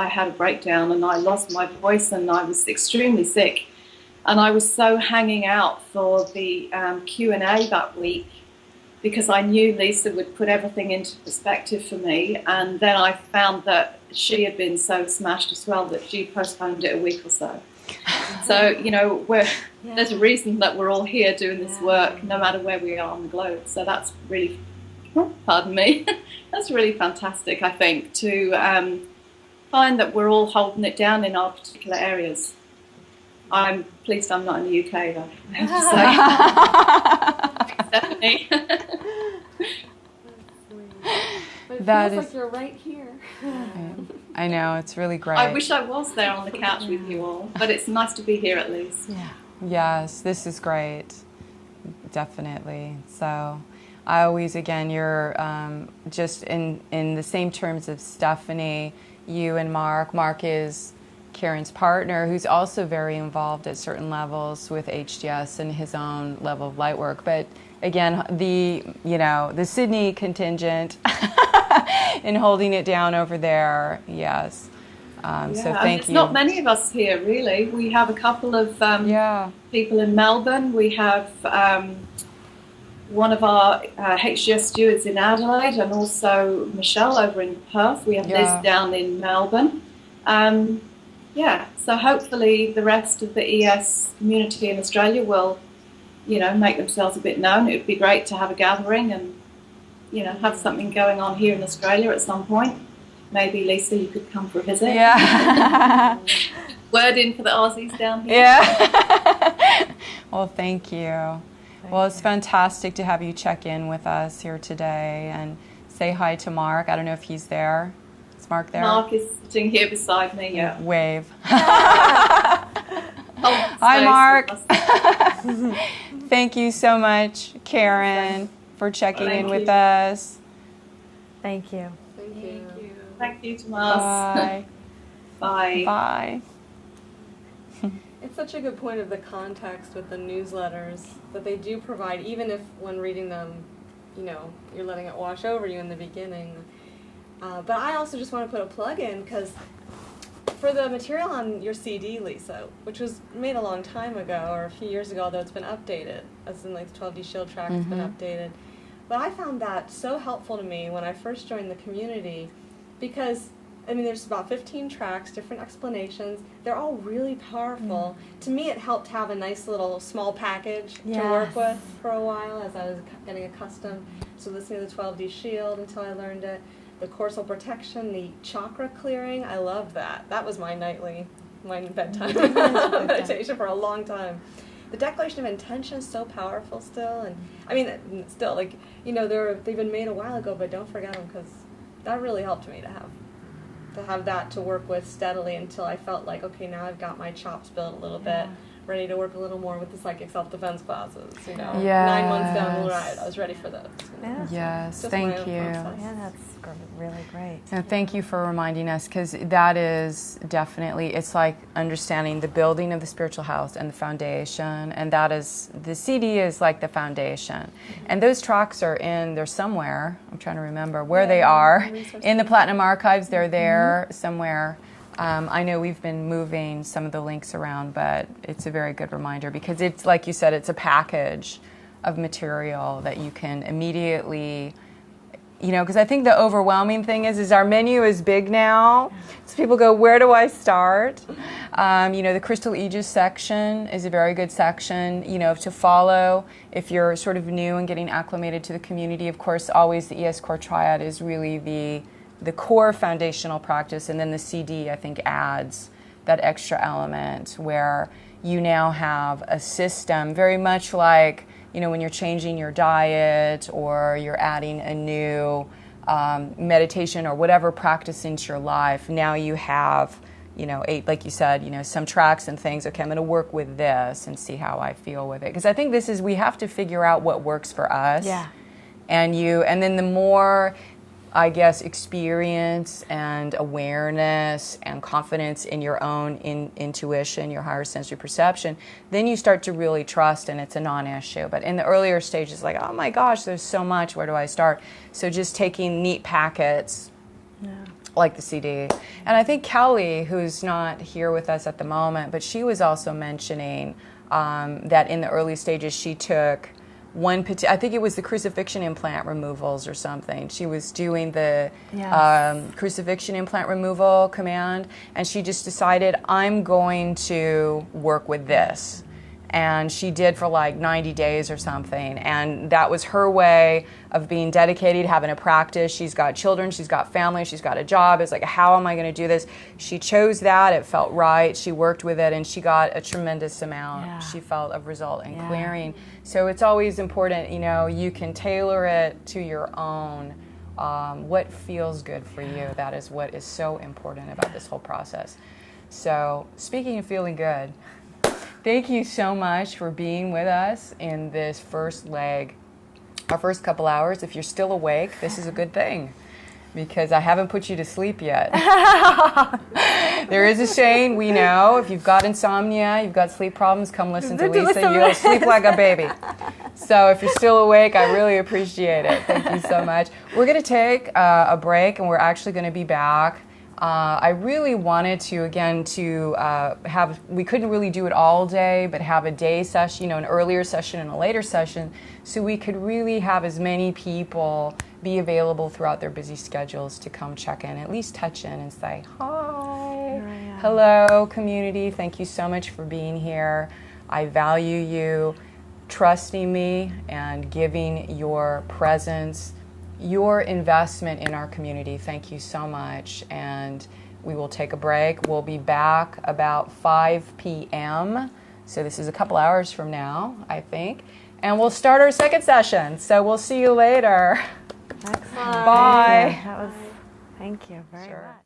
had a breakdown, and I lost my voice, and I was extremely sick, and I was so hanging out for the Q&A that week, because I knew Lisa would put everything into perspective for me. And then I found that she had been so smashed as well that she postponed it a week or so. So, you know, there's a reason that we're all here doing this work, no matter where we are on the globe. So that's really, pardon me, that's really fantastic, I think, to find that we're all holding it down in our particular areas. I'm pleased I'm not in the UK though, I have to say. Stephanie. But it That feels is- like you're right here. I know, it's really great. I wish I was there on the couch with you all, but it's nice to be here at least. Yeah. Yes, this is great. Definitely. So I always, again, you're just in the same terms of Stephanie, you and Mark. Mark is Karen's partner, who's also very involved at certain levels with HDS and his own level of light work. But again, the Sydney contingent in holding it down over there. Yes. So thank it's you. not many of us here, really. We have a couple of people in Melbourne. We have one of our HGS stewards in Adelaide, and also Michelle over in Perth. We have Liz down in Melbourne. So hopefully the rest of the ES community in Australia will, make themselves a bit known. It would be great to have a gathering and, have something going on here in Australia at some point. Maybe, Lisa, you could come for a visit. Yeah. Word in for the Aussies down here. Yeah. Well, thank you. Well, it's fantastic to have you check in with us here today and say hi to Mark. I don't know if he's there. Is Mark there? Mark is sitting here beside me, yeah. Wave. Hi, Hi, Mark. Thank you so much, Karen, for checking in with us. Thank you. Thank you. Thank you, Tomas. Bye. Bye. Bye. It's such a good point of the context with the newsletters that they do provide, even if when reading them, you're letting it wash over you in the beginning. But I also just want to put a plug in because for the material on your CD, Lisa, which was made a long time ago or a few years ago, although it's been updated, as in like the 12D Shield track has been updated. But I found that so helpful to me when I first joined the community because there's about 15 tracks, different explanations. They're all really powerful. To me, it helped have a nice little small package to work with for a while as I was getting accustomed to listening to the 12D Shield until I learned it. The corsal protection, the chakra clearing, I love that. That was my bedtime meditation for a long time. The declaration of intention is so powerful still, and still, they've been made a while ago, but don't forget them because that really helped me to have that to work with steadily until I felt like, okay, now I've got my chops built a little bit, ready to work a little more with the psychic self-defense classes, 9 months down the ride, I was ready for those. Yes, Just thank my own you. process. Yeah, that's really great. And thank you for reminding us, because that is definitely, it's like understanding the building of the spiritual house and the foundation, and that is, the CD is like the foundation. And those tracks are they're somewhere, I'm trying to remember where they are, in the Platinum Archives, they're there somewhere. I know we've been moving some of the links around, but it's a very good reminder because it's, like you said, it's a package of material that you can immediately, because I think the overwhelming thing is our menu is big now. So people go, where do I start? The Crystal Aegis section is a very good section, to follow if you're sort of new and getting acclimated to the community. Of course, always the ES Core Triad is really the core foundational practice, and then the CD, I think, adds that extra element where you now have a system, very much like, when you're changing your diet or you're adding a new meditation or whatever practice into your life. Now you have, 8, like you said, some tracks and things. Okay, I'm going to work with this and see how I feel with it. Because I think we have to figure out what works for us. Yeah. And then the more, I guess, experience and awareness and confidence in your own intuition, your higher sensory perception, then you start to really trust, and it's a non-issue. But in the earlier stages, like, oh my gosh, there's so much, where do I start? So just taking neat packets, like the CD. And I think Kelly, who's not here with us at the moment, but she was also mentioning that in the early stages she took I think it was the crucifixion implant removals or something. She was doing the crucifixion implant removal command, and she just decided, I'm going to work with this. and she did for like 90 days or something, and that was her way of being dedicated, having a practice. She's got children, she's got family, she's got a job. It's like, how am I going to do this? She chose that. It felt right. She worked with it, and she got a tremendous amount, she felt, of result in clearing. So it's always important, you know, you can tailor it to your own, what feels good for you. That is what is so important about this whole process. So speaking of feeling good, thank you so much for being with us in this first leg, our first couple hours. If you're still awake, this is a good thing, because I haven't put you to sleep yet. There is a saying, we know, if you've got insomnia, you've got sleep problems, come listen to Lisa, you'll sleep like a baby. So if you're still awake, I really appreciate it. Thank you so much. We're going to take a break, and we're actually going to be back. I really wanted to, again, we couldn't really do it all day, but have a day session, you know, an earlier session and a later session, so we could really have as many people be available throughout their busy schedules to come check in, at least touch in and say, hi, hello, community. Thank you so much for being here. I value you trusting me and giving your presence, your investment in our community. Thank you so much. And we will take a break. We'll be back about 5 p.m. So this is a couple hours from now, I think. And we'll start our second session. So we'll see you later. Excellent. Bye. Thank you very much.